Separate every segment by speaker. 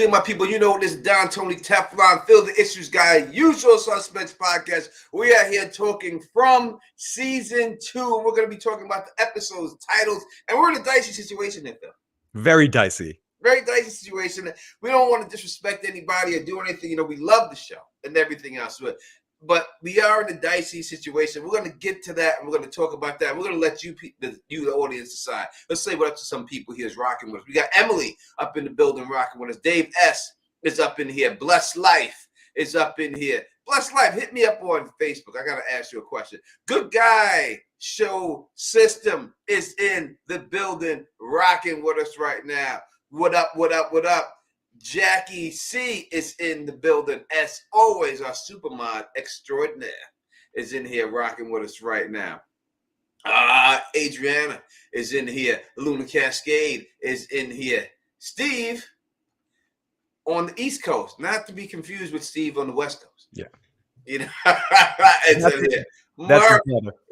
Speaker 1: do, my people? You know this is Don Tony Teflon, Fill the Issues Guy, Usual Suspects podcast. We are here talking from season 2, and we're going to be talking about the episodes, titles, and we're in a dicey situation there, Phil.
Speaker 2: Very dicey.
Speaker 1: Very dicey situation. We don't want to disrespect anybody or do anything. You know, we love the show and everything else, but we are in a dicey situation. We're going to get to that, and we're going to talk about that. We're going to let you, the audience, decide. Let's say what up to some people here is rocking with us. We got Emily up in the building rocking with us. Dave S. is up in here. Blessed Life is up in here. Blessed Life, hit me up on Facebook. I got to ask you a question. Good Guy Show System is in the building rocking with us right now. What up, what up, what up? Jackie C is in the building. As always, our supermod extraordinaire is in here rocking with us right now. Adriana is in here. Luna Cascade is in here. Steve on the East Coast, not to be confused with Steve on the West Coast.
Speaker 2: Yeah.
Speaker 1: You know, it's in here. Mark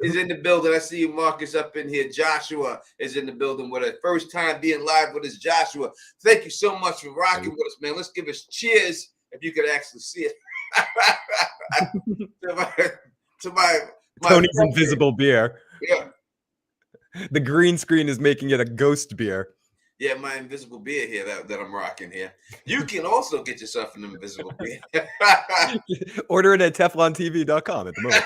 Speaker 1: is in the building. I see you, Marcus, up in here. Joshua is in the building with us. First time being live with us, Joshua. Thank you so much for rocking with us, man. Let's give us cheers if you could actually see it. to my
Speaker 2: Tony's invisible beer.
Speaker 1: Yeah.
Speaker 2: The green screen is making it a ghost beer.
Speaker 1: Yeah, my invisible beer here that I'm rocking here. You can also get yourself an invisible beer.
Speaker 2: Order it at teflontv.com at the moment.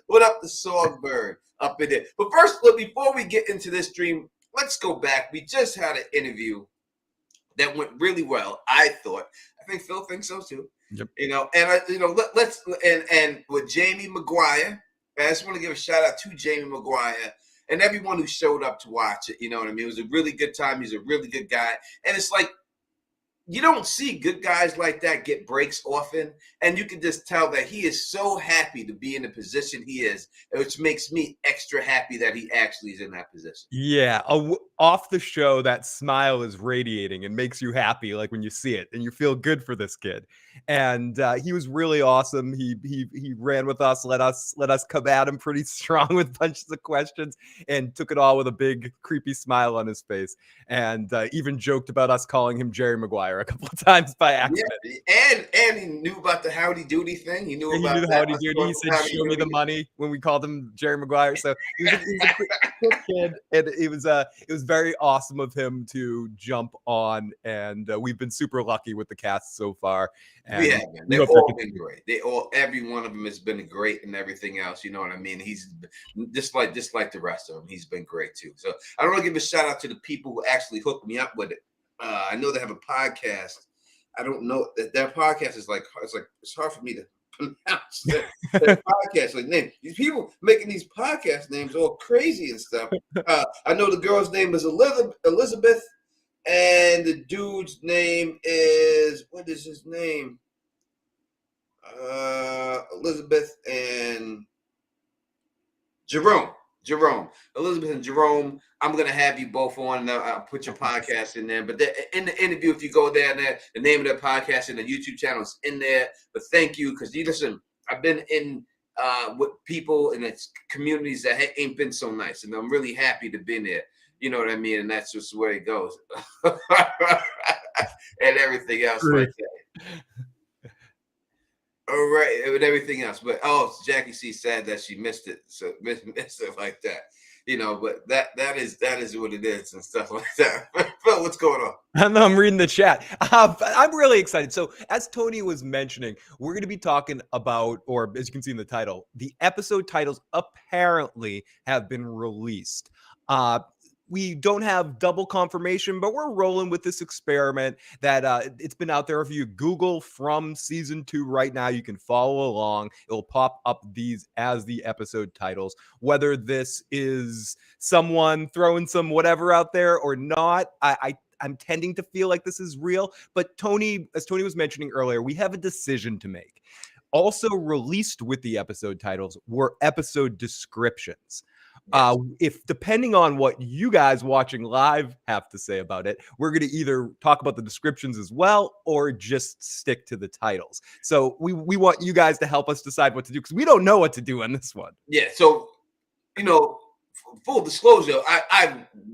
Speaker 1: What up, the Songbird up in there? But first, before we get into this stream, let's go back. We just had an interview that went really well. I thought. I think Phil thinks so too.
Speaker 2: Yep.
Speaker 1: You know, and let's with Jamie McGuire. I just want to give a shout out to Jamie McGuire and everyone who showed up to watch it. You know what I mean? It was a really good time. He's a really good guy, and it's like, you don't see good guys like that get breaks often, and you can just tell that he is so happy to be in the position he is, which makes me extra happy that he actually is in that position.
Speaker 2: Yeah, off the show, that smile is radiating and makes you happy, like when you see it, and you feel good for this kid. And he was really awesome. He ran with us, let us come at him pretty strong with bunches of questions, and took it all with a big creepy smile on his face, and even joked about us calling him Jerry Maguire a couple of times by accident.
Speaker 1: Yeah, and he knew about the Howdy Doody thing. He knew about the
Speaker 2: Howdy Doody. He said, "Show me the money" when we called him Jerry Maguire. So he was a quick kid, and it was very awesome of him to jump on. And we've been super lucky with the cast so far. And
Speaker 1: yeah, they've all been great. Every one of them has been great and everything else. You know what I mean? He's just like the rest of them. He's been great too. So I want to give a shout out to the people who actually hooked me up with it. I know they have a podcast. I don't know that their podcast is it's hard for me to pronounce their podcast name. These people making these podcast names all crazy and stuff. I know the girl's name is Elizabeth, and the dude's name is, what is his name? Elizabeth and Jerome. Elizabeth and Jerome, I'm going to have you both on. I'll put your podcast in there. But in the interview, if you go there, the name of their podcast and the YouTube channel is in there. But thank you, because you listen, I've been in with people in its communities that ain't been so nice. And I'm really happy to be there. You know what I mean? And that's just where it goes. And everything else like that. All right, and everything else. But Jackie C said that she missed it. So missed it like that. You know, but that is what it is and stuff like that. Phil, what's going on?
Speaker 2: I'm reading the chat. I'm really excited. So as Tony was mentioning, we're going to be talking about, or as you can see in the title, the episode titles apparently have been released. We don't have double confirmation, but we're rolling with this experiment that it's been out there. If you Google from season 2 right now, you can follow along. It'll pop up these as the episode titles. Whether this is someone throwing some whatever out there or not, I'm tending to feel like this is real. But Tony, as Tony was mentioning earlier, we have a decision to make. Also released with the episode titles were episode descriptions. Yes. If depending on what you guys watching live have to say about it, we're going to either talk about the descriptions as well or just stick to the titles. So we want you guys to help us decide what to do, because we don't know what to do on this one.
Speaker 1: Yeah. So, you know, full disclosure,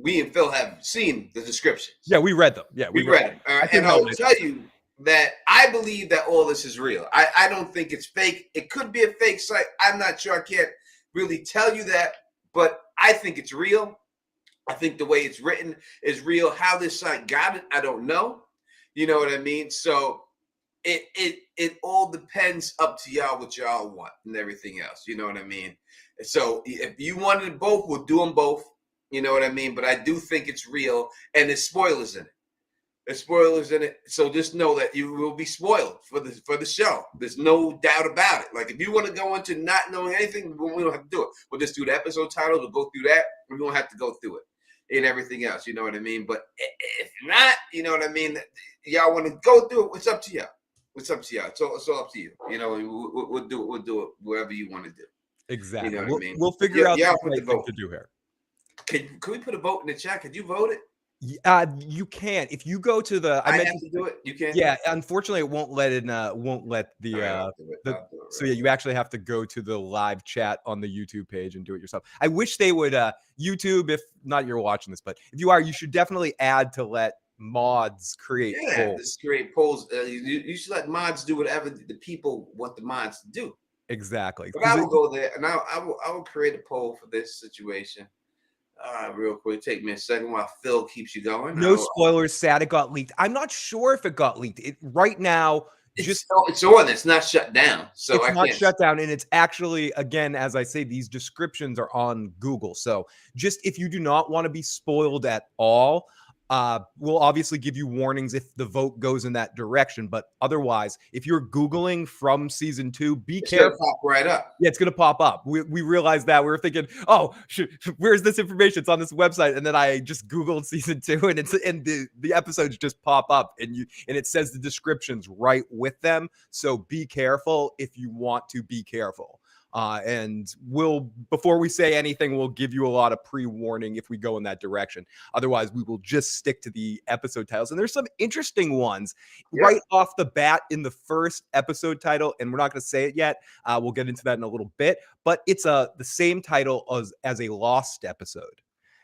Speaker 1: we and Phil have seen the descriptions.
Speaker 2: Yeah, we read them. Yeah,
Speaker 1: we read. And I'll tell you that I believe that all this is real. I don't think it's fake. It could be a fake site. I'm not sure. I can't really tell you that, but I think it's real. I think the way it's written is real. How this site got it, I don't know. You know what I mean? So it all depends up to y'all what y'all want and everything else. You know what I mean? So if you wanted both, we'll do them both. You know what I mean? But I do think it's real, and there's spoilers in it. There's spoilers in it. So just know that you will be spoiled for the show. There's no doubt about it. Like if you want to go into not knowing anything, we don't have to do it. We'll just do the episode titles. We'll go through that. We don't have to go through it and everything else. You know what I mean? But if not, you know what I mean? Y'all want to go through it, it's up to y'all. It's up to y'all. It's all up to you. You know, we'll do it. We'll do it wherever you want to do.
Speaker 2: Exactly.
Speaker 1: You know what I mean?
Speaker 2: We'll figure out
Speaker 1: the
Speaker 2: right
Speaker 1: vote
Speaker 2: to do here.
Speaker 1: Can we put a vote in the chat? Could you vote it?
Speaker 2: You can if you go to the.
Speaker 1: I have to do it. You can.
Speaker 2: Yeah, unfortunately, it won't let the. So yeah, you actually have to go to the live chat on the YouTube page and do it yourself. I wish they would YouTube. If not, you're watching this, but if you are, you should definitely add to let mods create polls.
Speaker 1: Just create polls. You should let mods do whatever the people want the mods to do.
Speaker 2: Exactly.
Speaker 1: But I will go there and I will create a poll for this situation. Real quick, take me a second while Phil keeps you going.
Speaker 2: No spoilers. Sad it got leaked. I'm not sure if it got leaked. Right now,
Speaker 1: it's on. It's not shut down. So
Speaker 2: it's not shut down, and it's actually, again, as I say, these descriptions are on Google. So just if you do not want to be spoiled at all, we'll obviously give you warnings if the vote goes in that direction. But otherwise, if you're Googling from season 2, be careful.
Speaker 1: It's gonna pop right up.
Speaker 2: Yeah, it's going to pop up. We realized that. We were thinking, oh, where's this information? It's on this website. And then I just Googled season 2 and the episodes just pop up and it says the descriptions right with them. So be careful if you want to be careful. And before we say anything, we'll give you a lot of pre-warning if we go in that direction. Otherwise, we will just stick to the episode titles. And there's some interesting ones right off the bat in the first episode title. And we're not going to say it yet. We'll get into that in a little bit. But it's the same title as a Lost episode.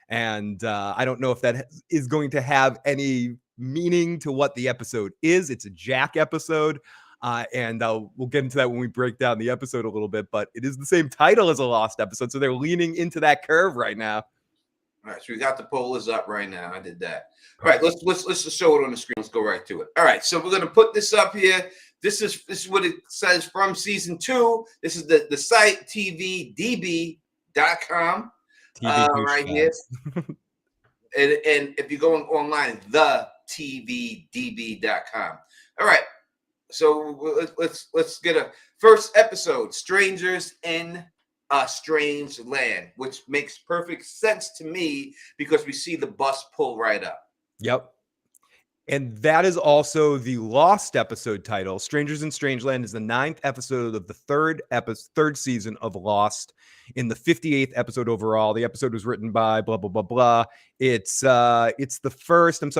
Speaker 2: And I don't know if that is going to have any meaning to what the episode is. It's a Jack episode. And we'll get into that when we break down the episode a little bit, but it is the same title as a Lost episode, so they're leaning into that curve right now.
Speaker 1: All right, so we got the poll is up right now. I did that. All right, let's just show it on the screen. Let's go right to it. All right, so we're gonna put this up here. This is what it says from season 2. This is the site tvdb.com right here. and if you're going online, the tvdb.com. All right. So let's get a first episode, Strangers in a Strange Land, which makes perfect sense to me because we see the bus pull right up.
Speaker 2: Yep. And that is also the Lost episode title. Strangers in Strangeland is the 9th episode of the third season of Lost, in the 58th episode overall. The episode was written by blah, blah, blah, blah. It's the first. I'm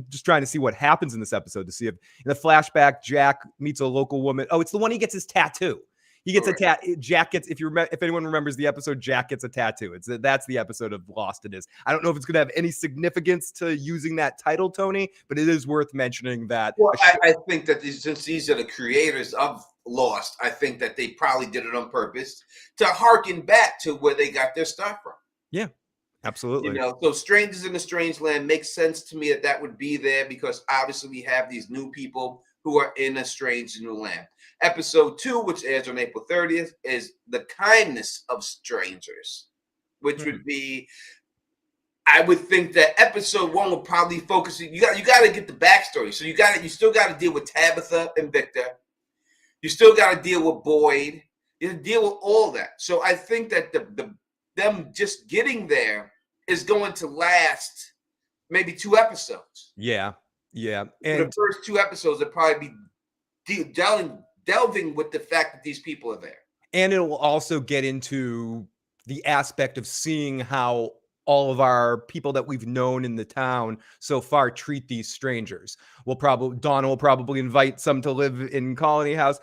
Speaker 2: just trying to see what happens in this episode to see if in the flashback, Jack meets a local woman. Oh, it's the one he gets his tattoo. He gets a tattoo. Jack gets, if anyone remembers the episode, Jack gets a tattoo. That's the episode of Lost it is. I don't know if it's going to have any significance to using that title, Tony, but it is worth mentioning that.
Speaker 1: Well, I think that since these are the creators of Lost, I think that they probably did it on purpose to harken back to where they got their stuff from.
Speaker 2: Yeah, absolutely.
Speaker 1: You know, so Strangers in a Strange Land makes sense to me that would be there because obviously we have these new people who are in a strange new land. Episode 2, which airs on April 30th, is The Kindness of Strangers, which would be, I would think that episode 1 will probably focus. You got to get the backstory. So you still got to deal with Tabitha and Victor. You still got to deal with Boyd. You got to deal with all that. So I think that them just getting there is going to last maybe 2 episodes.
Speaker 2: Yeah.
Speaker 1: And the first 2 episodes will probably be delving with the fact that these people are there.
Speaker 2: And it will also get into the aspect of seeing how all of our people that we've known in the town so far treat these strangers. Donna will probably invite some to live in Colony House.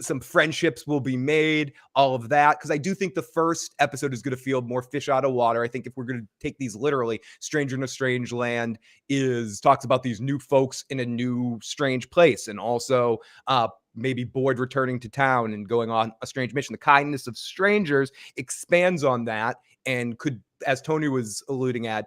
Speaker 2: Some friendships will be made, all of that. Because I do think the first episode is going to feel more fish out of water. I think if we're going to take these literally, Stranger in a Strange Land talks about these new folks in a new strange place, and also maybe Boyd returning to town and going on a strange mission. The kindness of strangers expands on that, and could, as Tony was alluding at,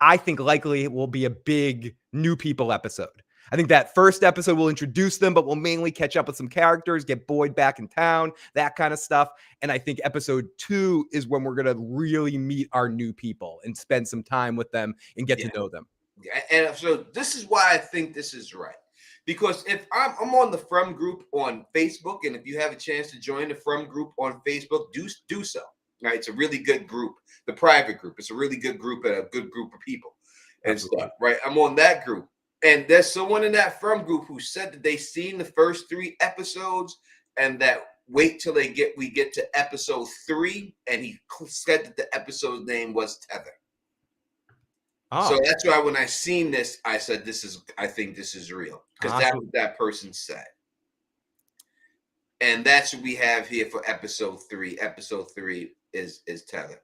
Speaker 2: I think likely it will be a big new people episode. I think that first episode will introduce them, but we'll mainly catch up with some characters, get Boyd back in town, that kind of stuff. And I think episode 2 is when we're going to really meet our new people and spend some time with them and get to know them.
Speaker 1: And so this is why I think this is right. Because if I'm on the From group on Facebook, and if you have a chance to join the From group on Facebook, do so. Right, it's a really good group, the private group. It's a really good group and a good group of people and
Speaker 2: Absolutely.
Speaker 1: stuff. Right, I'm on that group, and there's someone in that From group who said that they seen the first 3 episodes, and that wait till we get to episode 3, and he said that the episode name was Tethered.
Speaker 2: Oh.
Speaker 1: So that's why when I seen this, I said, I think this is real, because that's what that person said. And that's what we have here for episode 3. Episode 3 is Tethered.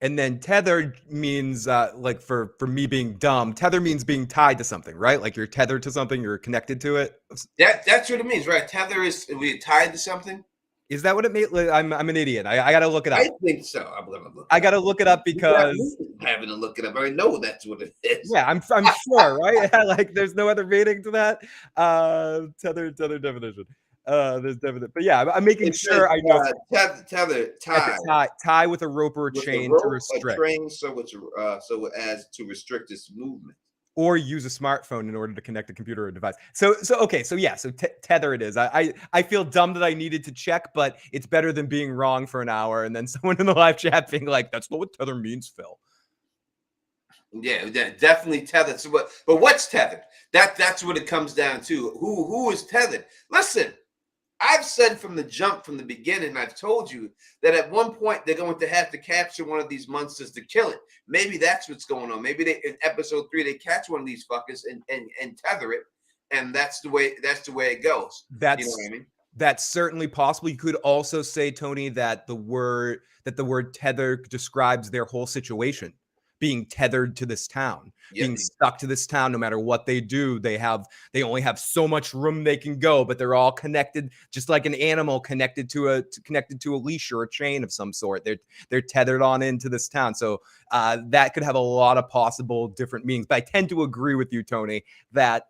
Speaker 2: And then tethered means, like for me being dumb, tether means being tied to something, right? Like you're tethered to something, you're connected to it.
Speaker 1: That's what it means, right? Tether is we tied to something.
Speaker 2: Is that what it means? I'm an idiot. I got to look it up.
Speaker 1: I think so.
Speaker 2: I got to look it up because
Speaker 1: having to look it up. I know that's what it is.
Speaker 2: Yeah, I'm sure, right? Like there's no other meaning to that. Tether definition. There's definite, but yeah, I'm making sure I know.
Speaker 1: Tether,
Speaker 2: tie with a rope or a chain to restrict.
Speaker 1: A train, so as to restrict its movement.
Speaker 2: Or use a smartphone in order to connect a computer or device. So tether it is. I feel dumb that I needed to check, but it's better than being wrong for an hour and then someone in the live chat being like, "That's not what tether means, Phil."
Speaker 1: Yeah, definitely tethered. So, but what's tethered? That's what it comes down to. Who is tethered? Listen, I've said from the beginning, I've told you that at one point they're going to have to capture one of these monsters to kill it. Maybe that's what's going on. Maybe in episode 3 they catch one of these fuckers and tether it, and that's the way it goes. You know what I mean?
Speaker 2: That's certainly possible. You could also say, Tony, that the word tether describes their whole situation. Being tethered to this town, being stuck to this town, no matter what they do, they only have so much room they can go, but they're all connected, just like an animal connected to a leash or a chain of some sort. They're tethered on into this town. So that could have a lot of possible different meanings. But I tend to agree with you, Tony, that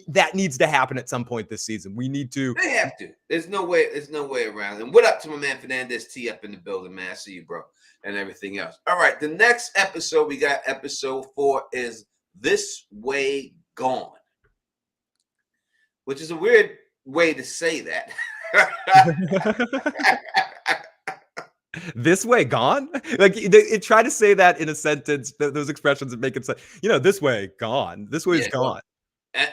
Speaker 2: that needs to happen at some point this season. We need to.
Speaker 1: They have to. There's no way around. And what up to my man Fernandez T up in the building, man? I see you, bro, and everything else. All right, the next episode we got, episode 4, is This Way Gone, which is a weird way to say that.
Speaker 2: This way gone? Like it try to say that in a sentence. Those expressions that make it say, this way gone. This way is gone.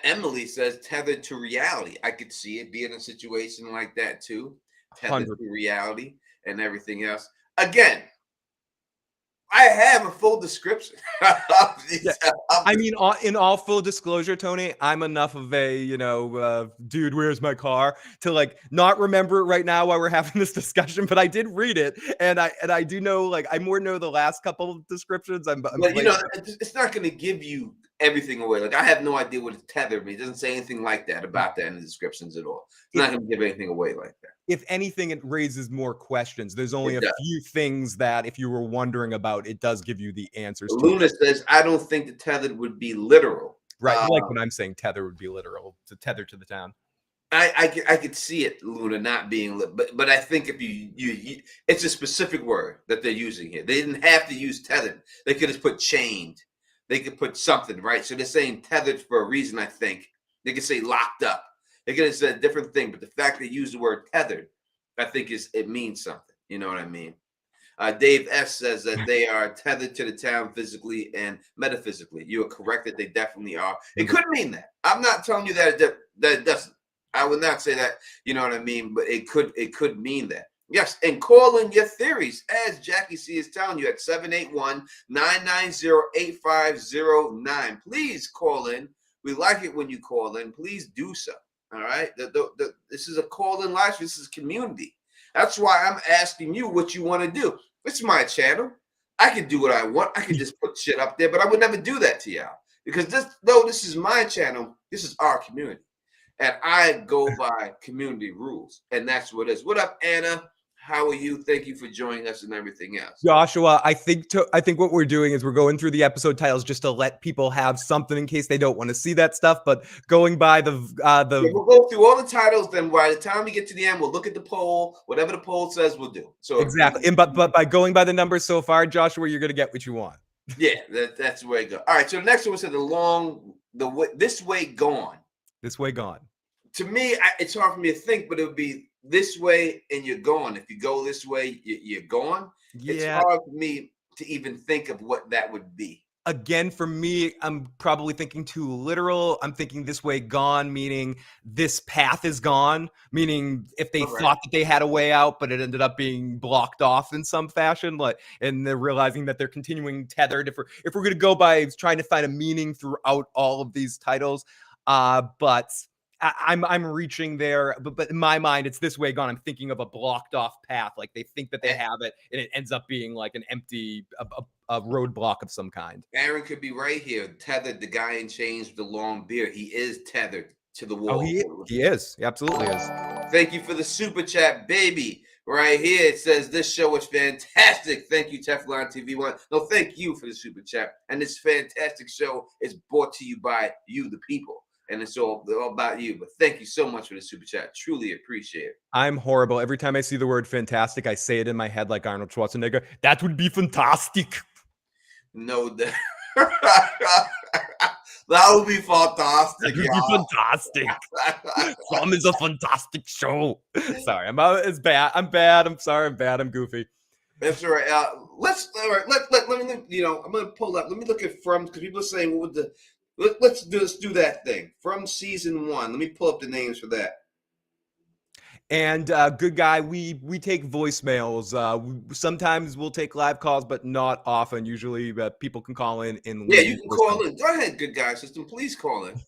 Speaker 1: Emily says tethered to reality. I could see it being a situation like that too. Tethered 100. To reality and everything else. Again, I have a full description.
Speaker 2: I mean, in all full disclosure, Tony, I'm enough of a, dude, where's my car, to like not remember it right now while we're having this discussion, but I did read it, and I do know, like, I more know the last couple of descriptions. But
Speaker 1: it's not going to give you everything away. Like, I have no idea what tethered means. It doesn't say anything like that about that in the descriptions at all. It's not going to give anything away like that.
Speaker 2: If anything, it raises more questions. There's only a few things that, if you were wondering about, it does give you the answers.
Speaker 1: Luna says, I don't think the tethered would be literal.
Speaker 2: Right, like when I'm saying tether would be literal, to tether to the town.
Speaker 1: I could see it, Luna, not being but I think if you it's a specific word that they're using here. They didn't have to use tethered. They could have put chained. They could put something, right? So they're saying tethered for a reason, I think. They could say locked up. They could have said a different thing, but the fact they use the word tethered, I think it means something. You know what I mean? Dave S. says that they are tethered to the town physically and metaphysically. You are correct that they definitely are. It could mean that. I'm not telling you that it doesn't. I would not say that, you know what I mean? But it could mean that. Yes, and call in your theories, as Jackie C is telling you, at 781-990-8509. Please call in. We like it when you call in. Please do so. All right? This is a call-in live. This is community. That's why I'm asking you what you want to do. It's my channel. I can do what I want. I can just put shit up there, but I would never do that to y'all. Because this is my channel, this is our community. And I go by community rules. And that's what it is. What up, Anna? How are you? Thank you for joining us and everything else.
Speaker 2: Joshua, I think what we're doing is we're going through the episode titles just to let people have something in case they don't want to see that stuff. But going by
Speaker 1: we'll go through all the titles. Then by the time we get to the end, we'll look at the poll. Whatever the poll says, we'll do. So
Speaker 2: exactly. And but by going by the numbers so far, Joshua, you're gonna get what you want.
Speaker 1: Yeah, that's the way it goes. All right. So the next one said this way gone.
Speaker 2: This way gone.
Speaker 1: To me, it's hard for me to think, but it would be this way and you're gone. If you go this way, you're gone. Yeah. It's hard for me to even think of what that would be.
Speaker 2: Again, for me, I'm probably thinking too literal. I'm thinking this way gone, meaning this path is gone, meaning if they thought that they had a way out, but it ended up being blocked off in some fashion, and they're realizing that they're continuing tethered. If we're going to go by trying to find a meaning throughout all of these titles, but I'm reaching there, but in my mind, it's this way gone. I'm thinking of a blocked off path. Like they think that they have it, and it ends up being like an empty a roadblock of some kind.
Speaker 1: Aaron could be right here, tethered. The guy in chains with the long beard. He is tethered to the wall.
Speaker 2: Oh, he is. He absolutely is.
Speaker 1: Thank you for the super chat, baby. Right here, it says this show is fantastic. Thank you, Teflon TV One. No, thank you for the super chat. And this fantastic show is brought to you by you, the people. And it's all about you. But thank you so much for the super chat. Truly appreciate it.
Speaker 2: I'm horrible. Every time I see the word fantastic, I say it in my head like Arnold Schwarzenegger. That would be fantastic.
Speaker 1: No, that would be fantastic.
Speaker 2: That would be fantastic. Some is a fantastic show. Sorry, it's bad. I'm bad. I'm sorry. I'm bad. I'm goofy.
Speaker 1: That's all right. Let me, I'm going to pull up. Let me look at from, because people are saying, what would let's do that thing from season 1. Let me pull up the names for that.
Speaker 2: And good guy, we take voicemails. Sometimes we'll take live calls, but not often. Usually, people can call in.
Speaker 1: Yeah, you can call in. Go ahead, good guy system. Please call in.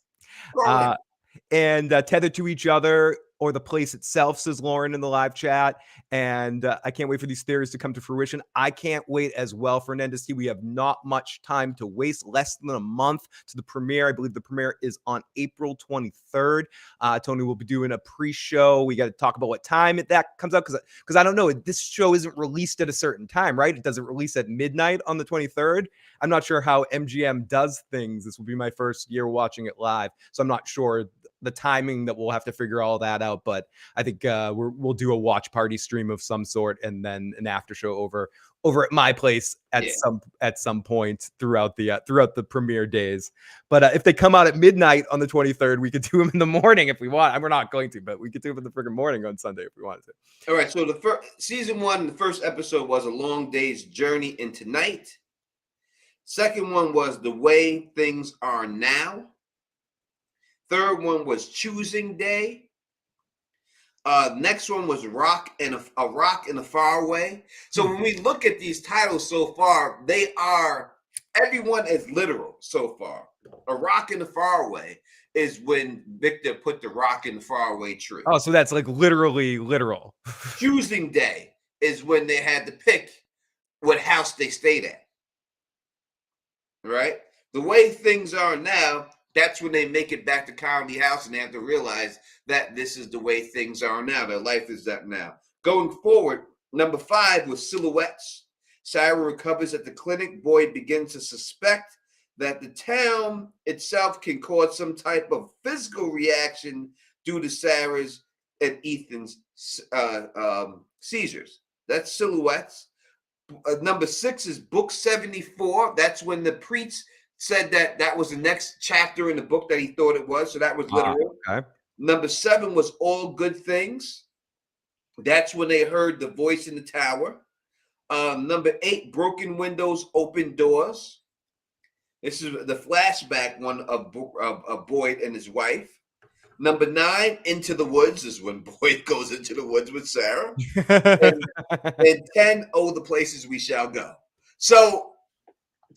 Speaker 2: And tethered to each other or the place itself, says Lauren in the live chat. And I can't wait for these theories to come to fruition. I can't wait as well, Fernandez. We have not much time to waste, less than a month to the premiere. I believe the premiere is on April 23rd. Tony will be doing a pre-show. We got to talk about what time that comes out, because I don't know. This show isn't released at a certain time, right? It doesn't release at midnight on the 23rd. I'm not sure how MGM does things. This will be my first year watching it live, so I'm not sure the timing. That we'll have to figure all that out. But I think we'll do a watch party stream of some sort, and then an after show over at my place at some point throughout the premiere days. But if they come out at midnight on the 23rd, we could do them in the morning if we want. We're not going to, but we could do them in the freaking morning on Sunday if we wanted to.
Speaker 1: All right. So the first season 1, the first episode was A Long Day's Journey into Night. Second one was The Way Things Are Now. Third one was Choosing Day. Next one was Rock in a Far Away. So when we look at these titles so far, everyone is literal so far. A Rock in the Far Away is when Victor put the rock in the faraway tree.
Speaker 2: Oh, so that's like literally literal.
Speaker 1: Choosing Day is when they had to pick what house they stayed at. Right? The Way Things Are Now, that's when they make it back to Comedy House and they have to realize that this is the way things are now. Their life is that now. Going forward, number 5 was Silhouettes. Sarah recovers at the clinic. Boyd begins to suspect that the town itself can cause some type of physical reaction due to Sarah's and Ethan's seizures. That's Silhouettes. Number 6 is Book 74. That's when the priest said that was the next chapter in the book that he thought it was. So that was literal.
Speaker 2: Okay.
Speaker 1: Number 7 was All Good Things. That's when they heard the voice in the tower. Number 8, Broken Windows, Open Doors. This is the flashback one of Boyd and his wife. Number 9, Into the Woods, is when Boyd goes into the woods with Sarah. And 10, Oh, the Places We Shall Go. So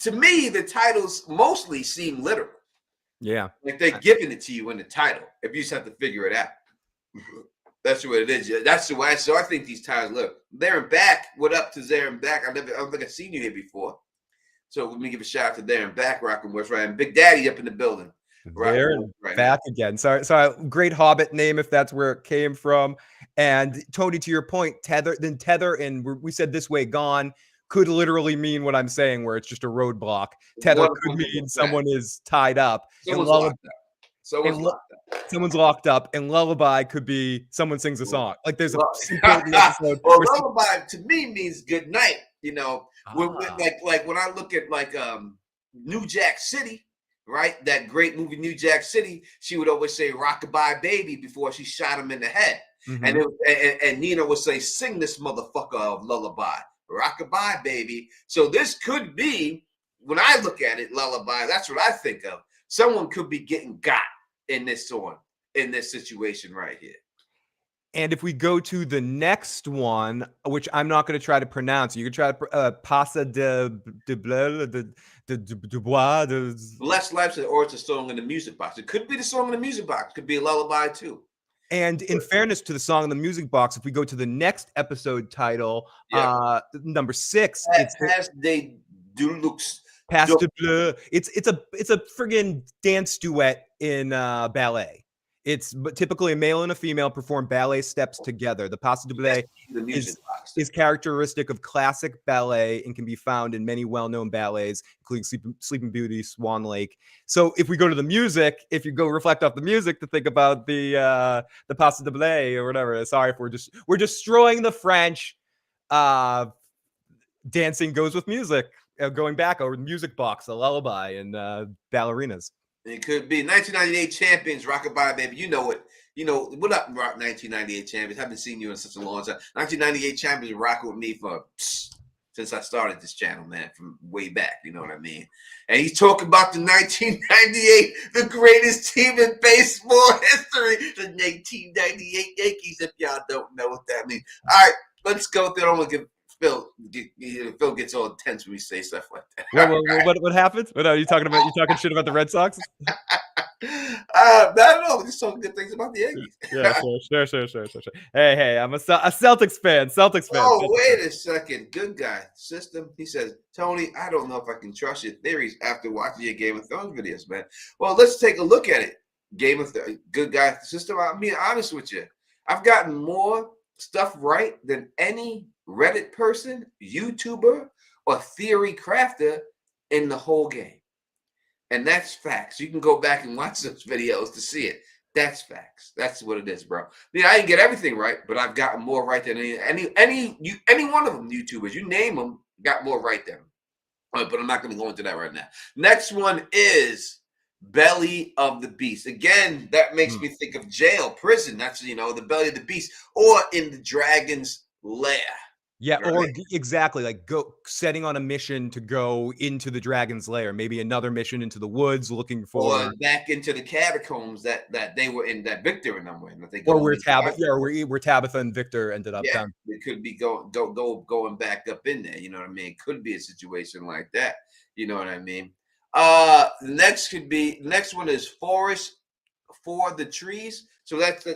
Speaker 1: to me, the titles mostly seem literal.
Speaker 2: Yeah.
Speaker 1: Like they're giving it to you in the title. If you just have to figure it out. That's what it is. That's the way. So I think these titles look. There and Back. What up to There and Back? I don't think I've seen you here before. So let me give a shout out to There and Back, rocking West right, and Big Daddy up in the building.
Speaker 2: There and back again. Sorry, great Hobbit name if that's where it came from. And Tony, to your point, tether, and we said This Way Gone could literally mean what I'm saying, where it's just a roadblock. Tether could mean someone is tied up.
Speaker 1: Someone's locked up.
Speaker 2: Someone's locked up, and Lullaby could be someone sings a song. Like there's a
Speaker 1: episode. Well, Lullaby to me means good night. You know, like when I look at New Jack City, right? That great movie New Jack City, she would always say "Rockabye Baby" before she shot him in the head, and Nina would say, "Sing this motherfucker of Lullaby, Rockabye Baby." So this could be, when I look at it, Lullaby. That's what I think of. Someone could be getting got in this situation right here.
Speaker 2: And if we go to the next one, which I'm not going to try to pronounce, you can try to Passa de Bois.
Speaker 1: Less Lives, or it's a song in the music box. It could be the song in the music box. It could be a lullaby too.
Speaker 2: And in fairness to the song in the music box, if we go to the next episode title, number 6,
Speaker 1: it's Pas de Deluxe.
Speaker 2: Pas de Bleu. It's a friggin' dance duet in ballet. It's typically a male and a female perform ballet steps together. The Pas de Bleu is characteristic of classic ballet and can be found in many well-known ballets, including Sleeping Beauty, Swan Lake. So if we go to the music, if you go reflect off the music to think about the Pas de Bleu or whatever, sorry if we're destroying the French. Dancing goes with music. Going back over the music box, the lullaby, and ballerinas.
Speaker 1: It could be 1998 champions, Rockabye Baby. You know it. You know, what up, 1998 champions? Haven't seen you in such a long time. 1998 champions rocking with me since I started this channel, man, from way back. You know what I mean? And he's talking about the 1998, the greatest team in baseball history, the 1998 Yankees, if y'all don't know what that means. All right, let's go through. I'm going to give Phil gets all tense when we say stuff like that.
Speaker 2: What happens? What are you talking about? You talking shit about the Red Sox?
Speaker 1: I don't know. We're just talking good things about the Yankees.
Speaker 2: Yeah, sure. Hey, I'm a Celtics fan.
Speaker 1: Oh, wait a second. Good guy. System. He says, Tony, I don't know if I can trust your theories after watching your Game of Thrones videos, man. Well, let's take a look at it. Good guy. System. I'm being honest with you. I've gotten more stuff right than any Reddit person, YouTuber, or theory crafter in the whole game. And that's facts. You can go back and watch those videos to see it. That's facts. That's what it is, bro. I didn't get everything right, but I've gotten more right than any one of them YouTubers. You name them, got more right than them. But I'm not going to go into that right now. Next one is Belly of the Beast. Again, that makes me think of jail, prison. That's, the belly of the beast, or in the dragon's lair.
Speaker 2: Yeah, or exactly, like setting on a mission to go into the dragon's lair, maybe another mission into the woods looking for,
Speaker 1: or back into the catacombs that they were in, that Victor and them were in.
Speaker 2: Or where Tabitha and Victor ended up.
Speaker 1: Yeah, it could be going back up in there. You know what I mean? It could be a situation like that. You know what I mean? Next one is Forest for the Trees. So that's a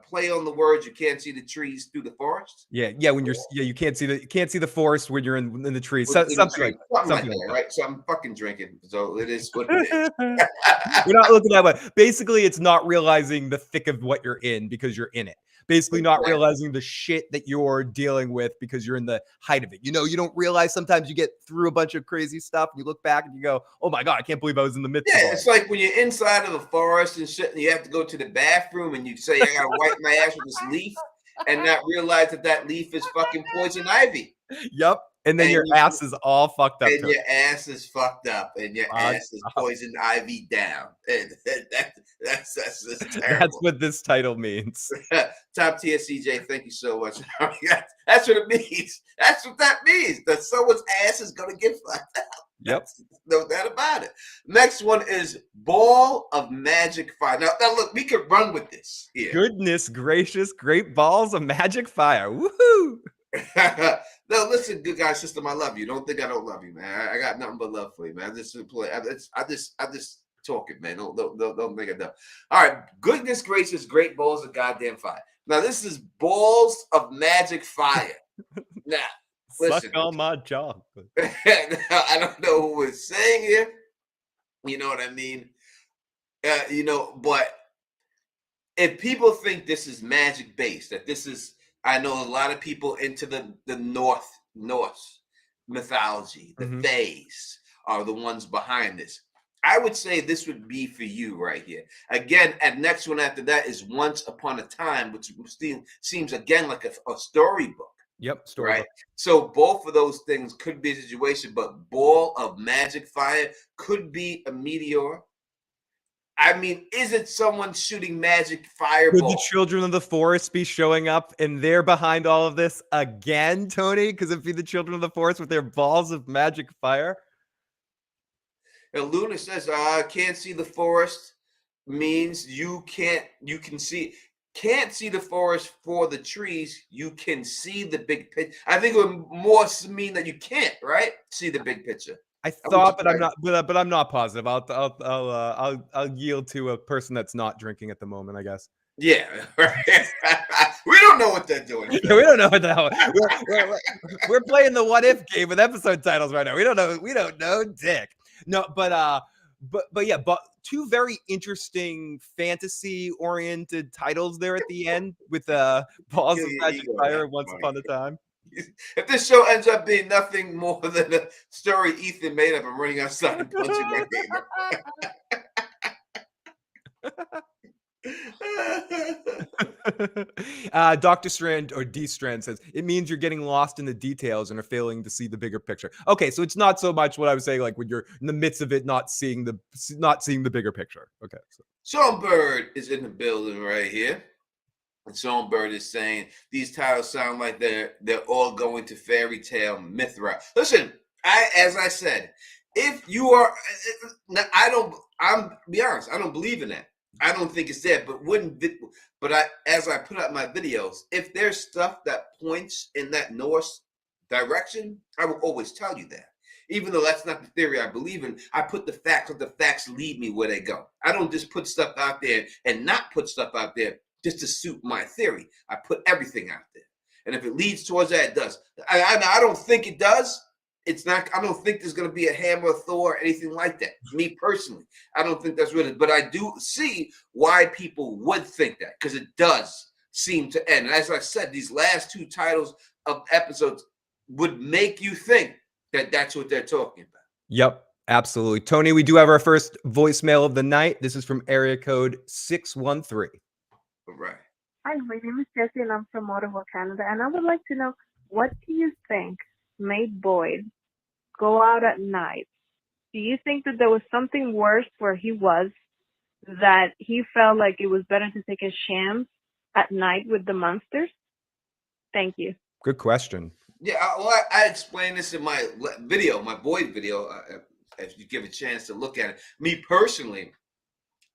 Speaker 1: play on the words. You can't see the trees through the forest.
Speaker 2: Yeah. When you can't see the forest when you're in the trees. Something like that,
Speaker 1: right? So I'm fucking drinking. So it is what it is.
Speaker 2: We're not looking at it. Basically, it's not realizing the thick of what you're in because you're in it. Basically, not realizing the shit that you're dealing with because you're in the height of it. You don't realize sometimes you get through a bunch of crazy stuff and you look back and you go, oh my God, I can't believe I was in the midst of it.
Speaker 1: Yeah, it's like when you're inside of a forest and shit and you have to go to the bathroom and you say, I got to wipe my ass with this leaf, and not realize that leaf is fucking poison ivy.
Speaker 2: Yep. And then your ass is all fucked up.
Speaker 1: And your ass is fucked up, and your ass is poison ivy down. And that's just terrible.
Speaker 2: That's what this title means.
Speaker 1: Top tier CJ, thank you so much. That's what it means. That's what that means. That someone's ass is gonna get fucked up.
Speaker 2: Yep.
Speaker 1: No doubt about it. Next one is Ball of Magic Fire. Now look, we could run with this here.
Speaker 2: Goodness gracious, great balls of magic fire. Woohoo!
Speaker 1: No, listen, good guy system. I love you. Don't think I don't love you, man. I got nothing but love for you, man. I just talk it, man. Don't make it up. All right, goodness gracious, great balls of goddamn fire. Now this is Balls of Magic Fire. Now, listen.
Speaker 2: Suck on my chocolate.
Speaker 1: Now, I don't know who is saying here. You know what I mean? But if people think this is magic based, that this is, I know a lot of people into the Norse mythology, the Fays are the ones behind this. I would say this would be for you right here. Again, and next one after that is Once Upon a Time, which seems again like a storybook.
Speaker 2: Yep, storybook.
Speaker 1: Right. So both of those things could be a situation, but Ball of Magic Fire could be a meteor. I mean, is it someone shooting magic fireballs?
Speaker 2: Could the children of the forest be showing up and they're behind all of this again, Tony? Because it'd be the children of the forest with their balls of magic fire.
Speaker 1: And Luna says, can't see the forest means you can't see the forest for the trees. You can see the big picture. I think it would more mean that you can't, right? See the big picture.
Speaker 2: I thought, but I'm not. But I'm not positive. I'll yield to a person that's not drinking at the moment, I guess.
Speaker 1: Yeah, right. We don't know what they're doing.
Speaker 2: Yeah, we don't know what the hell. We're playing the what if game with episode titles right now. We don't know. We don't know dick. No, but yeah, but two very interesting fantasy oriented titles there at the end with Balls of Magic Fire and Once Upon a Time.
Speaker 1: If this show ends up being nothing more than a story Ethan made up, I'm running outside and punching my neighbor.
Speaker 2: Dr. Strand or D Strand says it means you're getting lost in the details and are failing to see the bigger picture. Okay, so it's not so much what I was saying, like when you're in the midst of it, not seeing the bigger picture. Okay. So.
Speaker 1: Songbird is in the building right here. And Songbird is saying these titles sound like they're all going to fairy tale myth route. Listen, as I said, if you are, I'm be honest, I don't believe in that. I don't think it's there. But as I put up my videos, if there's stuff that points in that Norse direction, I will always tell you that. Even though that's not the theory I believe in, I put the facts, let the facts lead me where they go. I don't just put stuff out there and not put stuff out there just to suit my theory. I put everything out there. And if it leads towards that, it does. I don't think it does. It's not, I don't think there's going to be a Hammer of Thor or anything like that. Me personally, I don't think that's really, but I do see why people would think that, because it does seem to end. And as I said, these last two titles of episodes would make you think that that's what they're talking about.
Speaker 2: Yep, absolutely. Tony, we do have our first voicemail of the night. This is from area code 613.
Speaker 1: All right.
Speaker 3: Hi, my name is Jessie and I'm from Ottawa, Canada. And I would like to know, what do you think made Boyd go out at night? Do you think that there was something worse where he was, that he felt like it was better to take a chance at night with the monsters? Thank you.
Speaker 2: Good question.
Speaker 1: Yeah, I explained this in my video, my Boyd video, if you give a chance to look at it. Me personally,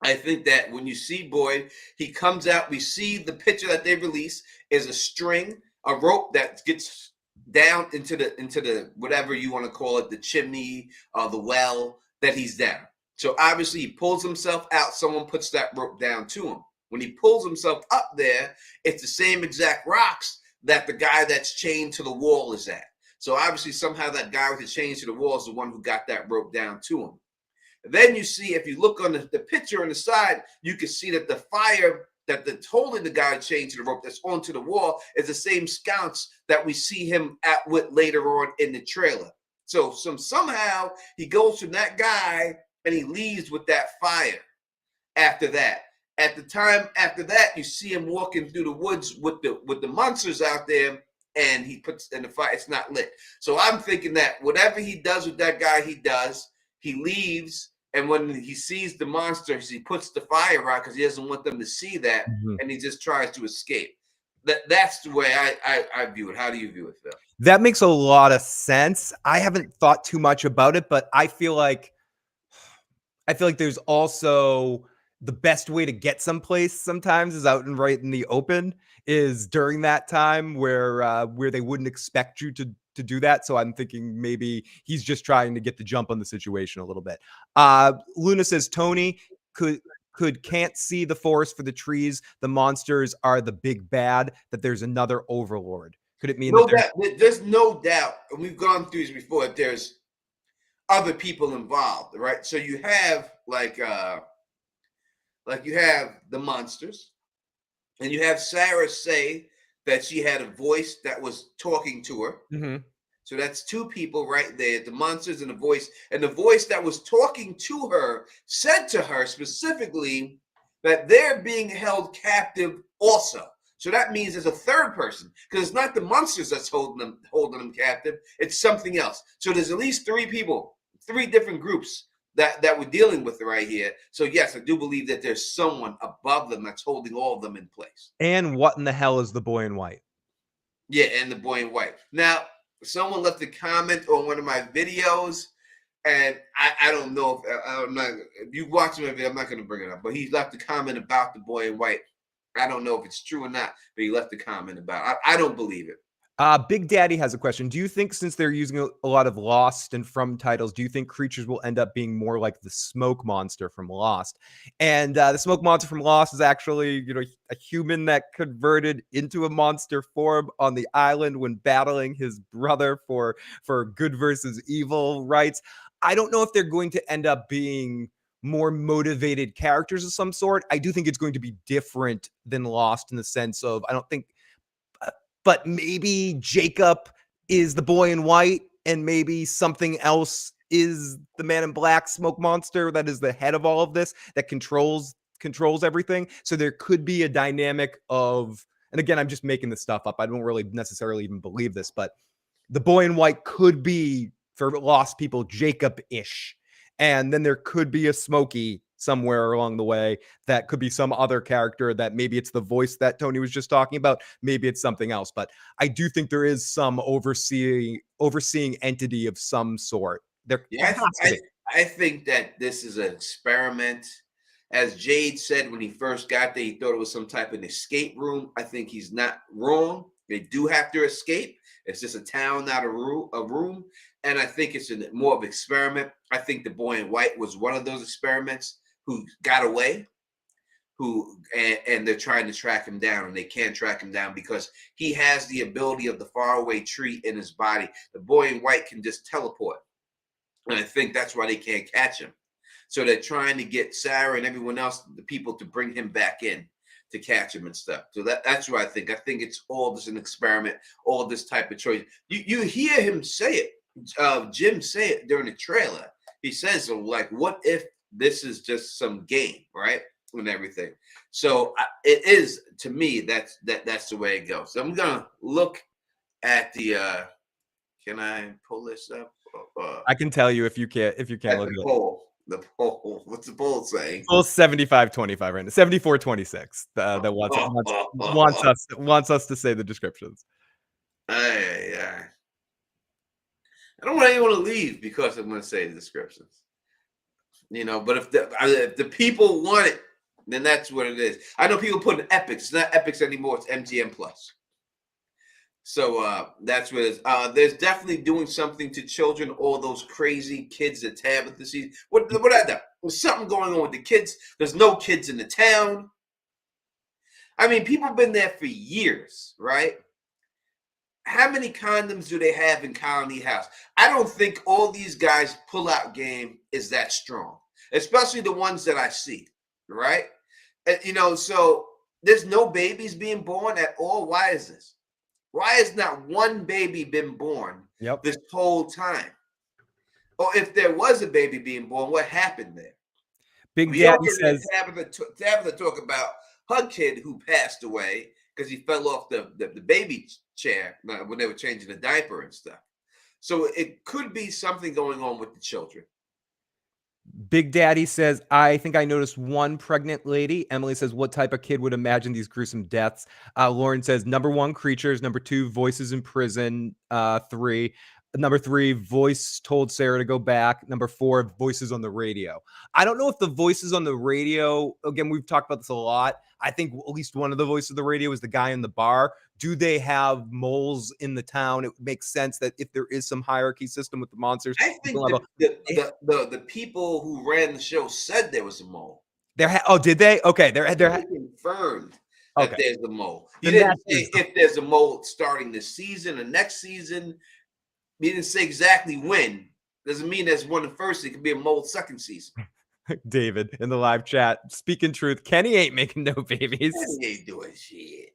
Speaker 1: I think that when you see Boyd, he comes out, we see the picture that they release is a string, a rope that gets down into the whatever you want to call it, the chimney or the well that he's down. So obviously he pulls himself out, someone puts that rope down to him. When he pulls himself up there, it's the same exact rocks that the guy that's chained to the wall is at. So obviously somehow that guy with the chain to the wall is the one who got that rope down to him. Then you see, if you look on the picture on the side, you can see that the fire that's holding the guy chained to the rope that's onto the wall is the same sconce that we see him at with later on in the trailer. So somehow he goes from that guy and he leaves with that fire after that. At the time after that, you see him walking through the woods with the monsters out there, and he puts in the fire, it's not lit. So I'm thinking that whatever he does with that guy, he does. He leaves, and when he sees the monsters, he puts the fire out because he doesn't want them to see that,
Speaker 2: Mhm.
Speaker 1: and he just tries to escape. That's the way I view it. How do you view it, Phil?
Speaker 2: That makes a lot of sense. I haven't thought too much about it, but I feel like there's also the best way to get someplace sometimes is out and right in the open, is during that time where they wouldn't expect you to do that. So I'm thinking maybe he's just trying to get the jump on the situation a little bit. Luna says Tony can't see the forest for the trees. The monsters are the big bad, that there's another overlord. Could it mean
Speaker 1: No
Speaker 2: that
Speaker 1: doubt. There's no doubt, and we've gone through this before. That there's other people involved, right? So you have like you have the monsters, and you have Sarah say that she had a voice that was talking to her.
Speaker 2: Mhm.
Speaker 1: So that's two people right there, the monsters and the voice. And the voice that was talking to her said to her specifically that they're being held captive also. So that means there's a third person, because it's not the monsters that's holding them captive. It's something else. So there's at least three people, three different groups that we're dealing with right here. So yes, I do believe that there's someone above them that's holding all of them in place.
Speaker 2: And what in the hell is the boy in white?
Speaker 1: Yeah, and the boy in white. Now, someone left a comment on one of my videos, and I don't know if you watch my video, I'm not going to bring it up, but he left a comment about the boy in white. I don't know if it's true or not, but he left a comment about it. I don't believe it.
Speaker 2: Big Daddy has a question. Do you think, since they're using a lot of Lost and From titles, do you think creatures will end up being more like the smoke monster from Lost? And the smoke monster from Lost is actually, a human that converted into a monster form on the island when battling his brother for good versus evil rights. I don't know if they're going to end up being more motivated characters of some sort. I do think it's going to be different than Lost in the sense of, I don't think, but maybe Jacob is the boy in white, and maybe something else is the man in black smoke monster that is the head of all of this, that controls everything. So there could be a dynamic of, and again, I'm just making this stuff up, I don't really necessarily even believe this, but the boy in white could be, for Lost people, Jacob-ish. And then there could be a Smokey somewhere along the way that could be some other character, that maybe it's the voice that Tony was just talking about, maybe it's something else. But I do think there is some overseeing entity of some sort. There
Speaker 1: Yeah,
Speaker 2: has to be.
Speaker 1: I think that this is an experiment. As Jade said when he first got there, he thought it was some type of escape room. I think he's not wrong. They do have to escape. It's just a town, not a room. And I think it's more of an experiment. I think the boy in white was one of those experiments who got away, and they're trying to track him down, and they can't track him down because he has the ability of the faraway tree in his body. The boy in white can just teleport. And I think that's why they can't catch him. So they're trying to get Sarah and everyone else, the people, to bring him back in to catch him and stuff. So that's what I think. I think it's all just an experiment, all this type of choice. You hear him say it, Jim say it during the trailer. He says, like, what if this is just some game, right? And everything. So it is, to me, that's the way it goes. So I'm gonna look at the. Can I pull this up?
Speaker 2: I can tell you if you can't
Speaker 1: At
Speaker 2: look
Speaker 1: the
Speaker 2: at it.
Speaker 1: poll. The poll. What's the poll saying?
Speaker 2: Well, 75-25 right now. 74-26. That wants us to say the descriptions.
Speaker 1: I don't even want to leave because I'm going to say the descriptions. But if the people want it, then that's what it is. I know people put in Epics. It's not Epics anymore. It's MGM Plus. So that's what it is. There's definitely doing something to children. All those crazy kids that Tabitha sees. What I done? There's something going on with the kids. There's no kids in the town. I mean, people have been there for years, right? How many condoms do they have in Colony House? I don't think all these guys' pull-out game is that strong, especially the ones that I see, right? And, so there's no babies being born at all. Why is this? Why has not one baby been born this whole time? Or if there was a baby being born, what happened there?
Speaker 2: Big Daddy says
Speaker 1: Tabitha talk about her kid who passed away, because he fell off the baby chair when they were changing the diaper and stuff. So it could be something going on with the children.
Speaker 2: Big Daddy says, I think I noticed one pregnant lady. Emily says, what type of kid would imagine these gruesome deaths? Lauren says, number 1, creatures. Number 2, voices in prison. 3. Number 3, voice told Sarah to go back. Number 4, voices on the radio. I don't know if the voices on the radio, again, we've talked about this a lot. I think at least one of the voices of the radio is the guy in the bar. Do they have moles in the town? It makes sense that if there is some hierarchy system with the monsters,
Speaker 1: I think the people who ran the show said there was a mole.
Speaker 2: Did they? Okay, they're
Speaker 1: confirmed that there's a mole. You
Speaker 2: Then
Speaker 1: didn't say if there's a mole starting this season or next season. You didn't say exactly when. Doesn't mean there's one the first. It could be a mole second season.
Speaker 2: David in the live chat, speaking truth, Kenny ain't making no babies.
Speaker 1: Kenny ain't doing shit.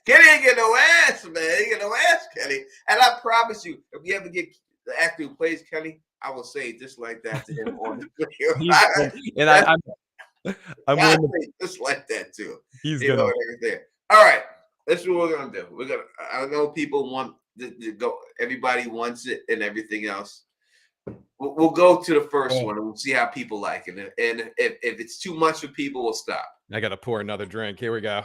Speaker 1: Kenny ain't getting no ass, man. He ain't getting no ass, Kenny. And I promise you, if we ever get the actor who plays Kenny, I will say just like that to him on the video.
Speaker 2: And I'm
Speaker 1: going to just like that too.
Speaker 2: He's gonna
Speaker 1: everything. All right, that's what we're gonna do. I know people want to go. Everybody wants it and everything else. We'll go to the first one and we'll see how people like it. And if it's too much for people, we'll stop.
Speaker 2: I gotta pour another drink. Here we go.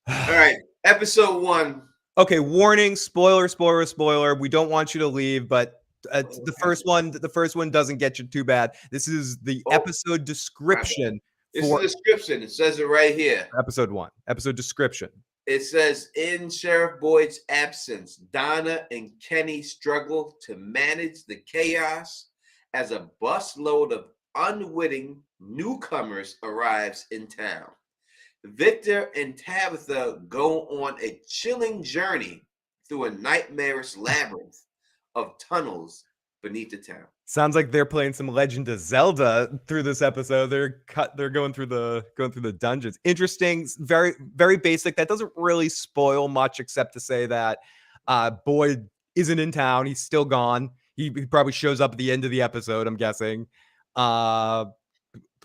Speaker 1: All right, episode 1.
Speaker 2: Okay, warning, spoiler. We don't want you to leave, but the first one doesn't get you too bad. This is the episode description.
Speaker 1: It's the description. It says it right here.
Speaker 2: Episode 1. Episode description.
Speaker 1: It says, in Sheriff Boyd's absence, Donna and Kenny struggle to manage the chaos as a busload of unwitting newcomers arrives in town. Victor and Tabitha go on a chilling journey through a nightmarish labyrinth of tunnels beneath the town.
Speaker 2: Sounds like they're playing some Legend of Zelda through this episode. They're going through the dungeons. Interesting, very very basic. That doesn't really spoil much, except to say that Boyd isn't in town. He's still gone. He probably shows up at the end of the episode, I'm guessing.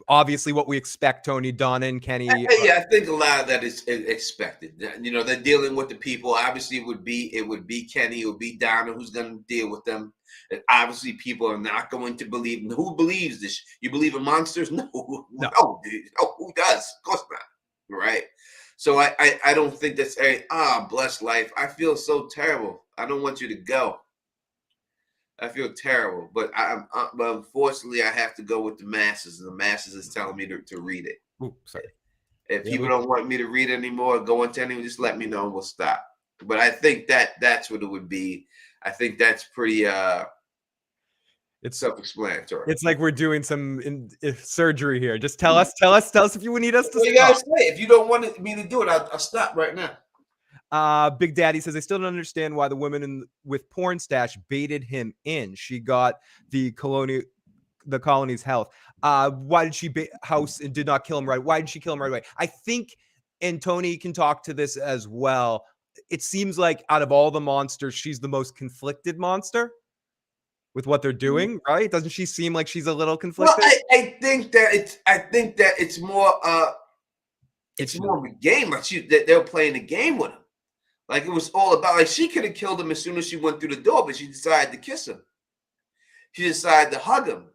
Speaker 2: Obviously, what we expect, Tony, Donna, and Kenny.
Speaker 1: Yeah, I think a lot of that is expected. You know, they're dealing with the people. Obviously, it would be Kenny, it would be Donna who's going to deal with them. And obviously, people are not going to believe. Who believes this? You believe in monsters? No, dude. No, who does? Of course not. Right. So I don't think that's blessed life. I feel so terrible. I don't want you to go. I feel terrible, but but unfortunately, I have to go with the masses, and the masses is telling me to read it.
Speaker 2: Ooh, sorry.
Speaker 1: If people don't want me to read it anymore, go into anyone, just let me know and we'll stop. But I think that's what it would be. I think that's pretty it's self-explanatory.
Speaker 2: It's like we're doing some surgery here. Just tell us if you need us to.
Speaker 1: What you gotta say? If you don't want me to do it, I'll stop right now.
Speaker 2: Big Daddy says, I still don't understand why the woman with porn stash baited him in. She got the colony's health. Why did she bait house and did not kill him right? Why did she kill him right away? I think, and Tony can talk to this as well. It seems like out of all the monsters, she's the most conflicted monster with what they're doing, right? Doesn't she seem like she's a little conflicted?
Speaker 1: Well, I think that it's more it's more of a game. Like they're playing a game with him. Like it was all about, like she could have killed him as soon as she went through the door, but she decided to kiss him. She decided to hug him.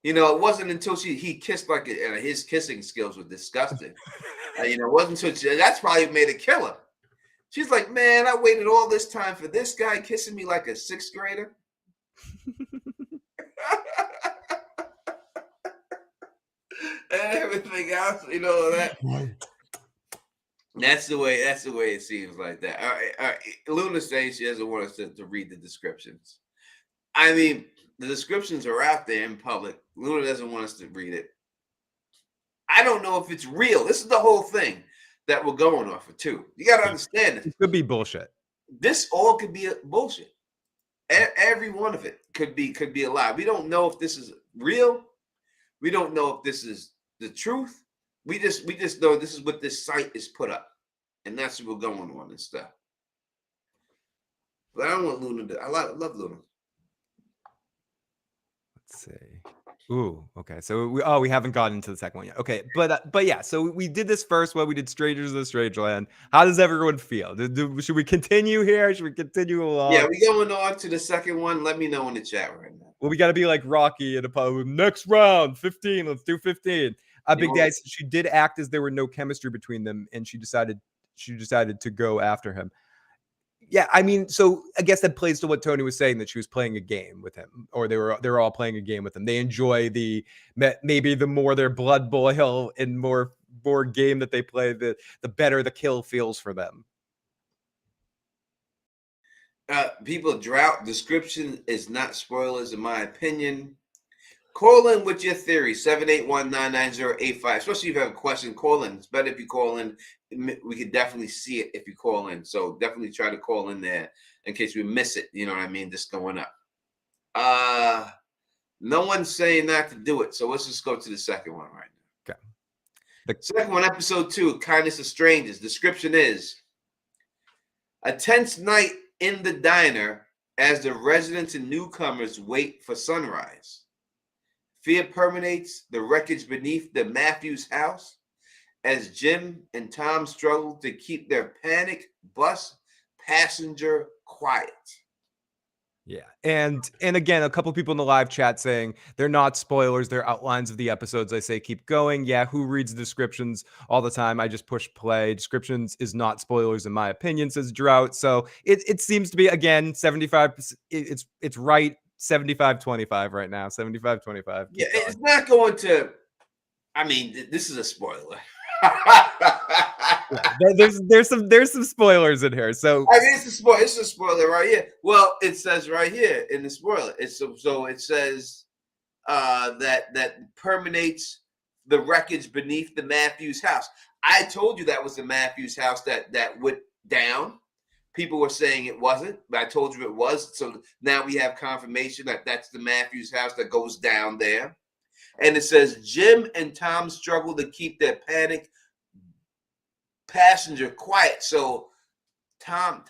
Speaker 1: You know, it wasn't until he kissed his kissing skills were disgusting. It wasn't until that's probably made it kill him. She's like, man, I waited all this time for this guy kissing me like a 6th grader. And everything else, that. That's the way it seems like that. All right. Luna says she doesn't want us to read the descriptions. I mean, the descriptions are out there in public. Luna doesn't want us to read it. I don't know if it's real. This is the whole thing that we're going off of too. You got to understand this.
Speaker 2: It could be bullshit.
Speaker 1: This all could be bullshit. Every one of it could be a lie. We don't know if this is real. We don't know if this is the truth. We just know this is what this site is put up, and that's what we're going on and stuff. But I don't want Luna to. I love Luna.
Speaker 2: Let's see. Ooh, okay. So we haven't gotten into the second one yet. Okay, but yeah. So we did this first one. We did Strangers in the Strangeland. How does everyone feel? Should we continue here? Should we continue
Speaker 1: Yeah,
Speaker 2: along?
Speaker 1: we going on to the second one. Let me know in the chat right now.
Speaker 2: Well, we got to be like Rocky in a next round, 15. Let's do 15.
Speaker 1: You
Speaker 2: Big
Speaker 1: know,
Speaker 2: Daddy said she did act as there were no chemistry between them, and she decided to go after him. Yeah, I mean, so I guess that plays to what Tony was saying, that she was playing a game with him, or they were all playing a game with him. They enjoy maybe the more their blood boil and more game that they play, the better the kill feels for them.
Speaker 1: people, drought description is not spoilers, in my opinion. Call in with your theory, 781-990-85. Especially if you have a question, call in. It's better if you call in. We could definitely see it if you call in. So definitely try to call in there in case we miss it. You know what I mean? Just going up. No one's saying not to do it. So let's just go to the second one right now.
Speaker 2: Okay.
Speaker 1: The second one, episode 2, Kindness of Strangers. Description is a tense night in the diner as the residents and newcomers wait for sunrise. Fear permeates the wreckage beneath the Matthews house as Jim and Tom struggle to keep their panicked bus passenger quiet.
Speaker 2: Yeah. And again, a couple people in the live chat saying they're not spoilers, they're outlines of the episodes. I say keep going. Yeah, who reads descriptions all the time? I just push play. Descriptions is not spoilers in my opinion, says Drought. So it seems to be, again, 75%. It's right 75-25 right now. 75-25.
Speaker 1: Yeah, it's not going to. I mean, this is a spoiler.
Speaker 2: There's some spoilers in here. So
Speaker 1: I mean, it's a spoiler right here. Well, it says right here in the spoiler. It's so it says that permeates the wreckage beneath the Matthews house. I told you that was the Matthews house that went down. People were saying it wasn't, but I told you it was. So now we have confirmation that that's the Matthews house that goes down there. And it says Jim and Tom struggle to keep their panic passenger quiet. So Tom,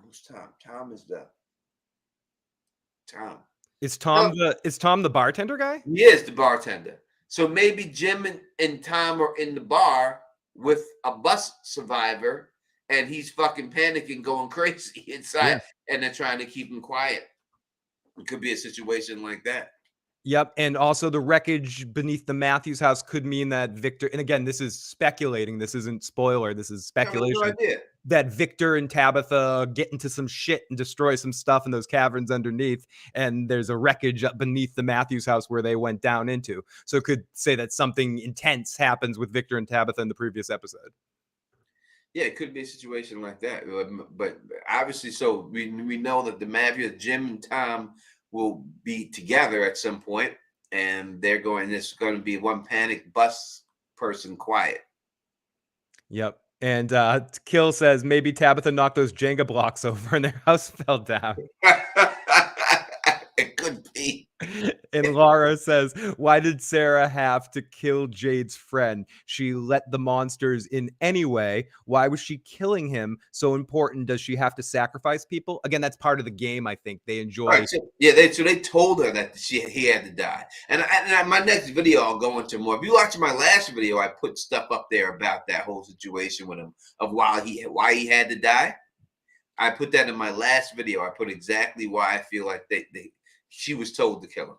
Speaker 1: who's Tom? Tom is the Tom.
Speaker 2: Is Tom the bartender guy?
Speaker 1: He is the bartender. So maybe Jim and Tom are in the bar with a bus survivor, and he's fucking panicking, going crazy inside, and they're trying to keep him quiet. It could be a situation like that.
Speaker 2: Yep. And also the wreckage beneath the Matthews house could mean that Victor, and again, this is speculating. This isn't spoiler. This is speculation.
Speaker 1: No idea.
Speaker 2: That Victor and Tabitha get into some shit and destroy some stuff in those caverns underneath. And there's a wreckage up beneath the Matthews house where they went down into. So it could say that something intense happens with Victor and Tabitha in the previous episode.
Speaker 1: Yeah, it could be a situation like that. But obviously, so we know that the Matthews, Jim and Tom will be together at some point, and there's going to be one panic bus person quiet.
Speaker 2: Yep. And Kill says maybe Tabitha knocked those Jenga blocks over and their house fell down.
Speaker 1: It could be.
Speaker 2: And Laura says, why did Sarah have to kill Jade's friend? She let the monsters in anyway. Why was she killing him? So important. Does she have to sacrifice people? Again, that's part of the game, I think. They enjoy.
Speaker 1: Right, so, yeah, they told her that he had to die. And my next video, I'll go into more. If you watch my last video, I put stuff up there about that whole situation with him, of why he had to die. I put that in my last video. I put exactly why I feel like she was told to kill him.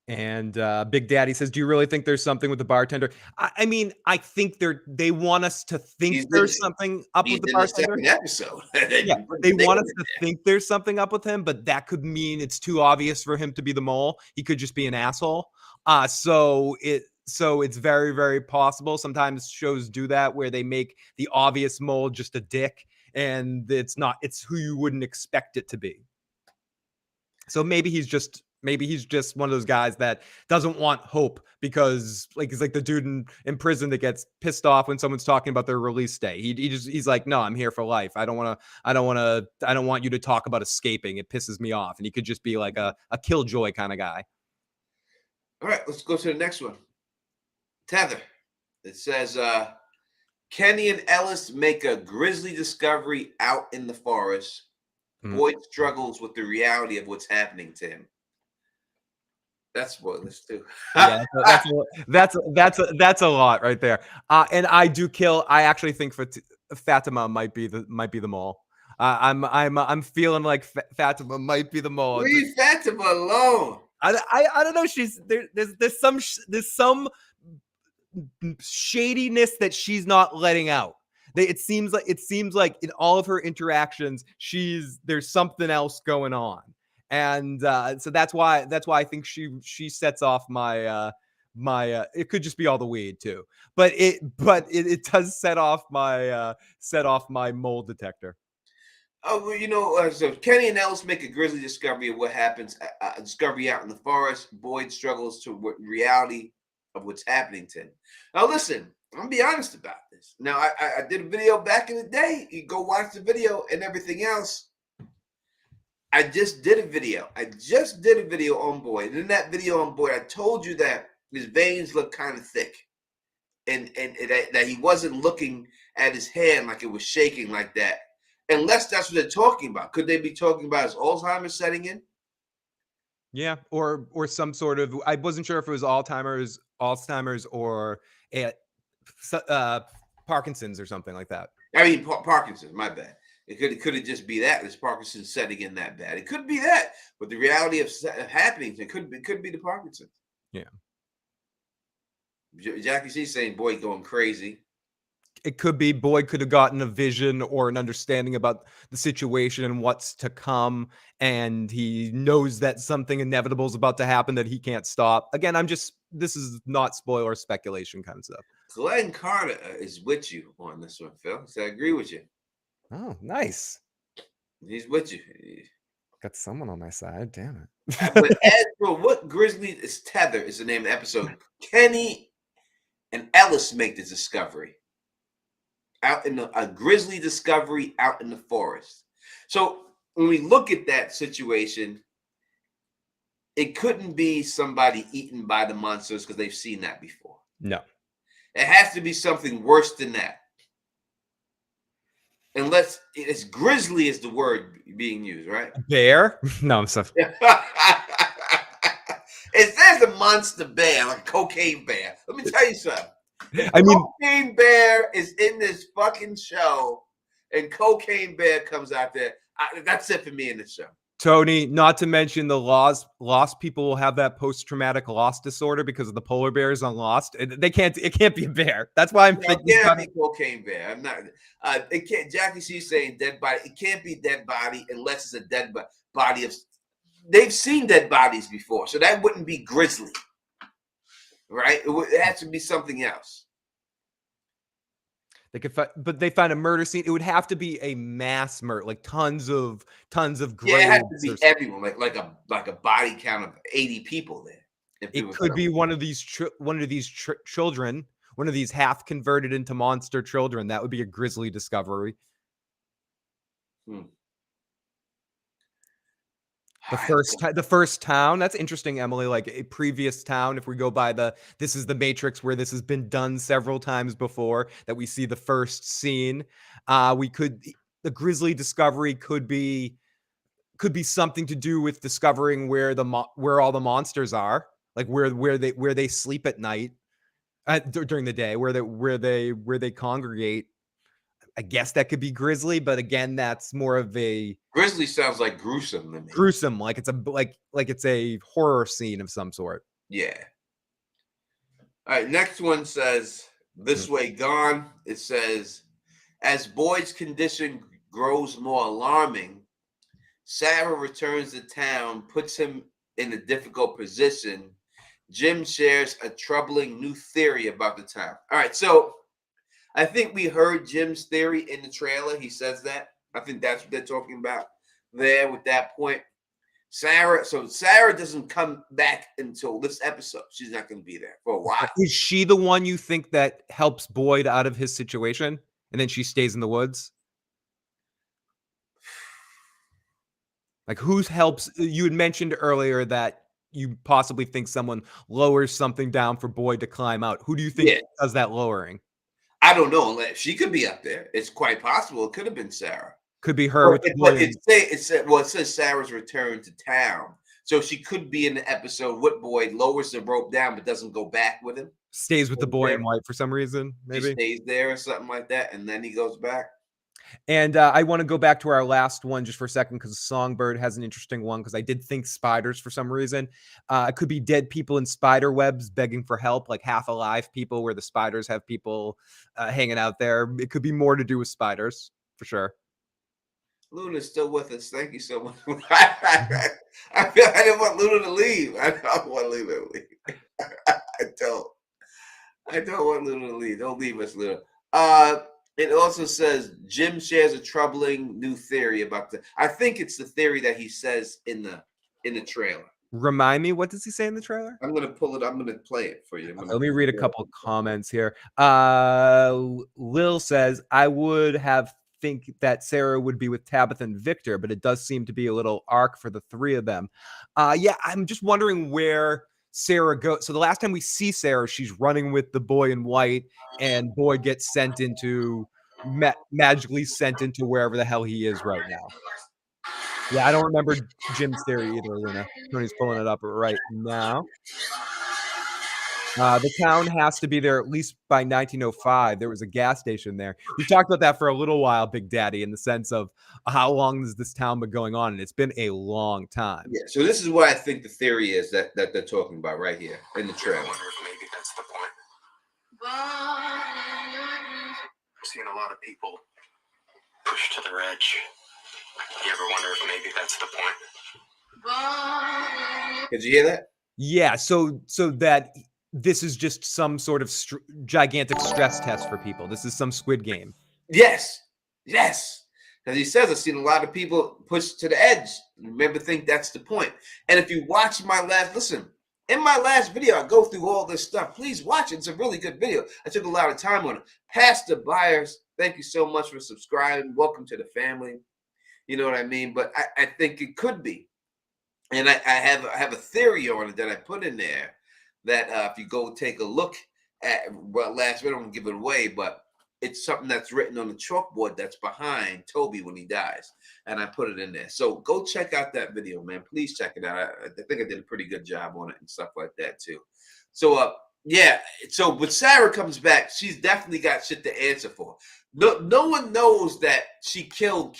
Speaker 2: And Big Daddy says, do you really think there's something with the bartender? I mean, I think they want us to think there's something up with the bartender.
Speaker 1: The episode.
Speaker 2: Yeah, they want us to think there's something up with him, but that could mean it's too obvious for him to be the mole. He could just be an asshole. So it's very, very possible. Sometimes shows do that where they make the obvious mole just a dick, and it's who you wouldn't expect it to be. So maybe he's just one of those guys that doesn't want hope, because he's like the dude in prison that gets pissed off when someone's talking about their release day. He's like, no, I'm here for life. I don't want you to talk about escaping. It pisses me off. And he could just be like a killjoy kind of guy.
Speaker 1: All right, let's go to the next one. Tether. It says, Kenny and Ellis make a grisly discovery out in the forest. Boyd struggles with the reality of what's happening to him. That's spoilers too.
Speaker 2: Yeah, that's a lot right there. And I do kill. I actually think Fatima might be the mole. I'm feeling like Fatima might be the mole.
Speaker 1: Leave Fatima alone.
Speaker 2: I don't know. She's there. There's some shadiness that she's not letting out. It seems like in all of her interactions, there's something else going on, and so that's why I think she sets off my it could just be all the weed too, but it does set off my mole detector.
Speaker 1: Oh, well, so Kenny and Ellis make a grisly discovery of what happens. Discovery out in the forest. Boyd struggles to reality of what's happening to him. Now, listen, I'm gonna be honest about this. Now, I did a video back in the day. You go watch the video and everything else. I just did a video. On Boyd. And in that video on Boyd, I told you that his veins look kind of thick, and that he wasn't looking at his hand like it was shaking like that. Unless that's what they're talking about. Could they be talking about his Alzheimer's setting in?
Speaker 2: Yeah, or some sort of. I wasn't sure if it was Alzheimer's, or Parkinson's or something like that.
Speaker 1: I mean, Parkinson's. My bad. It could just be that it's Parkinson's setting in that bad. It could be that, but the reality of happenings, it could be the Parkinson's.
Speaker 2: Yeah.
Speaker 1: Jackie C saying Boyd going crazy.
Speaker 2: It could be Boyd could have gotten a vision or an understanding about the situation and what's to come, and he knows that something inevitable is about to happen that he can't stop. Again, this is not spoiler speculation kind of stuff.
Speaker 1: Glenn Carter is with you on this one, Phil. So I agree with you.
Speaker 2: Oh, nice.
Speaker 1: He's with you.
Speaker 2: Got someone on my side. Damn it.
Speaker 1: But as for what Grizzly is Tethered is the name of the episode, Kenny and Ellis make the discovery. Out in a grisly discovery out in the forest. So when we look at that situation, it couldn't be somebody eaten by the monsters because they've seen that before.
Speaker 2: No.
Speaker 1: It has to be something worse than that. Unless it's grisly is the word being used, right?
Speaker 2: Bear? No, I'm sorry.
Speaker 1: If there's a monster bear, like a cocaine bear, let me tell you something. Cocaine Bear is in this fucking show, and Cocaine Bear comes out there. That's it for me in the show.
Speaker 2: Tony, not to mention the lost people will have that post-traumatic loss disorder because of the polar bears on Lost. It can't be a bear. That's why I'm thinking.
Speaker 1: It can't be Cocaine Bear. I'm not. It can't. Jackie C's saying dead body. It can't be dead body unless it's a dead body of. They've seen dead bodies before, so that wouldn't be grisly, right? It has to be something else.
Speaker 2: They could, but they find a murder scene. It would have to be a mass murder, like tons of graves.
Speaker 1: Yeah, it has to be everyone, like a body count of 80 people there.
Speaker 2: It could be one of these children, one of these half converted into monster children. That would be a grisly discovery. The first town. That's interesting, Emily. Like a previous town. If we go by this is the Matrix where this has been done several times before. That we see the first scene. The grisly discovery could be something to do with discovering where all the monsters are, like where they sleep at night, during the day, where they congregate. I guess that could be grisly, but again, that's more of a
Speaker 1: grisly sounds like gruesome to me.
Speaker 2: Gruesome, like it's a horror scene of some sort.
Speaker 1: Yeah. All right, next one says This Way Gone. It says, as Boyd's condition grows more alarming, Sarah returns to town, puts him in a difficult position. Jim shares a troubling new theory about the town. All right, so I think we heard Jim's theory in the trailer. He says that. I think that's what they're talking about there with that point. Sarah doesn't come back until this episode. She's not going to be there for a while.
Speaker 2: Is she the one you think that helps Boyd out of his situation, and then she stays in the woods? Like, who helps? You had mentioned earlier that you possibly think someone lowers something down for Boyd to climb out. Who do you think does that lowering?
Speaker 1: I don't know. She could be up there. It's quite possible. It could have been Sarah.
Speaker 2: Could be her.
Speaker 1: But it says Sarah's return to town. So she could be in the episode with Boyd, lowers the rope down, but doesn't go back with him.
Speaker 2: Stays with the boy in white for some reason,
Speaker 1: She
Speaker 2: maybe.
Speaker 1: stays there or something like that, and then he goes back.
Speaker 2: And I want to go back to our last one just for a second because Songbird has an interesting one because I did think spiders for some reason. It could be dead people in spider webs begging for help, like half alive people where the spiders have people hanging out there. It could be more to do with spiders for sure.
Speaker 1: Luna's still with us. Thank you so much. I didn't want Luna to leave. I don't want Luna to leave. I don't want Luna to leave. Don't leave us, Luna. It also says Jim shares a troubling new theory about I think it's the theory that he says in the trailer.
Speaker 2: Remind me, what does he say in the trailer?
Speaker 1: I'm gonna pull it. I'm gonna play it for you.
Speaker 2: Let me read a couple of comments here. Lil says, I would have think that Sarah would be with Tabitha and Victor, but it does seem to be a little arc for the three of them. Yeah, I'm just wondering where Sarah goes. So the last time we see Sarah, she's running with the boy in white, and boy gets sent into magically sent into wherever the hell he is right now. Yeah, I don't remember Jim's theory either, Luna. Tony's pulling it up right now. The town has to be there at least by 1905. There was a gas station there. We've talked about that for a little while, Big Daddy, in the sense of how long has this town been going on, and it's been a long time.
Speaker 1: Yeah. So this is what I think the theory is that they're talking about right here in the trailer.
Speaker 4: I wonder if maybe that's the point. I've seen a lot of people pushed to their edge. You ever wonder if maybe that's the point?
Speaker 1: Did you hear that?
Speaker 2: Yeah, so that this is just some sort of gigantic stress test for people. This is some Squid Game.
Speaker 1: Yes. As he says, I've seen a lot of people pushed to the edge. Remember, think that's the point. And if you watch in my last video, I go through all this stuff. Please watch it. It's a really good video. I took a lot of time on it. Pastor Byers, thank you so much for subscribing. Welcome to the family. You know what I mean? But I think it could be. And I have a theory on it that I put in there that if you go take a look at last video, I don't give it away, but it's something that's written on the chalkboard that's behind Toby when he dies. And I put it in there. So go check out that video, man. Please check it out. I think I did a pretty good job on it and stuff like that too. So yeah. So when Sarah comes back, she's definitely got shit to answer for. No one knows that she killed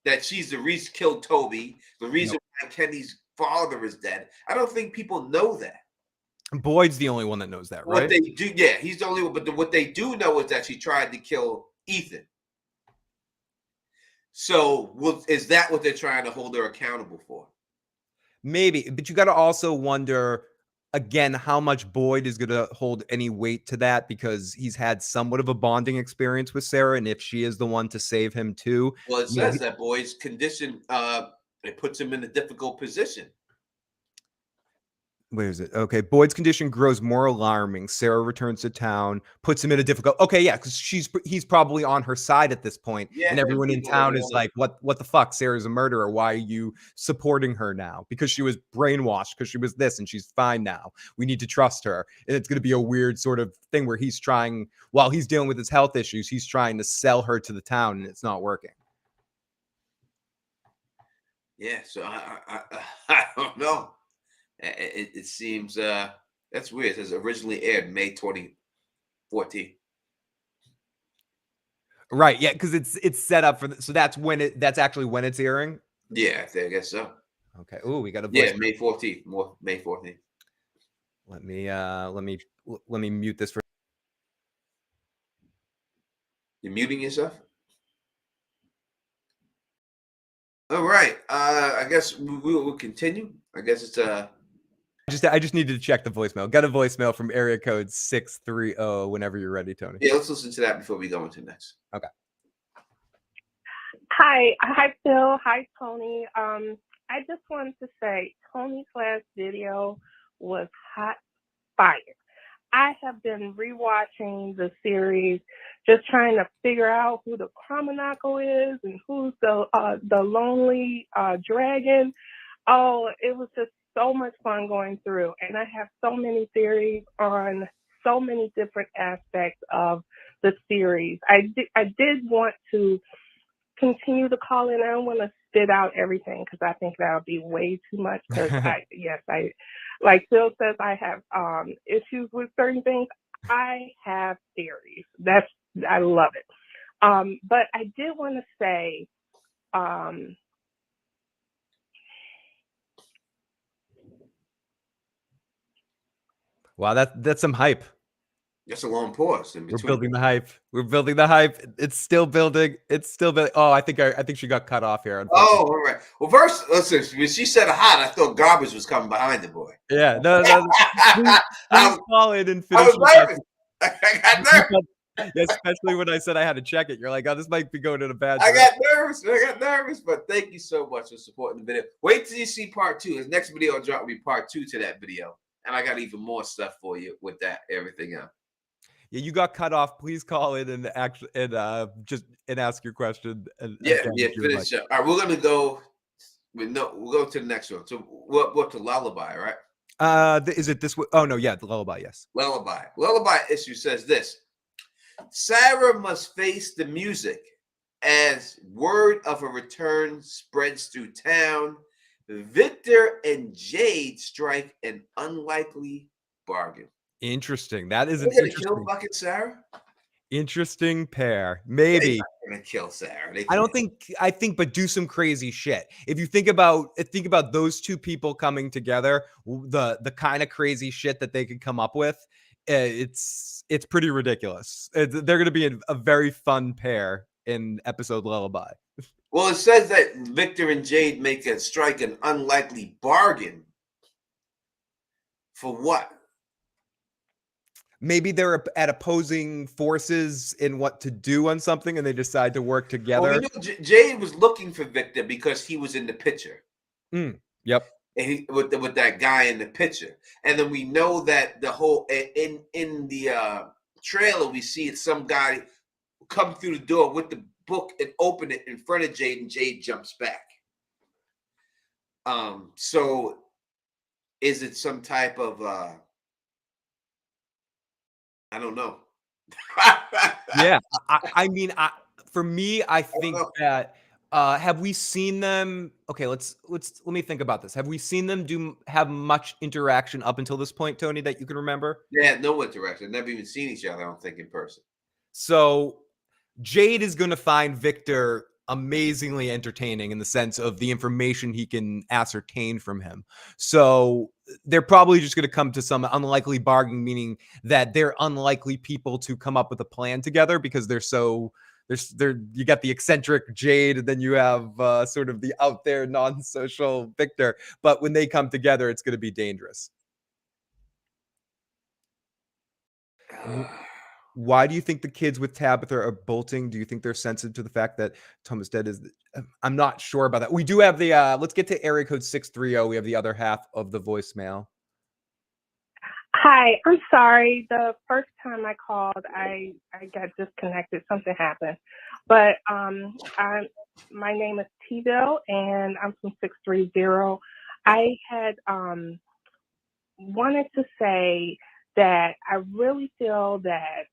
Speaker 1: that she's the reason killed Toby, the reason why Kenny's father is dead. I don't think people know that.
Speaker 2: Boyd's the only one that knows that, right?
Speaker 1: What they do, yeah, he's the only one. But what they do know is that she tried to kill Ethan. So, is that what they're trying to hold her accountable for?
Speaker 2: Maybe, but you got to also wonder again how much Boyd is going to hold any weight to that because he's had somewhat of a bonding experience with Sarah, and if she is the one to save him too.
Speaker 1: Well, it says that Boyd's condition it puts him in a difficult position.
Speaker 2: Where is it? Okay. Boyd's condition grows more alarming. Sarah returns to town, puts him in a difficult. Okay, yeah, because he's probably on her side at this point,
Speaker 1: Yeah,
Speaker 2: and everyone in town is like, "What the fuck? Sarah's a murderer. Why are you supporting her now? Because she was brainwashed. Because she was this, and she's fine now. We need to trust her." And it's going to be a weird sort of thing where he's trying, while he's dealing with his health issues, he's trying to sell her to the town, and it's not working.
Speaker 1: Yeah, so I don't know. It seems that's weird. It says originally aired May 2014.
Speaker 2: Right. Yeah, because it's set up for so that's actually when it's airing.
Speaker 1: Yeah, I guess so.
Speaker 2: Okay. Oh, we got a
Speaker 1: voice. Yeah, May 14th. May 14th.
Speaker 2: Let me mute this for.
Speaker 1: You're muting yourself? All right. I guess we'll continue. I guess it's
Speaker 2: I just needed to check the voicemail. Got a voicemail from area code 630 whenever you're ready, Tony.
Speaker 1: Yeah, let's listen to that before we go into next.
Speaker 2: Okay.
Speaker 5: Hi, Phil. Hi, Tony. I just wanted to say Tony's last video was hot fire. I have been rewatching the series, just trying to figure out who the Kramanako is and who's the lonely dragon. Oh, it was just so much fun going through, and I have so many theories on so many different aspects of the series. I did want to continue to call in. I don't want to spit out everything because I think that would be way too much. Because I like Phil says, I have issues with certain things. I have theories. I love it. But I did want to say,
Speaker 2: Wow, that's some hype.
Speaker 1: That's a long pause in
Speaker 2: We're
Speaker 1: between.
Speaker 2: building the hype. We're building the hype. It's still building. It's still building. Oh, I think she got cut off here.
Speaker 1: Oh, all right. Well, first, listen, when she said hot, I thought garbage was coming behind the boy.
Speaker 2: Yeah, no. Please call in and finish.
Speaker 1: I was nervous. I got nervous.
Speaker 2: Yeah, especially when I said I had to check it. You're like, oh, this might be going in a bad
Speaker 1: I
Speaker 2: direction.
Speaker 1: got nervous, but thank you so much for supporting the video. Wait till you see part 2. His next video I'll drop will be part 2 to that video. And I got even more stuff for you with that, everything else.
Speaker 2: Yeah, you got cut off. Please call in and ask your question.
Speaker 1: Finish up. All right, we're gonna go. We'll go to the next one. So what to Lullaby, right?
Speaker 2: Is it this one? Oh no, yeah, the Lullaby, yes.
Speaker 1: Lullaby issue says this: Sarah must face the music as word of a return spreads through town. Victor and Jade strike an unlikely bargain.
Speaker 2: Interesting. That is an
Speaker 1: They're gonna
Speaker 2: interesting,
Speaker 1: kill fucking Sarah.
Speaker 2: interesting pair. Maybe.
Speaker 1: They're gonna kill Sarah.
Speaker 2: I think, but do some crazy shit. If you think about those two people coming together, the kind of crazy shit that they could come up with, it's pretty ridiculous. They're going to be a very fun pair in episode Lullaby.
Speaker 1: Well, it says that Victor and Jade strike an unlikely bargain. For what?
Speaker 2: Maybe they're at opposing forces in what to do on something, and they decide to work together.
Speaker 1: Well, we knew Jade was looking for Victor because he was in the picture.
Speaker 2: Yep.
Speaker 1: And with that guy in the picture, and then we know that the whole in the trailer we see some guy come through the door with the book and open it in front of Jade, and Jade jumps back. So is it some type of I don't know.
Speaker 2: Yeah, I mean, for me, I think that have we seen them? Okay, let me think about this. Have we seen them have much interaction up until this point, Tony, that you can remember?
Speaker 1: They had no interaction. Never even seen each other, I don't think, in person.
Speaker 2: So Jade is going to find Victor amazingly entertaining in the sense of the information he can ascertain from him. So they're probably just going to come to some unlikely bargain, meaning that they're unlikely people to come up with a plan together because you got the eccentric Jade, and then you have sort of the out there non-social Victor. But when they come together, it's going to be dangerous. Why do you think the kids with Tabitha are bolting? Do you think they're sensitive to the fact that Thomas Dead is? I'm not sure about that. We do have the. Let's get to area code 630. We have the other half of the voicemail.
Speaker 5: Hi, I'm sorry. The first time I called, I got disconnected. Something happened. But my name is T-Bill, and I'm from 630. I had wanted to say that I really feel that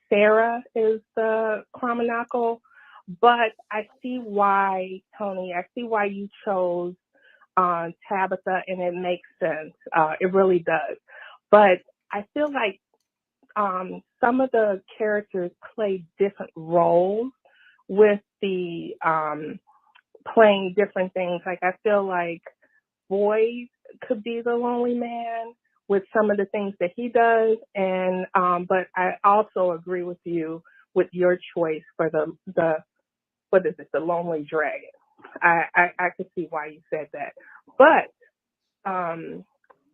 Speaker 5: Sarah is the criminal, but I see why, Tony, I see why you chose Tabitha, and it makes sense. It really does. But I feel like some of the characters play different roles with the playing different things. Like I feel like Boyd could be the lonely man with some of the things that he does, and but I also agree with you with your choice for the what is it, the lonely dragon. I could see why you said that, but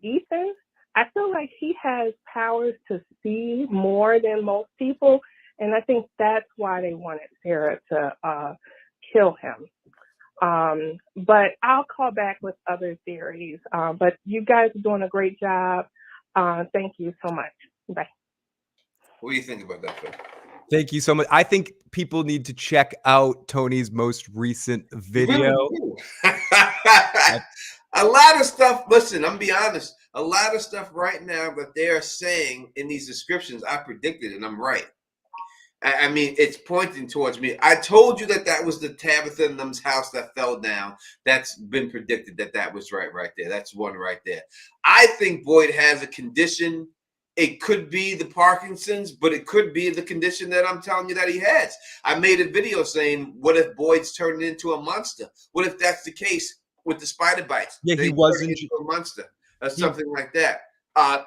Speaker 5: Ethan, I feel like he has powers to see more than most people, and I think that's why they wanted Sarah to kill him. But I'll call back with other theories. But you guys are doing a great job. Thank you so much. Bye.
Speaker 1: What do you think about that, Phil?
Speaker 2: Thank you so much. I think people need to check out Tony's most recent video.
Speaker 1: A lot of stuff. Listen, I'm gonna be honest. A lot of stuff right now that they are saying in these descriptions, I predicted, and I'm right. I mean, it's pointing towards me. I told you that was the Tabitha and them's house that fell down. That's been predicted that was right there. That's one right there. I think Boyd has a condition. It could be the Parkinson's, but it could be the condition that I'm telling you that he has. I made a video saying, what if Boyd's turning into a monster? What if that's the case with the spider bites?
Speaker 2: Yeah,
Speaker 1: They
Speaker 2: he
Speaker 1: turn
Speaker 2: wasn't.
Speaker 1: into a monster or something like that.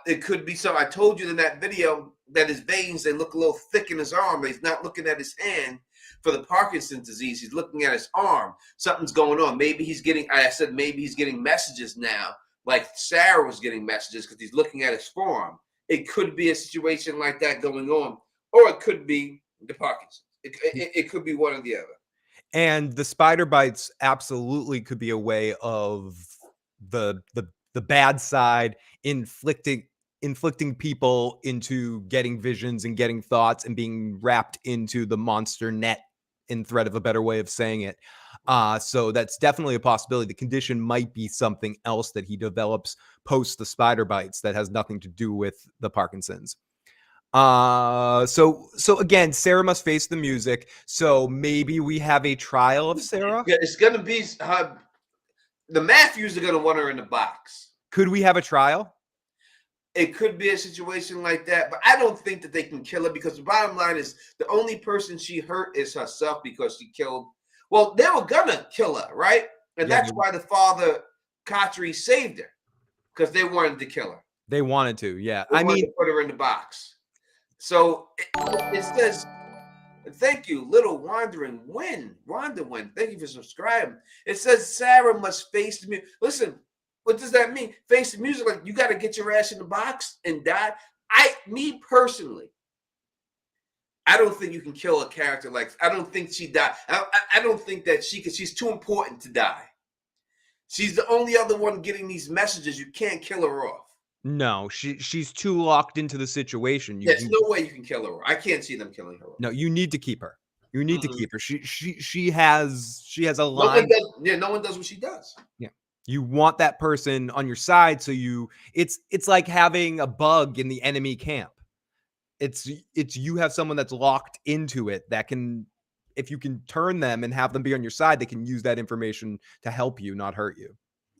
Speaker 1: It could be something. I told you in that video that his veins, they look a little thick in his arm, but he's not looking at his hand for the Parkinson's disease. He's looking at his arm. Something's going on. Maybe he's getting, I said, maybe he's getting messages now, like Sarah was getting messages because he's looking at his forearm. It could be a situation like that going on, or it could be the Parkinson's. It could be one or the other.
Speaker 2: And the spider bites absolutely could be a way of the bad side inflicting people into getting visions and getting thoughts and being wrapped into the monster net, in threat of a better way of saying it. So that's definitely a possibility. The condition might be something else that he develops post the spider bites that has nothing to do with the Parkinson's. So again, Sarah must face the music. So maybe we have a trial of Sarah.
Speaker 1: Yeah, it's gonna be the Matthews are gonna want her in the box.
Speaker 2: Could we have a trial?
Speaker 1: It could be a situation like that, but I don't think that they can kill her because the bottom line is the only person she hurt is herself because she killed. Well, they were gonna kill her, right? And
Speaker 2: Yeah,
Speaker 1: that's why the father, Khatri, saved her because they wanted to kill her.
Speaker 2: They wanted to, yeah.
Speaker 1: They
Speaker 2: I
Speaker 1: wanted
Speaker 2: mean,
Speaker 1: to put her in the box. So it says, thank you, Little Wandering Wind. Wanda Wind, thank you for subscribing. It says Sarah must face the music. Listen, what does that mean? Face the music, like you got to get your ass in the box and die. Me personally, I don't think you can kill a character like. I don't think she died. I don't think that she's too important to die. She's the only other one getting these messages. You can't kill her off.
Speaker 2: no, she's too locked into the situation.
Speaker 1: There's no way you can kill her off. I can't see them killing her off.
Speaker 2: No, you need to keep her. You need to keep her. She has a line.
Speaker 1: No one does what she does.
Speaker 2: Yeah. You want that person on your side, so it's like having a bug in the enemy camp. It's you have someone that's locked into it that can, if you can turn them and have them be on your side, they can use that information to help you, not hurt you.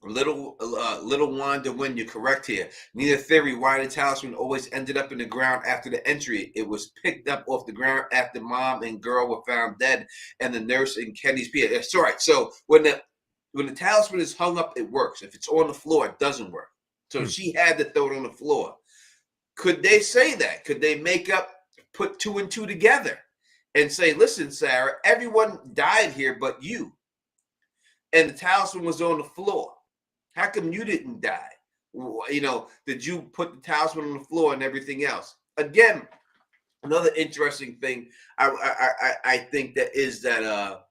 Speaker 1: Little Wanda, when you're correct here. Neither theory why the talisman always ended up in the ground after the entry. It was picked up off the ground after mom and girl were found dead, and the nurse in Kenny's PA. That's right. So when the talisman is hung up, it works. If it's on the floor, it doesn't work. So she had to throw it on the floor. Could they say that? Could they put two and two together and say, listen, Sarah, everyone died here but you. And the talisman was on the floor. How come you didn't die? Did you put the talisman on the floor and everything else? Again, another interesting thing I think that is that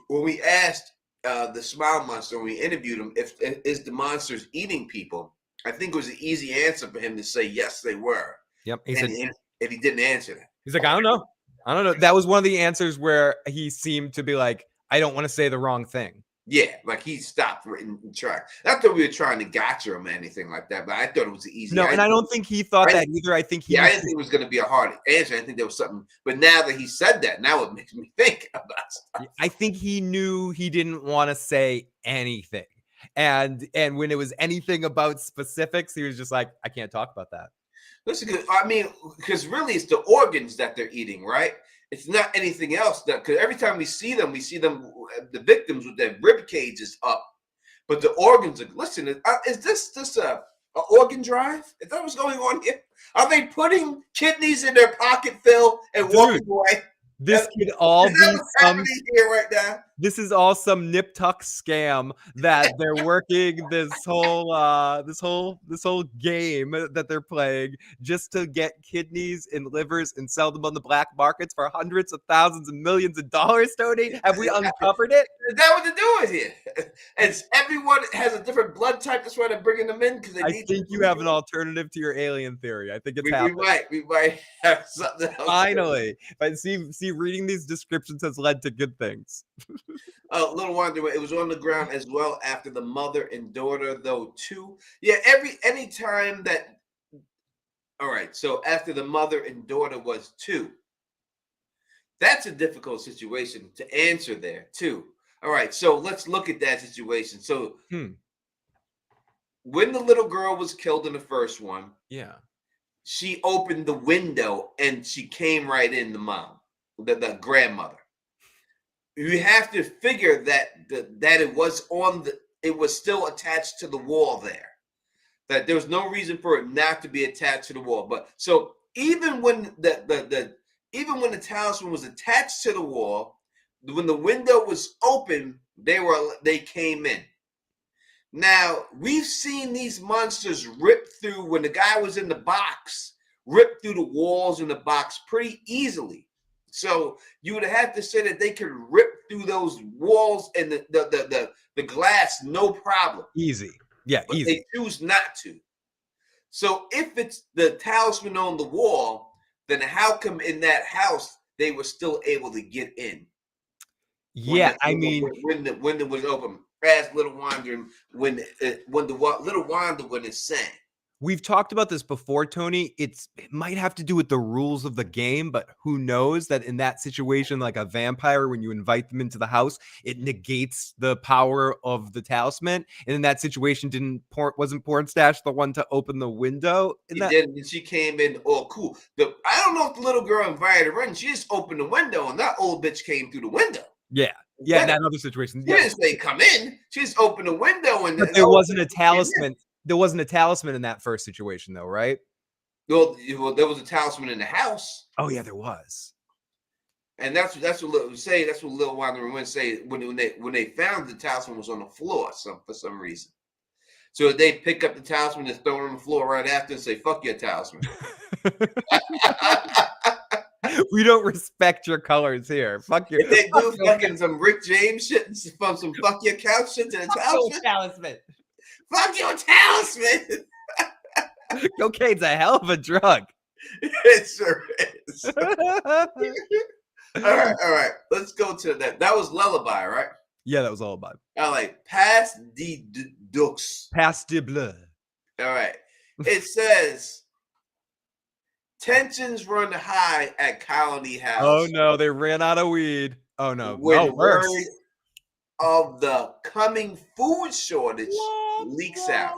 Speaker 1: when we asked the Smile Monster, when we interviewed him, is the monsters eating people? I think it was an easy answer for him to say yes, they were.
Speaker 2: Yep.
Speaker 1: And he didn't answer that.
Speaker 2: He's like, I don't know. That was one of the answers where he seemed to be like, I don't want to say the wrong thing.
Speaker 1: Yeah, like he stopped in track. Not that we were trying to gotcha him or anything like that, but I thought it was easy.
Speaker 2: No, and I don't think he thought that either. I think
Speaker 1: I didn't think it was going to be a hard answer. I think there was something. But now that he said that, now it makes me think about stuff.
Speaker 2: I think he knew he didn't want to say anything. And when it was anything about specifics, he was just like, I can't talk about that.
Speaker 1: Listen, because really it's the organs that they're eating, right? It's not anything else. Because every time we see them, the victims with their rib cages up, but the organs are. Listen, is this a organ drive? Is that what's going on here? Are they putting kidneys in their pocket, Phil, and walking away?
Speaker 2: This could all be some
Speaker 1: here right now.
Speaker 2: This is all some nip tuck scam that they're working this whole game that they're playing just to get kidneys and livers and sell them on the black markets for hundreds of thousands and millions of dollars. Tony, have we uncovered it?
Speaker 1: Is that what they're doing here? And everyone has a different blood type. That's why they're bringing them in because
Speaker 2: I think you have an alternative to your alien theory. I think it's happening.
Speaker 1: We might have something else.
Speaker 2: Finally, but see, reading these descriptions has led to good things.
Speaker 1: Little Wonder, it was on the ground as well after the mother and daughter, though, too. Yeah, any time that. All right, so after the mother and daughter was two. That's a difficult situation to answer there too. All right, so let's look at that situation. So when the little girl was killed in the first one,
Speaker 2: Yeah.
Speaker 1: she opened the window and she came right in, the mom, the grandmother. You have to figure that that it was it was still attached to the wall there. That there was no reason for it not to be attached to the wall. But so even when even when the talisman was attached to the wall, when the window was open, they came in. Now, we've seen these monsters rip through, when the guy was in the box, rip through the walls in the box pretty easily. So you would have to say that they could rip through those walls and the glass, no problem.
Speaker 2: Easy. Yeah,
Speaker 1: But
Speaker 2: easy.
Speaker 1: they choose not to. So if it's the talisman on the wall, then how come in that house they were still able to get in?
Speaker 2: Yeah, I mean,
Speaker 1: when the window was open, as little Wanda, when the little Wanda when it's sang.
Speaker 2: we've talked about this before, Tony. It might have to do with the rules of the game, but who knows that in that situation, like a vampire, when you invite them into the house, it negates the power of the talisman. And in that situation, wasn't Pornstash the one to open the window?
Speaker 1: And she came in all cool. I don't know if the little girl invited her in. She just opened the window, and that old bitch came through the window.
Speaker 2: Yeah. Yeah, in that other situation.
Speaker 1: She didn't say come in. She just opened the window, and
Speaker 2: but there wasn't a talisman. There wasn't a talisman in that first situation, though, right?
Speaker 1: Well, there was a talisman in the house.
Speaker 2: Oh yeah, there was.
Speaker 1: And that's what Lil say. That's what Lil Wanda and Win say when they found the talisman was on the floor for some reason. So they pick up the talisman and throw it on the floor right after and say, "Fuck your talisman."
Speaker 2: We don't respect your colors here. Fuck your.
Speaker 1: They do fucking some Rick James shit and some fuck your couch shit to the talisman. Fuck your talisman.
Speaker 2: Cocaine's a hell of a drug.
Speaker 1: It sure is. All right. Let's go to that. That was Lullaby, right?
Speaker 2: Yeah, that was all about.
Speaker 1: I like Pass de Dux.
Speaker 2: Pass de Bleu.
Speaker 1: All right. It says tensions run high at Colony House.
Speaker 2: Oh no, they ran out of weed. Oh no.
Speaker 1: When
Speaker 2: Worse.
Speaker 1: word of the coming food shortage leaks out.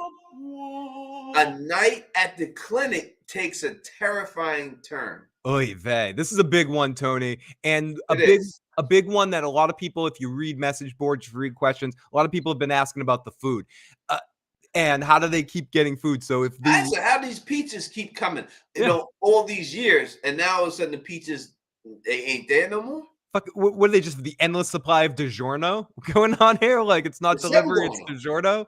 Speaker 1: A night at the clinic takes a terrifying turn.
Speaker 2: Oy vey. This is a big one, Tony, and a big one that a lot of people, if you read message boards, if you read questions, a lot of people have been asking about the food. And how do they keep getting food? So if
Speaker 1: how these peaches keep coming, you know, all these years, and now all of a sudden the peaches, they ain't there no more.
Speaker 2: Fuck, what are they, just the endless supply of DiGiorno going on here? Like it's not delivery, it's DiGiorno.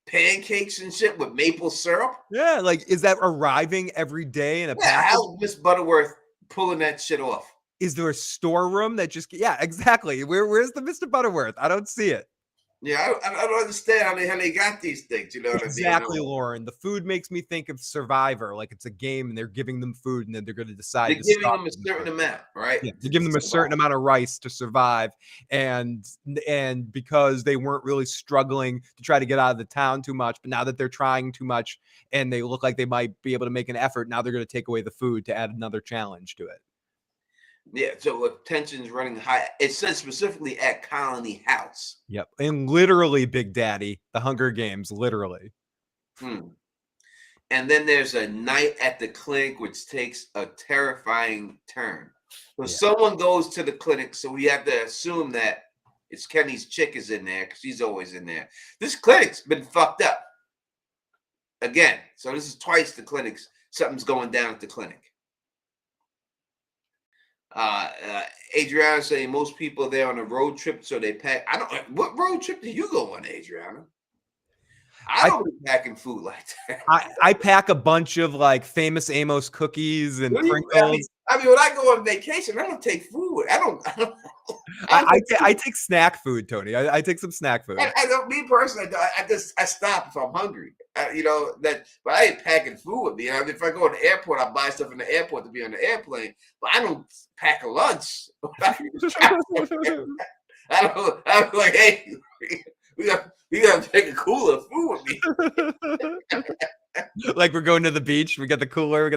Speaker 1: Pancakes and shit with maple syrup.
Speaker 2: Yeah, like is that arriving every day in a package?
Speaker 1: How's Miss Butterworth pulling that shit off?
Speaker 2: Is there a storeroom that just exactly? Where's the Mr. Butterworth? I don't see it.
Speaker 1: Yeah, I don't understand how they got these things. You know what I mean?
Speaker 2: Exactly, Lauren. The food makes me think of Survivor, like it's a game and they're giving them food and then they're going to decide.
Speaker 1: They're giving them a certain amount, right?
Speaker 2: Yeah, they're giving them a certain amount of rice to survive, and because they weren't really struggling to try to get out of the town too much, but now that they're trying too much and they look like they might be able to make an effort, now they're going to take away the food to add another challenge to it.
Speaker 1: Yeah, so tension's running high. It says specifically at Colony House.
Speaker 2: Yep, and literally, Big Daddy, the Hunger Games, literally.
Speaker 1: And then there's a night at the clinic, which takes a terrifying turn. So someone goes to the clinic, so we have to assume that it's Kenny's chick is in there because she's always in there. This clinic's been fucked up again. So this is twice the clinics. Something's going down at the clinic. Adriana saying most people are there on a road trip, so they pack. What road trip do you go on, Adriana? I don't be packing food like that.
Speaker 2: I pack a bunch of like Famous Amos cookies and Pringles.
Speaker 1: I mean, when I go on vacation, I don't take food.
Speaker 2: I take snack food, Tony. I take some snack food.
Speaker 1: I don't. Me personally, I stop if I'm hungry. You know that, but I ain't packing food with me. If I go to the airport, I buy stuff in the airport to be on the airplane. But I don't pack a lunch. I'm like, hey, we got to take a cooler of food with me.
Speaker 2: Like we're going to the beach. We got the cooler.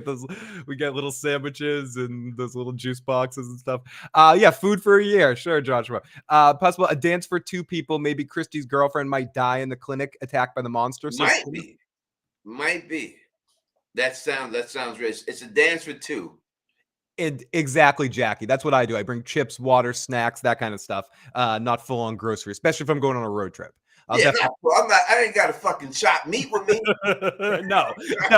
Speaker 2: We got little sandwiches and those little juice boxes and stuff. Yeah, food for a year. Sure, Joshua. Possible a dance for two people. Maybe Christy's girlfriend might die in the clinic, attacked by the monster. So
Speaker 1: Might be. That sounds rich. It's a dance for two.
Speaker 2: And exactly, Jackie. That's what I do. I bring chips, water, snacks, that kind of stuff. Not full on groceries, especially if I'm going on a road trip.
Speaker 1: I ain't got a fucking chopped meat with me.
Speaker 2: no,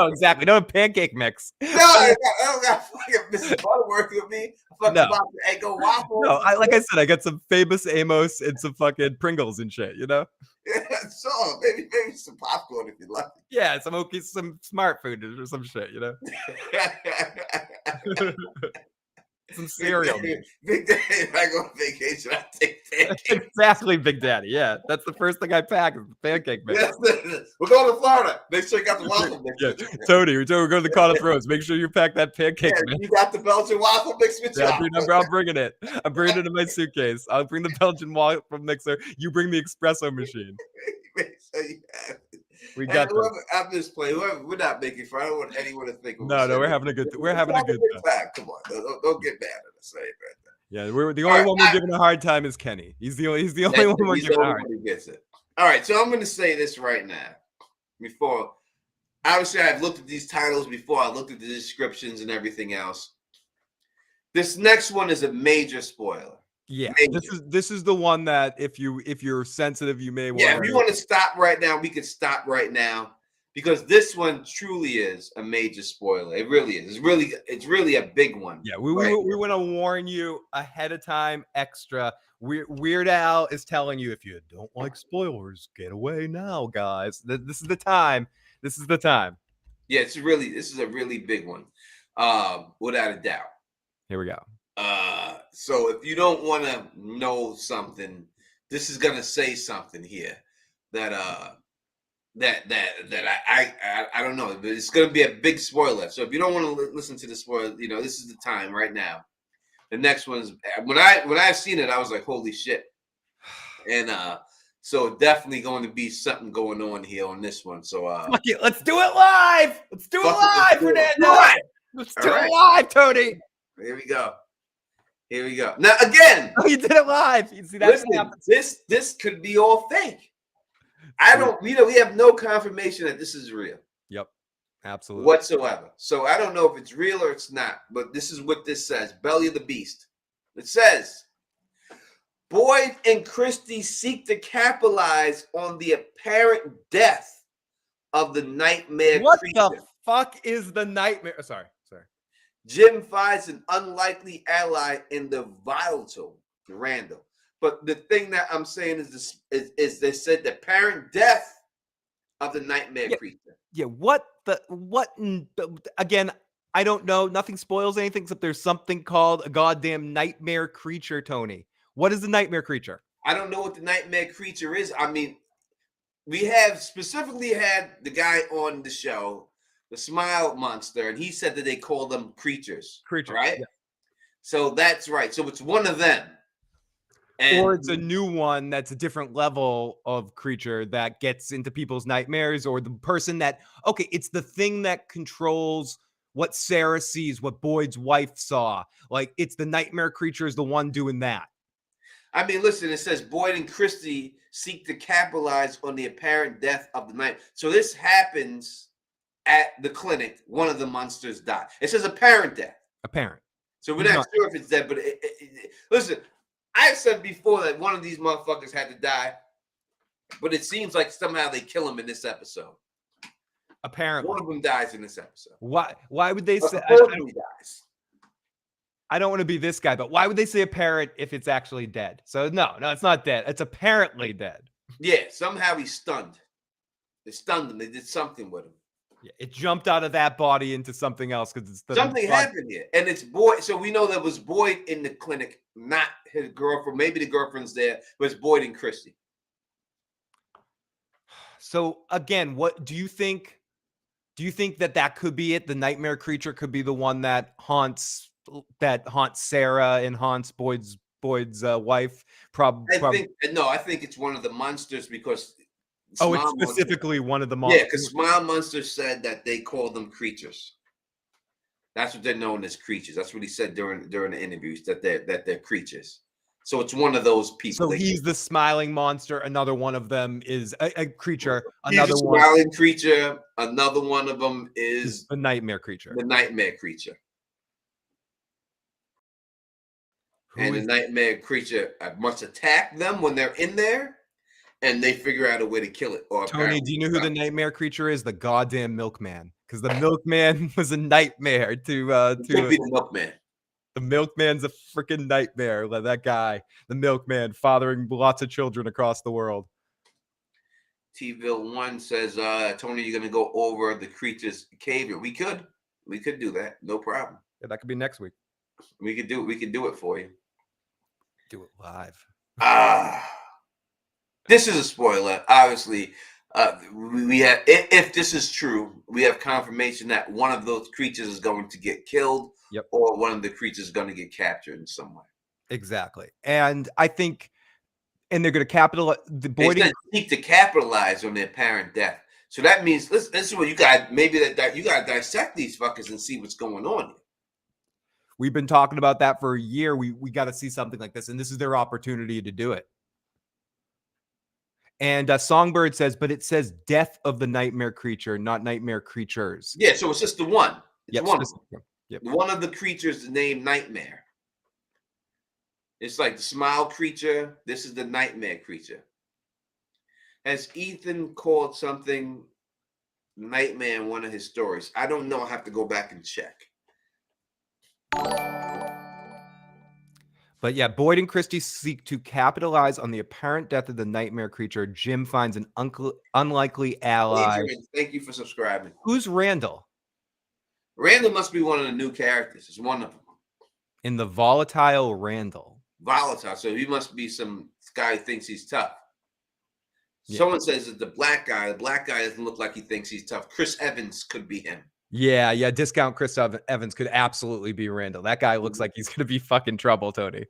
Speaker 2: exactly. No pancake mix.
Speaker 1: No, I don't got fucking Mrs. Butterworth with me. Fucking about the Eggo waffles.
Speaker 2: No, like I said, I got some famous Amos and some fucking Pringles and shit, you know?
Speaker 1: Yeah, so maybe some popcorn if you like.
Speaker 2: Yeah, some smart food or some shit, you know? Some cereal.
Speaker 1: Big Daddy, if I go on vacation, I take pancakes.
Speaker 2: Exactly, Big Daddy. Yeah, that's the first thing I pack is the pancake mix.
Speaker 1: Yes, we're going to Florida. Make sure you got the waffle mix.
Speaker 2: Yeah. Tony, we're going to the Cardiff Roads. Make sure you pack that pancake mix.
Speaker 1: You got the Belgian waffle mix with you.
Speaker 2: I'm bringing it. I'm bringing it in my suitcase. I'll bring the Belgian waffle mixer. You bring the espresso machine.
Speaker 1: Make sure you have it.
Speaker 2: We got
Speaker 1: whoever, I'm just playing. We're not making fun. I don't want anyone to think.
Speaker 2: No, we're having a good. We're having a good
Speaker 1: time. Come on, don't get mad at us.
Speaker 2: Yeah, we're the only one we're giving a hard time is Kenny. He's the only one we're giving a hard time.
Speaker 1: Gets it. All right, so I'm going to say this right now. Before, obviously, I've looked at these titles before. I looked at the descriptions and everything else. This next one is a major spoiler.
Speaker 2: Yeah, this is the one that if you're sensitive, you may want.
Speaker 1: Yeah, if you want to stop right now, we can stop right now because this one truly is a major spoiler. It really is. It's really a big one.
Speaker 2: Yeah, we want to warn you ahead of time. Extra. Weird Al is telling you if you don't like spoilers, get away now, guys. This is the time. This is the time.
Speaker 1: Yeah, this is a really big one, without a doubt.
Speaker 2: Here we go.
Speaker 1: So if you don't want to know something, this is gonna say something here that I don't know, but it's gonna be a big spoiler. So if you don't want to listen to the spoiler, this is the time right now. The next one's when I've seen it, I was like, holy shit, and so definitely going to be something going on here on this one. So
Speaker 2: fuck it, let's do it live. Let's do it live, Fernando. Let's do it live, Tony.
Speaker 1: Here we go. Now again,
Speaker 2: you did it live. You see that?
Speaker 1: Listen, this could be all fake. I don't. We have no confirmation that this is real.
Speaker 2: Yep, absolutely.
Speaker 1: Whatsoever. So I don't know if it's real or it's not. But this is what this says. Belly of the Beast. It says, Boyd and Christie seek to capitalize on the apparent death of the nightmare creature.
Speaker 2: What the fuck is the nightmare? Sorry.
Speaker 1: Jim finds an unlikely ally in the volatile Randall. But the thing that I'm saying is they said the apparent death of the nightmare creature.
Speaker 2: Yeah, what again, I don't know. Nothing spoils anything except there's something called a goddamn nightmare creature, Tony. What is the nightmare creature?
Speaker 1: I don't know what the nightmare creature is. I mean, we have specifically had the guy on the show, the Smile Monster, and he said that they call them creatures. Right? Yeah. So that's right. So it's one of them.
Speaker 2: Or it's a new one that's a different level of creature that gets into people's nightmares, or the person that, okay, it's the thing that controls what Sarah sees, what Boyd's wife saw. Like, it's the nightmare creature is the one doing that.
Speaker 1: I mean, listen, it says Boyd and Christie seek to capitalize on the apparent death of the night. So this happens at the clinic. One of the monsters die. It says apparent death.
Speaker 2: Apparent.
Speaker 1: So we're not sure if it's dead, but listen, I've said before that one of these motherfuckers had to die, but it seems like somehow they kill him in this episode.
Speaker 2: Apparently.
Speaker 1: One of them dies in this episode.
Speaker 2: Why would they say
Speaker 1: dies?
Speaker 2: I don't want to be this guy, but why would they say apparent if it's actually dead? So no, it's not dead. It's apparently dead.
Speaker 1: Yeah, somehow he's stunned. They stunned him. They did something with him.
Speaker 2: Yeah, it jumped out of that body into something else because it's
Speaker 1: something happened here, and it's Boyd. So we know that was Boyd in the clinic, not his girlfriend. Maybe the girlfriend's there, but it's Boyd and Christie.
Speaker 2: So again, what do you think? Do you think that could be it? The nightmare creature could be the one that haunts Sarah and haunts Boyd's wife.
Speaker 1: I think it's one of the monsters because
Speaker 2: Oh, it's
Speaker 1: Smile Monster.
Speaker 2: specifically one of the
Speaker 1: Yeah,
Speaker 2: monsters.
Speaker 1: because Smile Monster said that they call them creatures. That's what they're known as, creatures. That's what he said during the interviews, that they're creatures. So it's one of those people.
Speaker 2: So he's the smiling monster. Another one of them is a creature.
Speaker 1: He's
Speaker 2: Another
Speaker 1: a
Speaker 2: one
Speaker 1: smiling creature. Another one of them
Speaker 2: is
Speaker 1: is
Speaker 2: the nightmare creature.
Speaker 1: the nightmare creature.
Speaker 2: Who
Speaker 1: And
Speaker 2: is
Speaker 1: the nightmare creature must attack them when they're in there, and they figure out a way to kill it. Or
Speaker 2: Tony? Do you know who the nightmare creature is? The goddamn milkman. Because the milkman was a nightmare
Speaker 1: It could be the milkman.
Speaker 2: the milkman's a freaking nightmare. That guy, the milkman, fathering lots of children across the world.
Speaker 1: T-Ville 1 says, Tony, you're gonna go over the creature's behavior. We could do that, no problem.
Speaker 2: Yeah, that could be next week.
Speaker 1: We could do it for you.
Speaker 2: Do it live.
Speaker 1: This is a spoiler. Obviously, we have, if this is true, we have confirmation that one of those creatures is going to get killed,
Speaker 2: Yep.
Speaker 1: or one of the creatures is going to get captured in some way.
Speaker 2: Exactly. And I think, and they're going to capitalize. The
Speaker 1: They
Speaker 2: Boyd
Speaker 1: said seek to capitalize on their apparent death. So that means this is what you got. Maybe that you got to dissect these fuckers and see what's going on here.
Speaker 2: We've been talking about that for a year. We got to see something like this, and this is their opportunity to do it. And Songbird says, but it says death of the nightmare creature, not nightmare creatures.
Speaker 1: Yeah, so it's just the one. It's
Speaker 2: Yep,
Speaker 1: one.
Speaker 2: yep.
Speaker 1: One of the creatures is named Nightmare. It's like the smile creature. This is the nightmare creature. Has Ethan called something nightmare in one of his stories? I don't know. I have to go back and check.
Speaker 2: But yeah, Boyd and Christie seek to capitalize on the apparent death of the nightmare creature. Jim finds an unlikely ally.
Speaker 1: Adrian, thank you for subscribing.
Speaker 2: Who's Randall?
Speaker 1: Randall must be one of the new characters. It's one of them.
Speaker 2: In the volatile Randall.
Speaker 1: Volatile. So he must be some guy who thinks he's tough.
Speaker 2: Yeah.
Speaker 1: Someone says that the black guy doesn't look like he thinks he's tough. Chris Evans could be him.
Speaker 2: Yeah. Discount Chris Evans could absolutely be Randall. That guy looks like he's going to be fucking trouble, Tony.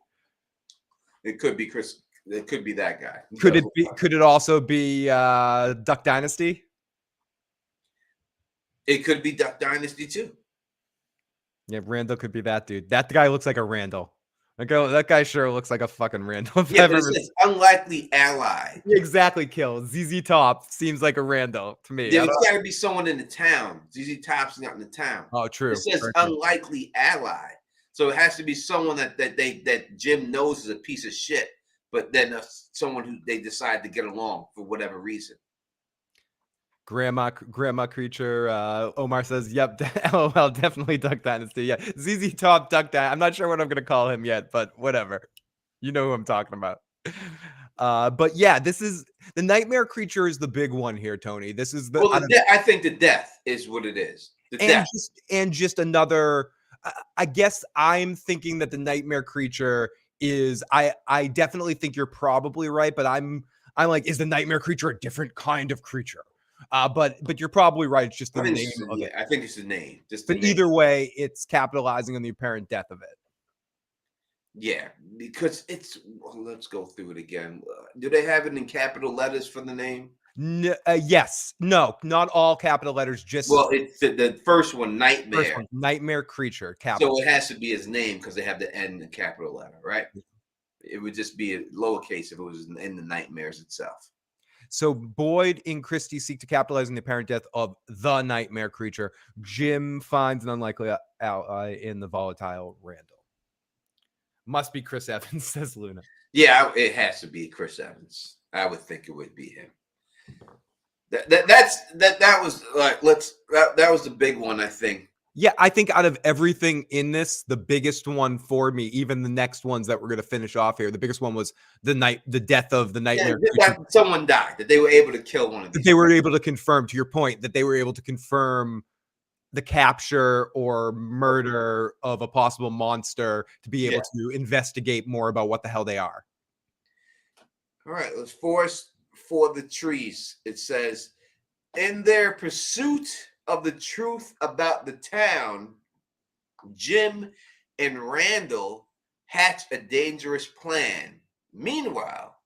Speaker 1: It could be Chris. It could be that guy.
Speaker 2: Could it also be Duck Dynasty?
Speaker 1: It could be Duck Dynasty too.
Speaker 2: Yeah, Randall could be that dude. That guy looks like a Randall. That guy sure looks like a fucking Randall.
Speaker 1: Yeah, but it's unlikely ally.
Speaker 2: Exactly, Kill. ZZ Top seems like a Randall to me.
Speaker 1: Yeah, it's got to be someone in the town. ZZ Top's not in the town.
Speaker 2: Oh, true.
Speaker 1: It says unlikely ally, so it has to be someone that Jim knows is a piece of shit, but then someone who they decide to get along for whatever reason.
Speaker 2: Grandma creature. Omar says, "Yep, LOL, definitely Duck Dynasty." Yeah, ZZ Top, Duck Dynasty. I'm not sure what I'm gonna call him yet, but whatever. You know who I'm talking about. But yeah, this is the nightmare creature is the big one here, Tony. This is the.
Speaker 1: Well, I think the death is what it is. The death.
Speaker 2: Just another. I guess I'm thinking that the nightmare creature is. I definitely think you're probably right, but I'm like, is the nightmare creature a different kind of creature? But you're probably right. It's just the name of it.
Speaker 1: I think it's the name.
Speaker 2: Either way, it's capitalizing on the apparent death of it.
Speaker 1: Yeah, because it's. Well, let's go through it again. Do they have it in capital letters for the name?
Speaker 2: Yes. No, not all capital letters. Just
Speaker 1: it's the first one, Nightmare.
Speaker 2: First one, nightmare creature. Capital.
Speaker 1: So it has to be his name because they have the N in the capital letter, right? It would just be a lowercase if it was in the nightmares itself.
Speaker 2: So Boyd and Christie seek to capitalize on the apparent death of the nightmare creature. Jim finds an unlikely ally in the volatile Randall. Must be Chris Evans, says Luna.
Speaker 1: Yeah, it has to be Chris Evans. I would think it would be him. That was like that was the big one, I think.
Speaker 2: Yeah, I think out of everything in this, the biggest one for me, even the next ones that we're going to finish off here, the biggest one was the death of the nightmare.
Speaker 1: Yeah, someone died. That they were able to kill one of these.
Speaker 2: They were able to confirm, to your point, that they were able to confirm the capture or murder of a possible monster to be able to investigate more about what the hell they are.
Speaker 1: All right, let's forest for the trees. It says, in their pursuit of the truth about the town, Jim and Randall hatch a dangerous plan. Meanwhile,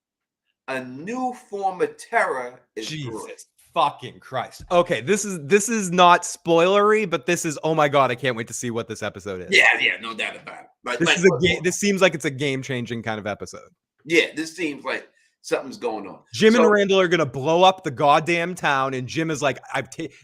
Speaker 1: A new form of terror is brewing.
Speaker 2: Jesus fucking Christ. Okay, this is not spoilery, but this is, oh my god, I can't wait to see what this episode is.
Speaker 1: Yeah, no doubt about it.
Speaker 2: This is a game. This seems like it's a game-changing kind of episode.
Speaker 1: Yeah, this seems like something's going on.
Speaker 2: Jim and Randall are gonna blow up the goddamn town, and Jim is like,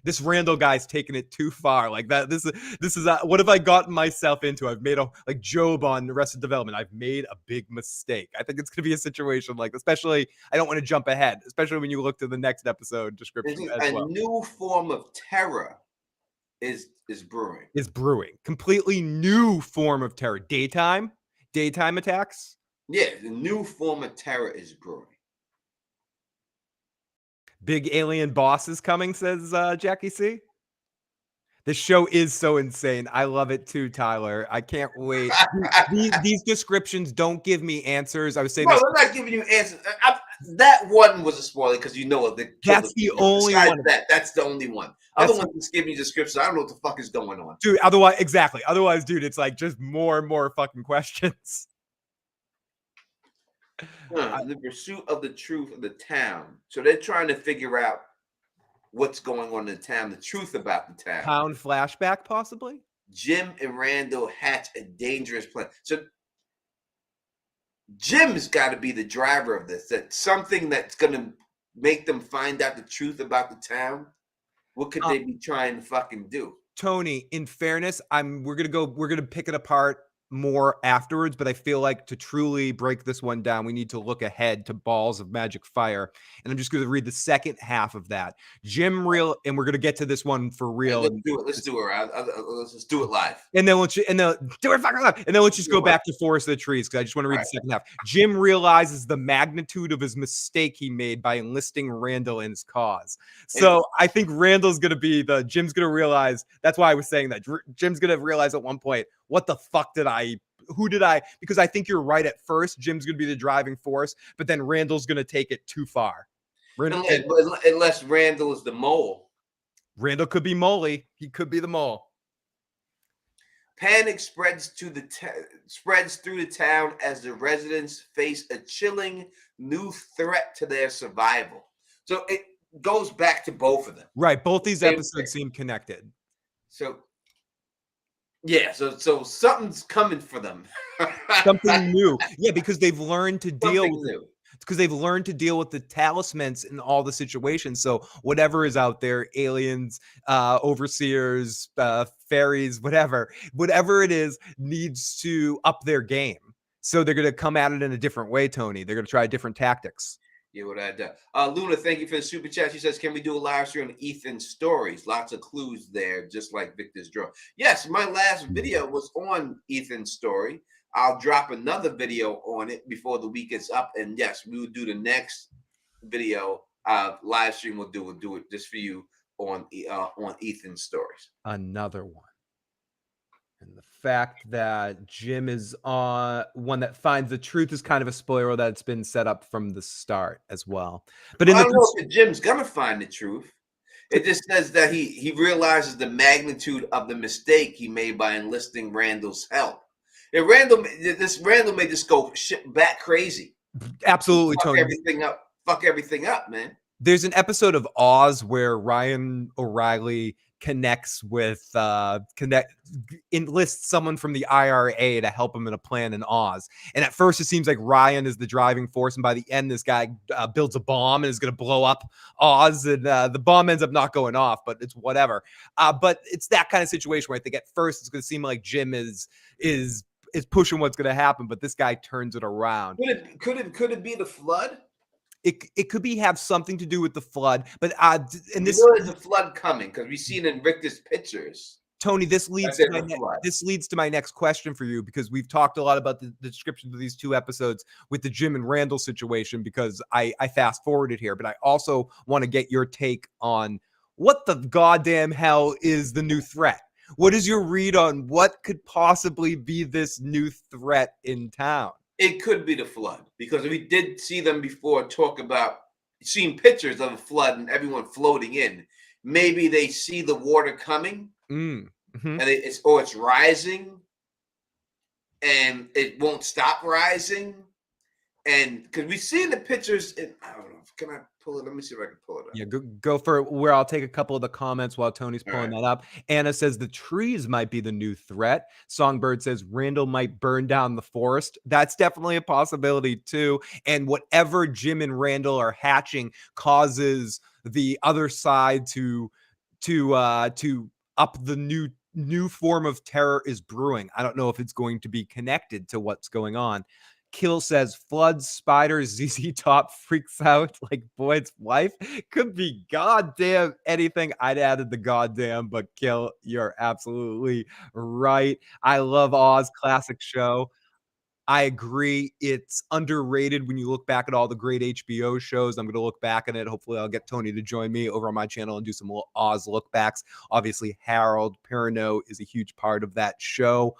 Speaker 2: this Randall guy's taking it too far. Like that. This is what have I gotten myself into? I've made like Job on Arrested Development. I've made a big mistake. I think it's gonna be a situation like, especially, I don't want to jump ahead, especially when you look to the next episode description as well.
Speaker 1: A new form of terror is brewing.
Speaker 2: Is brewing. Completely new form of terror. Daytime attacks.
Speaker 1: Yeah, the new form of terror is brewing.
Speaker 2: Big alien boss is coming, says Jackie C. This show is so insane. I love it too, Tyler. I can't wait. These descriptions don't give me answers. I was saying,
Speaker 1: we're not giving you answers. That one was a spoiler because you know it.
Speaker 2: That's the only one.
Speaker 1: That's the only one. Other ones just giving you descriptions. I don't know what the fuck is going on,
Speaker 2: dude. Otherwise, dude, it's like just more and more fucking questions.
Speaker 1: The pursuit of the truth of the town. So they're trying to figure out what's going on in the town, the truth about the town.
Speaker 2: Town flashback, possibly?
Speaker 1: Jim and Randall hatch a dangerous plan. So Jim's got to be the driver of this. That something that's going to make them find out the truth about the town. What could they be trying to fucking do?
Speaker 2: Tony, in fairness, we're gonna pick it apart more afterwards, but I feel like to truly break this one down, we need to look ahead to Balls of Magic Fire, and I'm just going to read the second half of that. And we're going to get to this one for real.
Speaker 1: Let's do it. Let's do it. Let's just do it live.
Speaker 2: And then let's do it fucking live. And then let's just go back to Forest of the Trees because I just want to read the second half. Jim realizes the magnitude of his mistake he made by enlisting Randall in his cause. So I think Randall's going to be Jim's going to realize. That's why I was saying that Jim's going to realize at one point, what the fuck because I think you're right at first. Jim's going to be the driving force, but then Randall's going to take it too far.
Speaker 1: Unless Randall is the mole.
Speaker 2: Randall could be Moley. He could be the mole.
Speaker 1: Panic spreads through the town as the residents face a chilling new threat to their survival. So it goes back to both of them.
Speaker 2: Right. Both these episodes seem connected.
Speaker 1: So something's coming for them.
Speaker 2: Something new. Yeah, because they've learned to deal with the talismans in all the situations. So whatever is out there, aliens, overseers, fairies, whatever it is, needs to up their game. So they're going to come at it in a different way, Tony. They're going to try different tactics.
Speaker 1: Yeah, what I done. Luna, thank you for the super chat. She says, can we do a live stream on Ethan's stories? Lots of clues there, just like Victor's draw. Yes, my last video was on Ethan's story. I'll drop another video on it before the week is up. And yes, we will do the next video live stream. We'll do it just for you on Ethan's stories.
Speaker 2: Another one. And the fact that Jim is on one that finds the truth is kind of a spoiler that's been set up from the start as well. But
Speaker 1: I don't know if Jim's gonna find the truth. It just says that he realizes the magnitude of the mistake he made by enlisting Randall's help. And Randall may just go shit back crazy.
Speaker 2: Absolutely,
Speaker 1: fuck
Speaker 2: Tony.
Speaker 1: Fuck everything up, man.
Speaker 2: There's an episode of Oz where Ryan O'Reilly enlists someone from the IRA to help him in a plan in Oz. And at first it seems like Ryan is the driving force, and by the end this guy builds a bomb and is going to blow up Oz, and the bomb ends up not going off, but it's whatever. But it's that kind of situation where I think at first it's going to seem like Jim is pushing what's going to happen, but this guy turns it around.
Speaker 1: Could it be the flood?
Speaker 2: It could have something to do with the flood, but and this
Speaker 1: is a flood coming because we've seen in Victor's pictures.
Speaker 2: Tony, this leads to my next question for you, because we've talked a lot about the descriptions of these two episodes with the Jim and Randall situation, because I fast forwarded here, but I also want to get your take on what the goddamn hell is the new threat. What is your read on what could possibly be this new threat in town?
Speaker 1: It could be the flood, because we did see them before talk about seeing pictures of a flood and everyone floating in. Maybe they see the water coming and it's rising and it won't stop rising. And because we've seen the pictures, and I don't know. Can I pull it? Let me see if I can pull it up.
Speaker 2: Yeah, go for it. Where I'll take a couple of the comments while Tony's
Speaker 1: All
Speaker 2: pulling
Speaker 1: right.
Speaker 2: that up. Anna says the trees might be the new threat. Songbird says Randall might burn down the forest. That's definitely a possibility too. And whatever Jim and Randall are hatching causes the other side to up the new form of terror is brewing. I don't know if it's going to be connected to what's going on. Kill says floods, spiders, ZZ Top freaks out like Boyd's wife. Could be goddamn anything. I'd added the goddamn, but Kill, you're absolutely right. I love Oz, classic show. I agree. It's underrated when you look back at all the great HBO shows. I'm going to look back at it. Hopefully, I'll get Tony to join me over on my channel and do some little Oz look backs. Obviously, Harold Perrineau is a huge part of that show.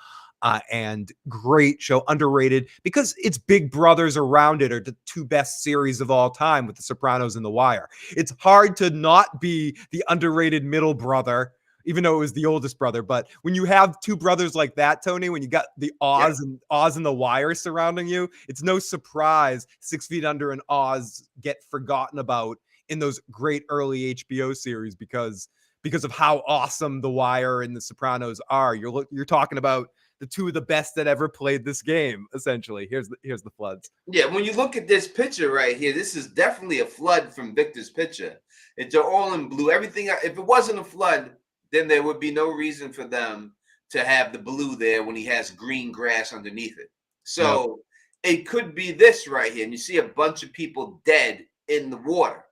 Speaker 2: And great show, underrated because its big brothers around it are the two best series of all time with The Sopranos and The Wire. It's hard to not be the underrated middle brother, even though it was the oldest brother. But when you have two brothers like that, Tony, when you got the Oz and The Wire surrounding you, it's no surprise 6 Feet Under and Oz get forgotten about in those great early HBO series because of how awesome The Wire and The Sopranos are. You're talking about the two of the best that ever played this game, essentially. Here's the floods.
Speaker 1: Yeah, when you look at this picture right here, this is definitely a flood from Victor's picture. It's all in blue. Everything, if it wasn't a flood, then there would be no reason for them to have the blue there when he has green grass underneath it. So it could be this right here. And you see a bunch of people dead in the water.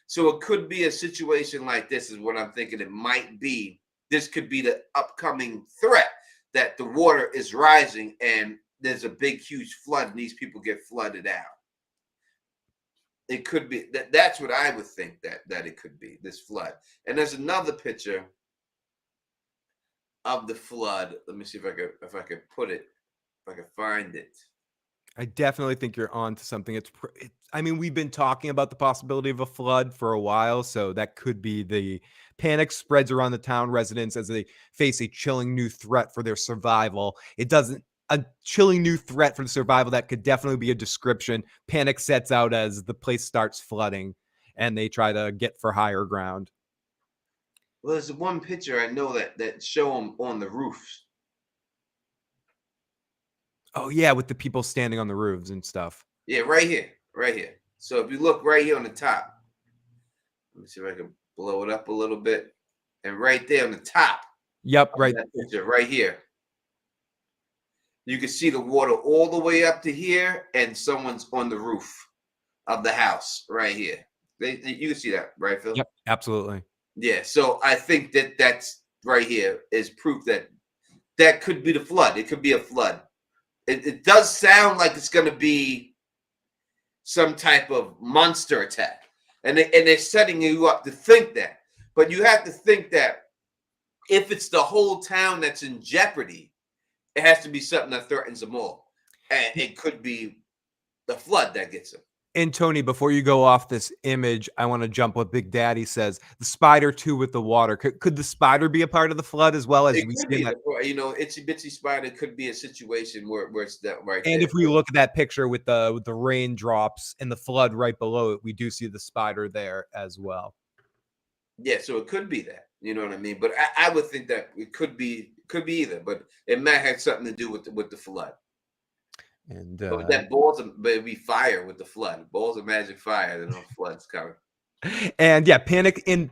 Speaker 1: So it could be a situation like this is what I'm thinking it might be. This could be the upcoming threat that the water is rising and there's a big, huge flood and these people get flooded out. It could be that's what I would think that it could be, this flood. And there's another picture of the flood. Let me see if I could put it, if I could find it.
Speaker 2: I definitely think you're on to something. I mean, we've been talking about the possibility of a flood for a while, so that could be the panic spreads around the town residents as they face a chilling new threat for their survival. A chilling new threat for the survival, that could definitely be a description. Panic sets out as the place starts flooding and they try to get for higher ground.
Speaker 1: Well, there's one picture I know that show them on the roofs.
Speaker 2: Oh yeah, with the people standing on the roofs and stuff.
Speaker 1: Yeah, right here. So if you look right here on the top, let me see if I can blow it up a little bit. And right there on the top.
Speaker 2: Yep, right.
Speaker 1: That picture right here. You can see the water all the way up to here, and someone's on the roof of the house right here. You can see that, right, Phil?
Speaker 2: Yep, absolutely.
Speaker 1: Yeah, so I think that's right here is proof that could be the flood. It could be a flood. It does sound like it's going to be some type of monster attack. And they're setting you up to think that. But you have to think that if it's the whole town that's in jeopardy, it has to be something that threatens them all. And it could be the flood that gets them.
Speaker 2: And Tony, before you go off this image, I want to jump what Big Daddy says. The spider too with the water. Could the spider be a part of the flood as well as
Speaker 1: it
Speaker 2: we
Speaker 1: could
Speaker 2: see
Speaker 1: be
Speaker 2: that?
Speaker 1: Itsy Bitsy Spider could be a situation where it's that right
Speaker 2: And
Speaker 1: there.
Speaker 2: if we look at that picture with the raindrops and the flood right below it, we do see the spider there as well.
Speaker 1: Yeah, so it could be that. You know what I mean? But I would think that it could be either, but it might have something to do with the flood.
Speaker 2: And
Speaker 1: But that but it'd be fire with the flood. Balls of magic fire, then no floods coming.
Speaker 2: And yeah, panic and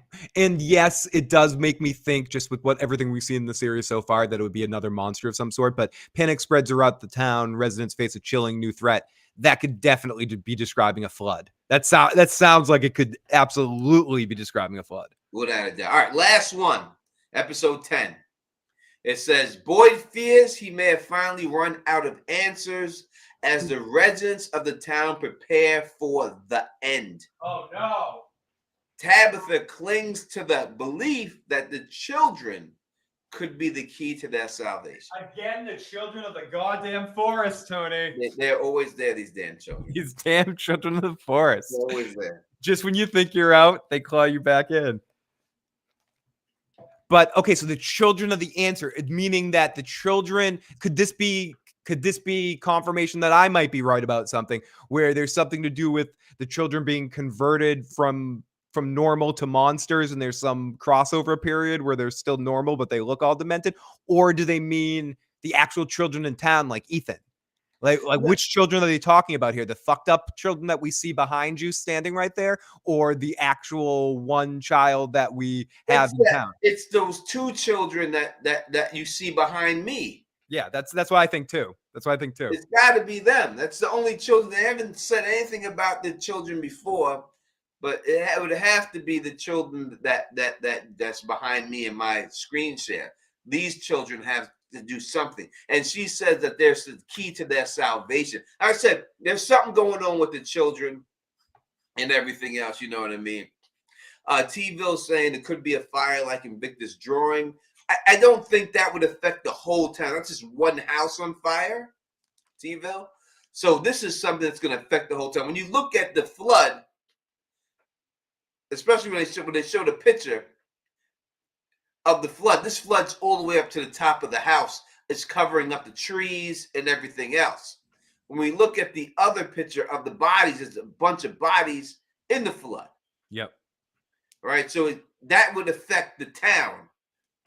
Speaker 2: yes, it does make me think, just with everything we've seen in the series so far, that it would be another monster of some sort. But panic spreads throughout the town. Residents face a chilling new threat. That could definitely be describing a flood. That sounds like it could absolutely be describing a flood.
Speaker 1: Without a doubt. All right, last one, episode 10. It says, Boyd fears he may have finally run out of answers as the residents of the town prepare for the end.
Speaker 2: Oh, no.
Speaker 1: Tabitha clings to the belief that the children could be the key to their salvation.
Speaker 2: Again, the children of the goddamn forest, Tony.
Speaker 1: They're always there, these damn children.
Speaker 2: These damn children of the forest.
Speaker 1: They're always there.
Speaker 2: Just when you think you're out, they claw you back in. But okay, so the children of the answer, meaning that the children, could could this be confirmation that I might be right about something, where there's something to do with the children being converted from normal to monsters, and there's some crossover period where they're still normal but they look all demented? Or do they mean the actual children in town, like Ethan? Like which children are they talking about here? The fucked up children that we see behind you standing right there, or the actual one child that we have in town?
Speaker 1: It's those two children that you see behind me.
Speaker 2: Yeah, that's what I think too. That's what I think too.
Speaker 1: It's got to be them. That's the only children. They haven't said anything about the children before, but it would have to be the children that's behind me in my screen share. These children have to do something, and she says that there's the key to their salvation. I said there's something going on with the children and everything else. You know what I mean? T-Ville saying it could be a fire like in Victor's drawing. I don't think that would affect the whole town. That's just one house on fire, T-Ville. So this is something that's going to affect the whole town. When you look at the flood, especially when they show the picture of the flood, this floods all the way up to the top of the house. It's covering up the trees and everything else. When we look at the other picture of the bodies, there's a bunch of bodies in the flood.
Speaker 2: Yep.
Speaker 1: Right. So that would affect the town.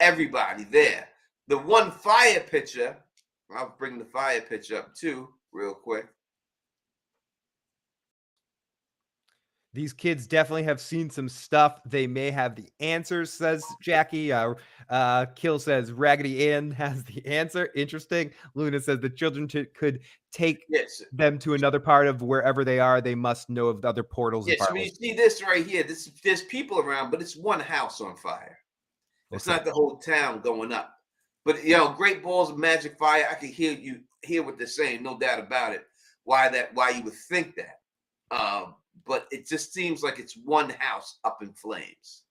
Speaker 1: Everybody there. The one fire picture, I'll bring the fire picture up too, real quick.
Speaker 2: These kids definitely have seen some stuff. They may have the answers, says Jackie. Kill says Raggedy Ann has the answer. Interesting. Luna says the children could take them to another part of wherever they are. They must know of the other portals.
Speaker 1: Yes, so you see this right here. There's people around, but it's one house on fire. It's not the whole town going up. But, Great Balls of Magic Fire, I can hear what they're saying, no doubt about it, why you would think that. But it just seems like it's one house up in flames.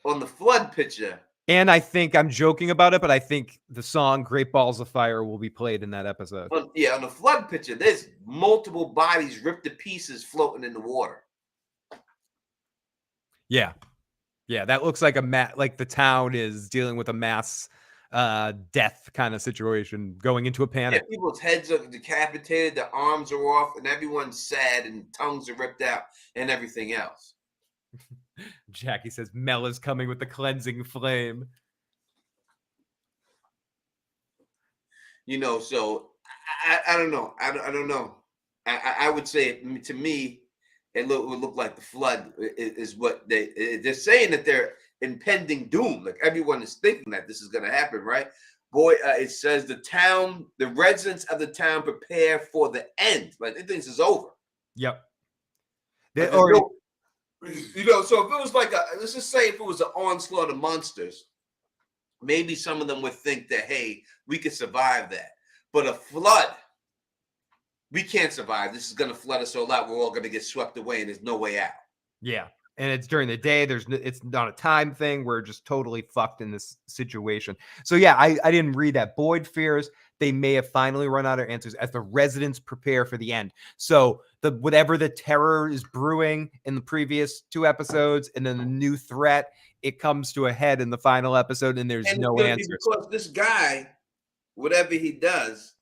Speaker 1: On the flood picture.
Speaker 2: And I think I'm joking about it, but I think the song Great Balls of Fire will be played in that episode.
Speaker 1: On the flood picture, there's multiple bodies ripped to pieces floating in the water.
Speaker 2: Yeah. Yeah, that looks like like the town is dealing with a mass death kind of situation, going into a panic.
Speaker 1: Yeah, people's heads are decapitated, their arms are off, and everyone's sad, and tongues are ripped out, and everything else.
Speaker 2: Jackie says Mel is coming with the cleansing flame.
Speaker 1: So I don't know. I don't know. I would say, to me, it would look like the flood is what they're saying, that they're impending doom. Like everyone is thinking that this is going to happen, right? Boy, it says the residents of the town prepare for the end. Like this is over.
Speaker 2: Yep.
Speaker 1: So if it was let's just say if it was an onslaught of monsters, maybe some of them would think that, hey, we could survive that. But a flood, we can't survive. This is going to flood us all out. We're all going to get swept away, and there's no way out.
Speaker 2: Yeah. And it's during the day. It's not a time thing. We're just totally fucked in this situation. So yeah, I didn't read that. Boyd fears they may have finally run out of answers as the residents prepare for the end. So whatever the terror is brewing in the previous 2 episodes, and then the new threat, it comes to a head in the final episode, and there's no answers.
Speaker 1: Because this guy, whatever he does,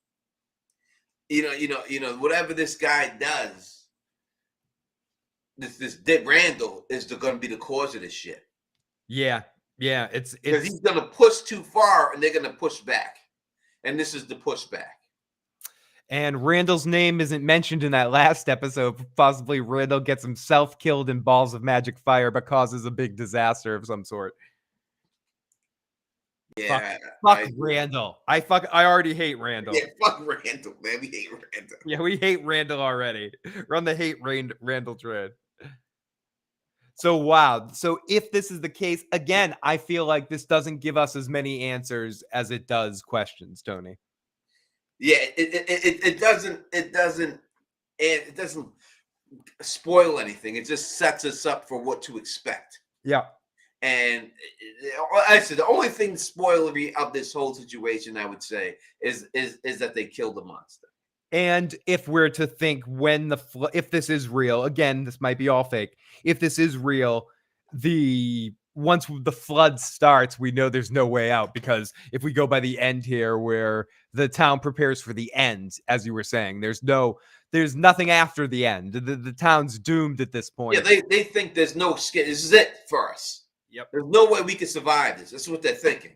Speaker 1: whatever this guy does, this Dick Randall is going to be the cause of this shit.
Speaker 2: Yeah, it's
Speaker 1: because he's going to push too far, and they're going to push back, and this is the pushback.
Speaker 2: And Randall's name isn't mentioned in that last episode. Possibly Randall gets himself killed in balls of magic fire, but causes a big disaster of some sort.
Speaker 1: Yeah,
Speaker 2: fuck Randall. I already hate Randall.
Speaker 1: Yeah, fuck Randall, man. We hate Randall.
Speaker 2: Yeah, we hate Randall already. We're on the hate Randall trend. So wow. So if this is the case, again, I feel like this doesn't give us as many answers as it does questions, Tony.
Speaker 1: Yeah, it doesn't spoil anything. It just sets us up for what to expect.
Speaker 2: Yeah.
Speaker 1: And I said the only thing spoilery of this whole situation, I would say, is that they killed the monster.
Speaker 2: And if we're to think if this is real, again, this might be all fake. If this is real, once the flood starts, we know there's no way out, because if we go by the end here where the town prepares for the end, as you were saying. There's nothing after the end. The town's doomed at this point.
Speaker 1: Yeah, they think there's no escape. This is it for us.
Speaker 2: Yep.
Speaker 1: There's no way we can survive this. That's what they're thinking.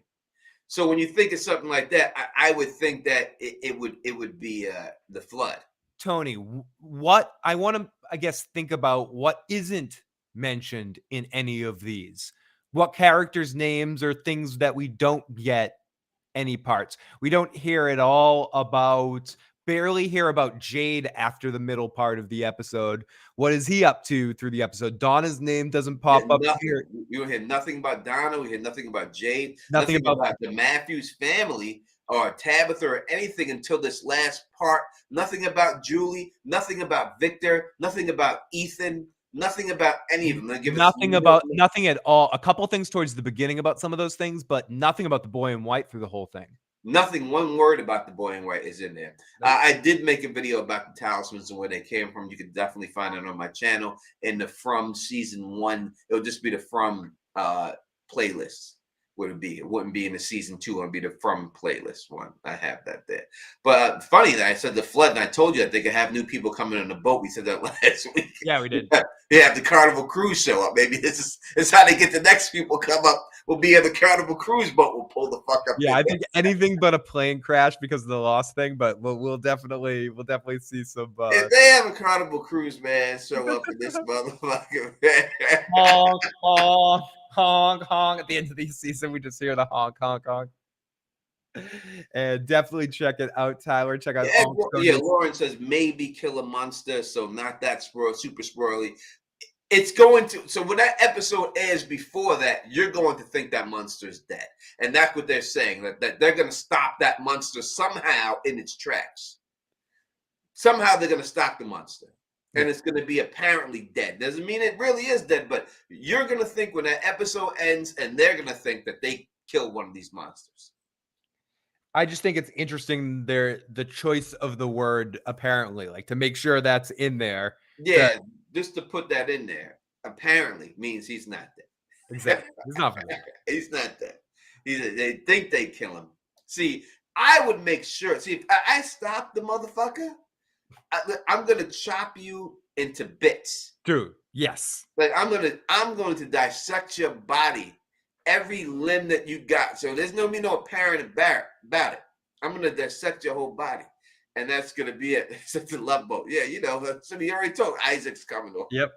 Speaker 1: So when you think of something like that, I would think that it would be the flood.
Speaker 2: Tony, what I want to, I guess, think about what isn't mentioned in any of these. What characters' names or things that we don't get any parts. We don't hear at all about, barely hear about Jade after the middle part of the episode. What is he up to through the episode? Donna's name doesn't pop up here.
Speaker 1: You don't hear nothing about Donna. We hear nothing about Jade.
Speaker 2: Nothing about
Speaker 1: the Matthews family or Tabitha or anything until this last part. Nothing about Julie. Nothing about Victor. Nothing about Ethan. Nothing about any of them.
Speaker 2: Nothing at all. A couple things towards the beginning about some of those things, but nothing about the boy in white through the whole thing.
Speaker 1: Nothing, one word about the boy in white is in there. I did make a video about the talismans and where they came from. You can definitely find it on my channel in the From Season 1. It'll just be the From playlist. Would it be? It wouldn't be in the Season 2. It would be the From playlist one. I have that there. But funny that I said the flood, and I told you that they could have new people coming on the boat. We said that last week.
Speaker 2: Yeah, we did.
Speaker 1: They have the Carnival Cruise show up. Maybe this is how they get the next people come up. We'll be in the Carnival Cruise boat. We'll pull the fuck up.
Speaker 2: Yeah, I think anything but a plane crash because of the lost thing. But we'll definitely see some.
Speaker 1: If they have a Carnival Cruise, man, show up in this motherfucker, man.
Speaker 2: Honk, honk, honk, honk. At the end of the season, we just hear the honk, honk, honk. And definitely check it out, Tyler. Check out.
Speaker 1: Lauren says maybe kill a monster, so not that super spoily. It's going to, so when that episode airs before that, you're going to think that monster is dead. And that's what they're saying, that they're going to stop that monster somehow in its tracks. Somehow they're going to stop the monster. And it's going to be apparently dead. Doesn't mean it really is dead, but you're going to think when that episode ends and they're going to think that they killed one of these monsters.
Speaker 2: I just think it's interesting the choice of the word apparently, like to make sure that's in there.
Speaker 1: Yeah, just to put that in there, apparently means he's not dead.
Speaker 2: Exactly. He's not dead.
Speaker 1: He's not dead. They think they kill him. See, I would make sure. See, if I stop the motherfucker, I'm gonna chop you into bits.
Speaker 2: Dude, yes.
Speaker 1: Like I'm going to dissect your body, every limb that you got. So there's no apparent about it. I'm gonna dissect your whole body. And that's going to be it. It's a love boat. Yeah, so he already told Isaac's coming over.
Speaker 2: Yep.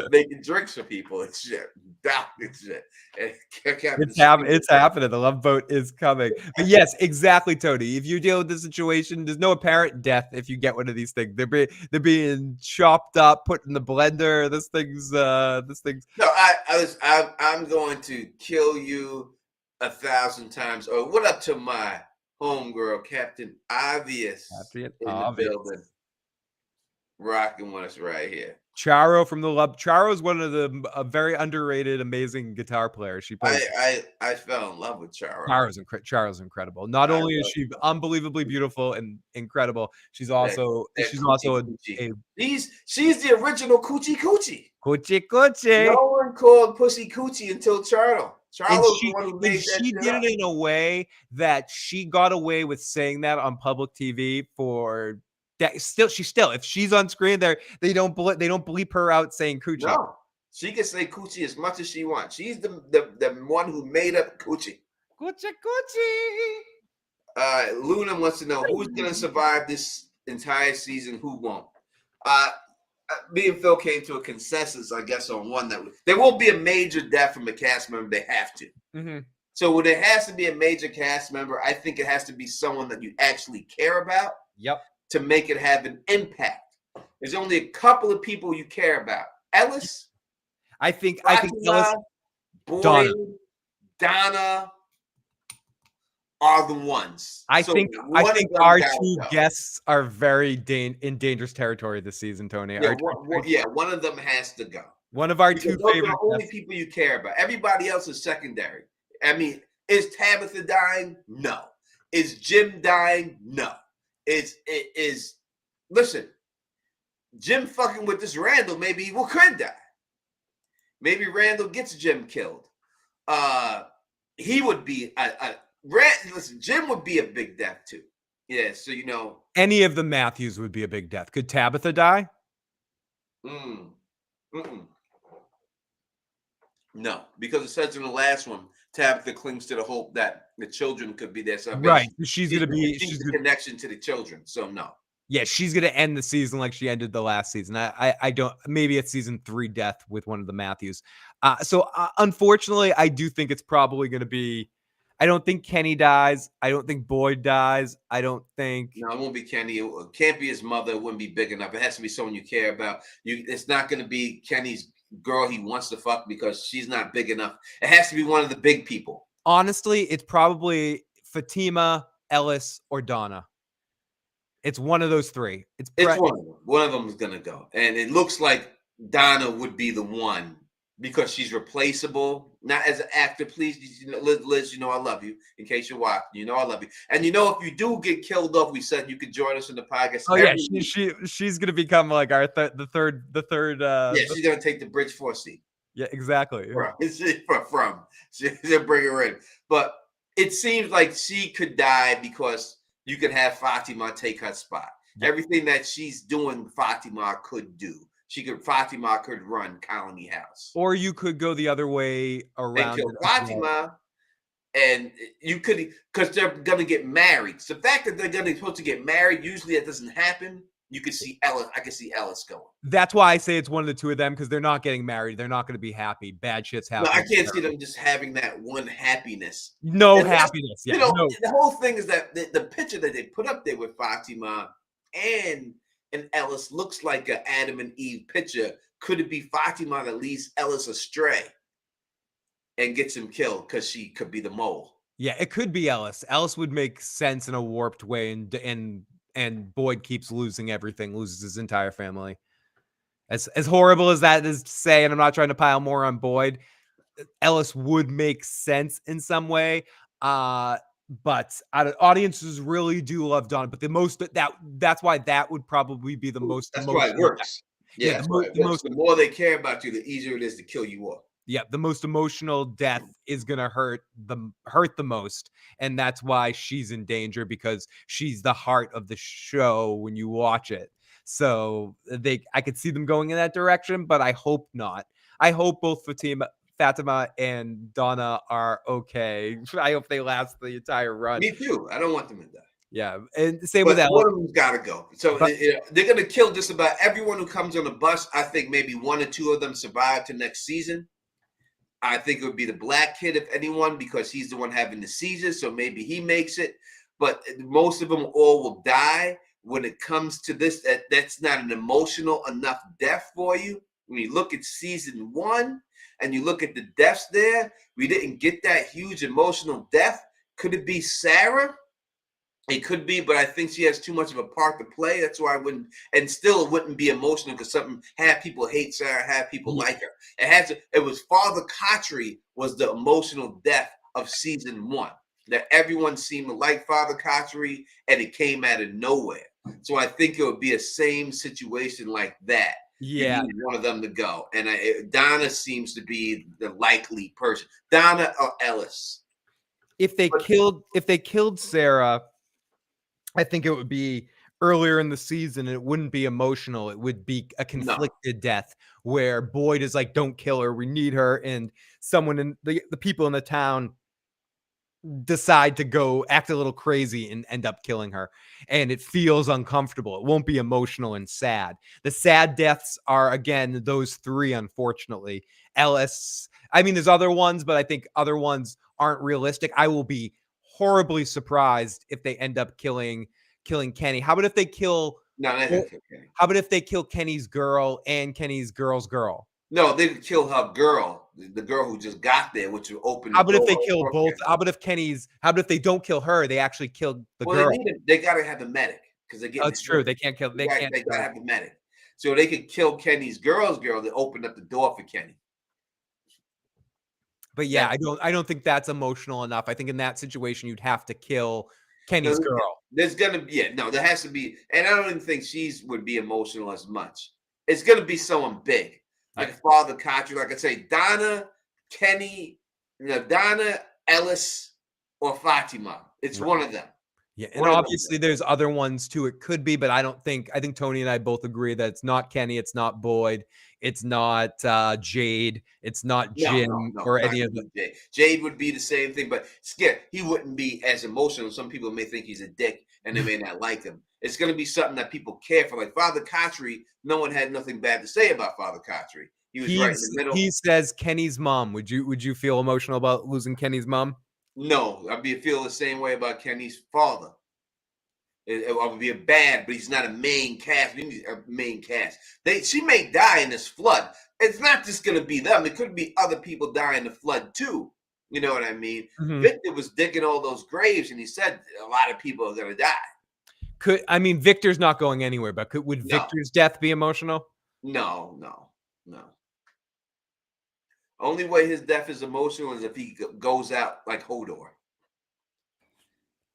Speaker 1: Making drinks for people and shit. And shit.
Speaker 2: It's happening. The love boat is coming. But yes, exactly, Tony. If you deal with the situation, there's no apparent death if you get one of these things. They're being chopped up, put in the blender. This thing's.
Speaker 1: No, I'm going to kill you 1,000 times. Oh, what up to my homegirl, Captain Obvious, in the building, rocking with us right here.
Speaker 2: Charo from the Love. Charo is one of a very underrated, amazing guitar players. She plays.
Speaker 1: I fell in love with Charo.
Speaker 2: Charo's incredible. Not only is she unbelievably beautiful and incredible, she's also she's
Speaker 1: the original Coochie Coochie.
Speaker 2: Coochie Coochie.
Speaker 1: No one called Pussy Coochie until Charlo. Charlo's the one who made that.
Speaker 2: She did it in a way that she got away with saying that on public TV for that. If she's on screen, they don't bleep her out saying coochie.
Speaker 1: No, she can say coochie as much as she wants. She's the one who made up coochie.
Speaker 2: Coochie coochie.
Speaker 1: Luna wants to know who's going to survive this entire season. Who won't? Me and Phil came to a consensus, I guess, on one that there won't be a major death from a cast member. They have to.
Speaker 2: Mm-hmm.
Speaker 1: So when there has to be a major cast member, I think it has to be someone that you actually care about.
Speaker 2: Yep.
Speaker 1: To make it have an impact. There's only a couple of people you care about. Ellis.
Speaker 2: I think Ellis,
Speaker 1: Boyd, Donna are the ones.
Speaker 2: I think our two guests are very in dangerous territory this season, Tony.
Speaker 1: Yeah, one of them has to go.
Speaker 2: One of our two
Speaker 1: those
Speaker 2: favorite
Speaker 1: are the only people you care about. Everybody else is secondary. I mean, is Tabitha dying? No. Is Jim dying? No. Listen, Jim fucking with this Randall, maybe he could die. Maybe Randall gets Jim killed. He would be Listen, Jim would be a big death too. Yeah, so
Speaker 2: Any of the Matthews would be a big death. Could Tabitha die?
Speaker 1: Mm, no, because it says in the last one, Tabitha clings to the hope that the children could be their salvation.
Speaker 2: Right. She's gonna be.
Speaker 1: She's the connection to the children. So no.
Speaker 2: Yeah, she's gonna end the season like she ended the last season. I don't. Maybe it's season 3 death with one of the Matthews. Unfortunately, I do think it's probably gonna be. I don't think Kenny dies. I don't think Boyd dies. I don't think.
Speaker 1: No, it won't be Kenny. It can't be his mother. It wouldn't be big enough. It has to be someone you care about. It's not going to be Kenny's girl he wants to fuck because she's not big enough. It has to be one of the big people.
Speaker 2: Honestly, it's probably Fatima, Ellis, or Donna. It's one of those 3.
Speaker 1: It's one of them. One of them is going to go. And it looks like Donna would be the one because she's replaceable. Not as an actor, please. Liz, I love you. In case you're watching, I love you. And if you do get killed off, we said you could join us in the podcast.
Speaker 2: Oh yeah, she's gonna become like our the third.
Speaker 1: Yeah, she's gonna take the Bridge 4 seat.
Speaker 2: Yeah, exactly.
Speaker 1: She'll bring her in, but it seems like she could die because you could have Fatima take her spot. Yeah. Everything that she's doing, Fatima could do. Fatima could run Colony House.
Speaker 2: Or you could go the other way around.
Speaker 1: They kill Fatima, and you could, because they're going to get married. So the fact that they're supposed to get married, usually that doesn't happen. You could see Ellis. I can see Ellis going.
Speaker 2: That's why I say it's one of the 2 of them, because they're not getting married. They're not going to be happy. Bad shit's happening.
Speaker 1: No, I can't see them just having that one happiness.
Speaker 2: No happiness. Yeah,
Speaker 1: The whole thing is that the picture that they put up there with Fatima and Ellis looks like an Adam and Eve picture. Could it be Fatima that leads Ellis astray and gets him killed because she could be the mole?
Speaker 2: Yeah, it could be Ellis. Ellis would make sense in a warped way, and Boyd keeps losing everything, loses his entire family. As horrible as that is to say, and I'm not trying to pile more on Boyd, Ellis would make sense in some way. But audiences really do love Donna. But that's why that would probably be the most.
Speaker 1: That's why it works. Yeah, that's why it works. The more they care about you, the easier it is to kill you off.
Speaker 2: Yeah, the most emotional death is gonna hurt the most, and that's why she's in danger, because she's the heart of the show when you watch it. So I could see them going in that direction, but I hope not. I hope both Fatima and Donna are okay. I hope they last the entire run.
Speaker 1: Me too. I don't want them to die.
Speaker 2: Yeah, and same with that.
Speaker 1: One of them's got to go. So they're going to kill just about everyone who comes on the bus. I think maybe 1 or 2 of them survive to next season. I think it would be the black kid, if anyone, because he's the one having the seizures. So maybe he makes it. But most of them all will die. When it comes to this, that's not an emotional enough death for you. When you look at season 1 and you look at the deaths there, we didn't get that huge emotional death. Could it be Sarah? It could be, but I think she has too much of a part to play. That's why I wouldn't, and still it wouldn't be emotional because had people hate Sarah, had people like her. It was Father Kotry was the emotional death of season 1. That everyone seemed to like Father Kotry, and it came out of nowhere. So I think it would be a same situation like that.
Speaker 2: Yeah,
Speaker 1: you need one of them to go, and Donna seems to be the likely person. Donna or Ellis.
Speaker 2: If they killed Sarah, I think it would be earlier in the season. It wouldn't be emotional. It would be a conflicted death where Boyd is like, "Don't kill her. We need her," and someone in the people in the town decide to go act a little crazy and end up killing her, and it feels uncomfortable. It won't be emotional and sad. The sad deaths are, again, those 3, unfortunately. Ellis, I mean, there's other ones, but I think other ones aren't realistic. I will be horribly surprised if they end up killing Kenny. How about if they kill Kenny. How about if they kill Kenny's girl and Kenny's girl's girl?
Speaker 1: No, they could kill her girl, the girl who just got there, which will open.
Speaker 2: How about if they kill both? How about if they don't kill her? They actually killed the girl.
Speaker 1: They got to have the medic because they get.
Speaker 2: That's true. They can't kill. They can't.
Speaker 1: They got to have the medic, so they could kill Kenny's girl's girl to open up the door for Kenny.
Speaker 2: But yeah, I don't think that's emotional enough. I think in that situation you'd have to kill Kenny's girl.
Speaker 1: There's gonna be there has to be, and I don't even think would be emotional as much. It's gonna be someone big. Like Father Kotry, like I say, Donna, Kenny, Donna, Ellis, or Fatima. It's one of them.
Speaker 2: Yeah, and
Speaker 1: One of them.
Speaker 2: obviously there's other ones too. It could be, but I think Tony and I both agree that it's not Kenny, it's not Boyd, it's not Jade, it's not Jim or
Speaker 1: not
Speaker 2: any of
Speaker 1: gonna
Speaker 2: them.
Speaker 1: be Jade. Jade would be the same thing, but he wouldn't be as emotional. Some people may think he's a dick and they may not like him. It's going to be something that people care for. Like Father Kotri, no one had nothing bad to say about Father Kotri. He was right in the middle.
Speaker 2: He says Kenny's mom. Would you feel emotional about losing Kenny's mom?
Speaker 1: No, I'd feel the same way about Kenny's father. It would be a bad, but he's not a main cast. We need a main cast. She may die in this flood. It's not just going to be them. It could be other people die in the flood too. You know what I mean?
Speaker 2: Mm-hmm.
Speaker 1: Victor was digging all those graves, and he said a lot of people are going to die.
Speaker 2: Victor's not going anywhere, but would Victor's death be emotional?
Speaker 1: No. Only way his death is emotional is if he goes out like Hodor.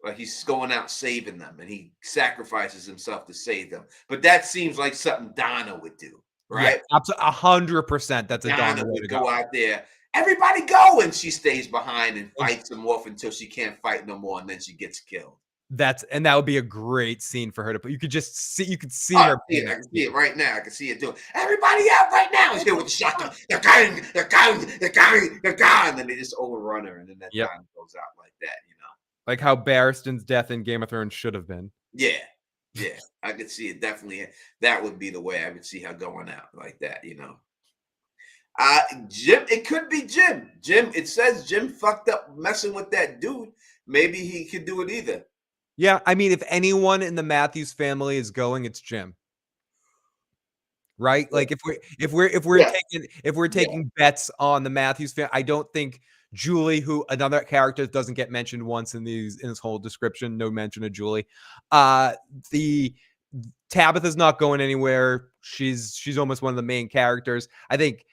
Speaker 1: Like he's going out saving them, and he sacrifices himself to save them. But that seems like something Donna would do, right?
Speaker 2: Yeah, absolutely, 100%. That's a Donna
Speaker 1: would go out there. Everybody go, and she stays behind and fights them off until she can't fight no more, and then she gets killed.
Speaker 2: That would be a great scene for her to put. You could see her.
Speaker 1: I can see it right now. I can see it doing. Everybody out right now! She's here with the shotgun. They're going. And then they just overrun her, and then that time goes out like that, you know.
Speaker 2: Like how Barristan's death in Game of Thrones should have been.
Speaker 1: Yeah. I could see it definitely. That would be the way I would see her going out like that, you know. Jim, it could be Jim. It says Jim fucked up messing with that dude. Maybe he could do it either.
Speaker 2: Yeah, I mean, if anyone in the Matthews family is going, it's Jim. Right? Like if we're taking bets on the Matthews family, I don't think Julie, who another character doesn't get mentioned once in this whole description, no mention of Julie. The Tabitha's not going anywhere. She's almost one of the main characters, I think,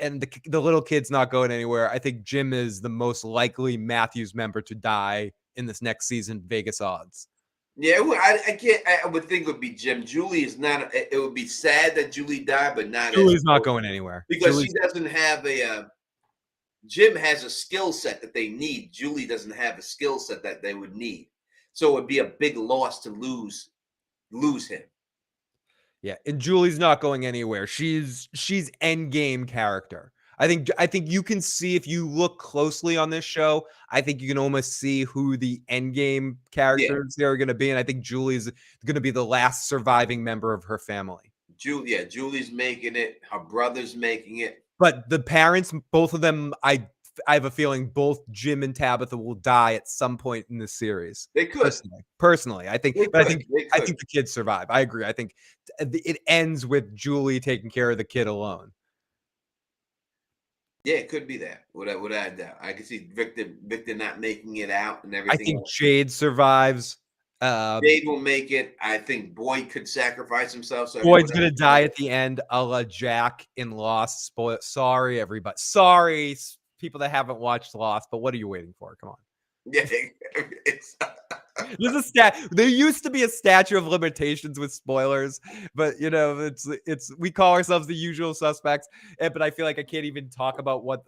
Speaker 2: and the little kid's not going anywhere. I think Jim is the most likely Matthews member to die in this next season. Vegas odds.
Speaker 1: Yeah, I would think it would be Jim. Julie is not. It would be sad that Julie died, but not.
Speaker 2: Julie's not going anywhere
Speaker 1: because she doesn't have a. Jim has a skill set that they need. Julie doesn't have a skill set that they would need, so it would be a big loss to lose him.
Speaker 2: Yeah, and Julie's not going anywhere. She's end game character. I think you can see, if you look closely on this show, I think you can almost see who the end game characters are going to be, and I think Julie's going to be the last surviving member of her family.
Speaker 1: Julie's making it. Her brother's making it.
Speaker 2: But the parents, both of them, I have a feeling both Jim and Tabitha will die at some point in this series.
Speaker 1: They could.
Speaker 2: Personally, I think the kids survive. I agree. I think it ends with Julie taking care of the kid alone.
Speaker 1: Yeah, it could be that. Without doubt, I can see Victor not making it out and everything.
Speaker 2: I think Jade survives.
Speaker 1: Jade will make it. I think Boyd could sacrifice himself. So
Speaker 2: Boyd's gonna die at the end, a la Jack in Lost. Spoil. Sorry, everybody. Sorry, people that haven't watched Lost. But what are you waiting for? Come on.
Speaker 1: Yeah,
Speaker 2: There's there used to be a statute of limitations with spoilers, but it's we call ourselves the usual suspects. But I feel like I can't even talk about what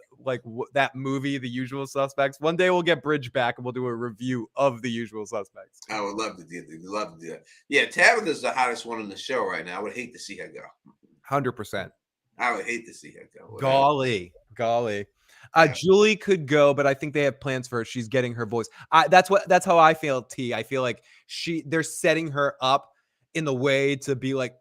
Speaker 2: that movie, The Usual Suspects. One day we'll get Bridge back and we'll do a review of The Usual Suspects.
Speaker 1: I would love to do that. Yeah, Tabitha's the hottest one in the show right now. I would hate to see her go.
Speaker 2: 100%.
Speaker 1: I would hate to see her go.
Speaker 2: Golly. Julie could go, but I think they have plans for her. She's getting her voice. That's how I feel. I feel like they're setting her up in the way to be like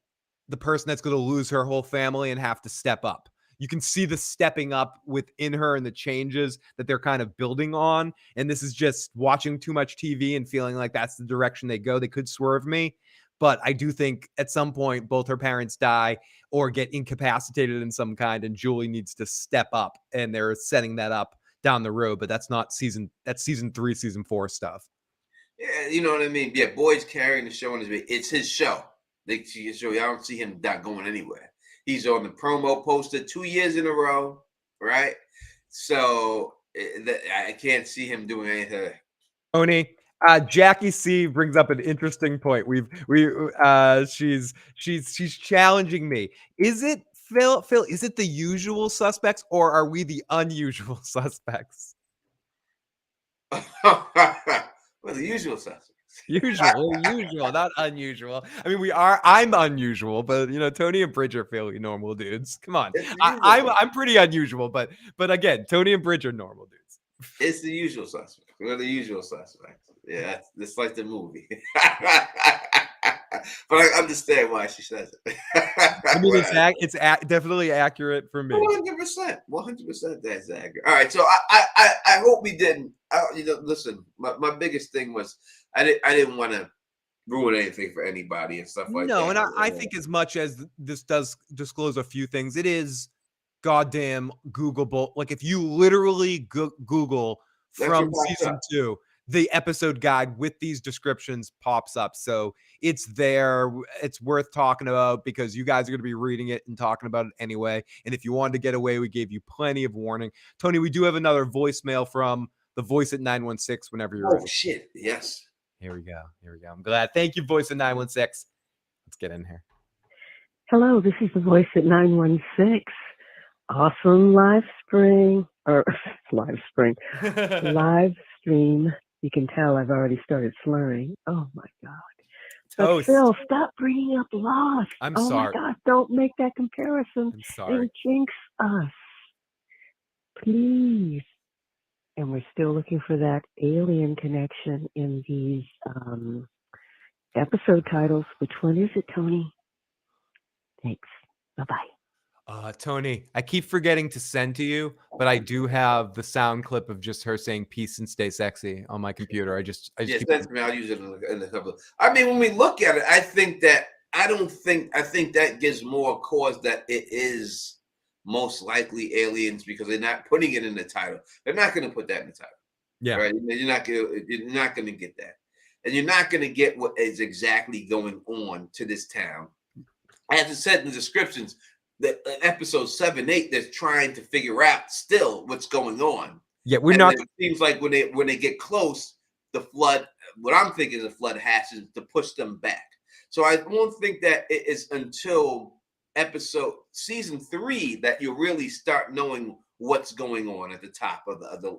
Speaker 2: the person that's going to lose her whole family and have to step up. You can see the stepping up within her and the changes that they're kind of building on. And this is just watching too much TV and feeling like that's the direction they go. They could swerve me. But I do think at some point, both her parents die or get incapacitated in some kind, and Julie needs to step up, and they're setting that up down the road. But that's season 3, season 4 stuff.
Speaker 1: Yeah, you know what I mean? Yeah, Boyd's carrying the show, and it's his show. I don't see him not going anywhere. He's on the promo poster 2 years in a row, right? So I can't see him doing anything.
Speaker 2: Oni. Jackie C brings up an interesting point. She's challenging me. Is it Phil? Is it The Usual Suspects, or are we the unusual suspects?
Speaker 1: Oh the usual suspects.
Speaker 2: Usual, not unusual. I mean, I'm unusual, but Tony and Bridge are fairly normal dudes. Come on,
Speaker 1: It's the usual
Speaker 2: I'm
Speaker 1: suspects.
Speaker 2: pretty unusual, but again, Tony and Bridge are normal dudes.
Speaker 1: It's the usual suspects. We're the usual suspects. Yeah, it's like the movie. But I understand why she says it.
Speaker 2: I mean, it's definitely accurate for me.
Speaker 1: 100%. 100%. That's accurate. All right. So I hope we didn't. Listen. My biggest thing was I didn't want to ruin anything for anybody and stuff like that.
Speaker 2: No, and I think as much as this does disclose a few things, it is goddamn Googleable. Like if you literally Google from season 2, the episode guide with these descriptions pops up. So it's there. It's worth talking about because you guys are going to be reading it and talking about it anyway. And if you wanted to get away, we gave you plenty of warning. Tony, we do have another voicemail from the voice at 916 whenever you're ready.
Speaker 1: Oh, shit. Yes.
Speaker 2: Here we go. I'm glad. Thank you, voice at 916. Let's get in here.
Speaker 6: Hello, this is the voice at 916. Awesome live stream. You can tell I've already started slurring. Oh my God. But Phil, stop bringing up Lost.
Speaker 2: I'm
Speaker 6: Oh
Speaker 2: sorry.
Speaker 6: my God, don't make that comparison.
Speaker 2: I'm sorry.
Speaker 6: It jinx us. Please. And we're still looking for that alien connection in these episode titles. Which one is it, Tony? Thanks. Bye-bye.
Speaker 2: Tony, I keep forgetting to send to you, but I do have the sound clip of just her saying "peace and stay sexy" on my computer. I just
Speaker 1: Yes, that's me. I'll use it in a couple. I mean, when we look at it, I think that gives more cause that it is most likely aliens because they're not putting it in the title. They're not going to put that in the title.
Speaker 2: Yeah,
Speaker 1: right. You're not going to get that, and you're not going to get what is exactly going on to this town. As it said in the descriptions. That episode 7, 8, they're trying to figure out still what's going on.
Speaker 2: Yeah, we're not.
Speaker 1: It seems like when they get close, the flood. What I'm thinking is the flood happens to push them back. So I won't think that it is until season 3 that you really start knowing what's going on at the top of the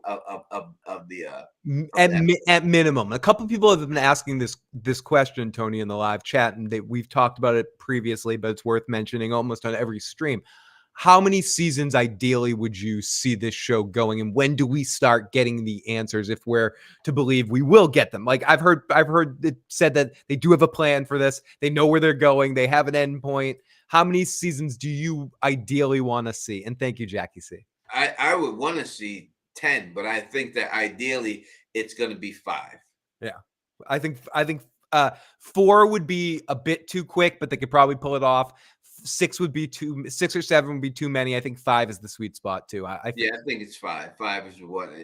Speaker 2: at minimum. A couple of people have been asking this question, Tony, in the live chat, and we've talked about it previously, but it's worth mentioning almost on every stream. How many seasons ideally would you see this show going, and when do we start getting the answers if we're to believe we will get them? Like I've heard it said that they do have a plan for this. They know where they're going. They have an end point. How many seasons do you ideally want to see? And thank you, Jackie C.
Speaker 1: I would want to see 10, but I think that ideally it's going to be 5.
Speaker 2: Yeah, I think 4 would be a bit too quick, but they could probably pull it off. 6 or 7 would be too many. I think 5 is the sweet spot too. I
Speaker 1: think it's 5. 5 is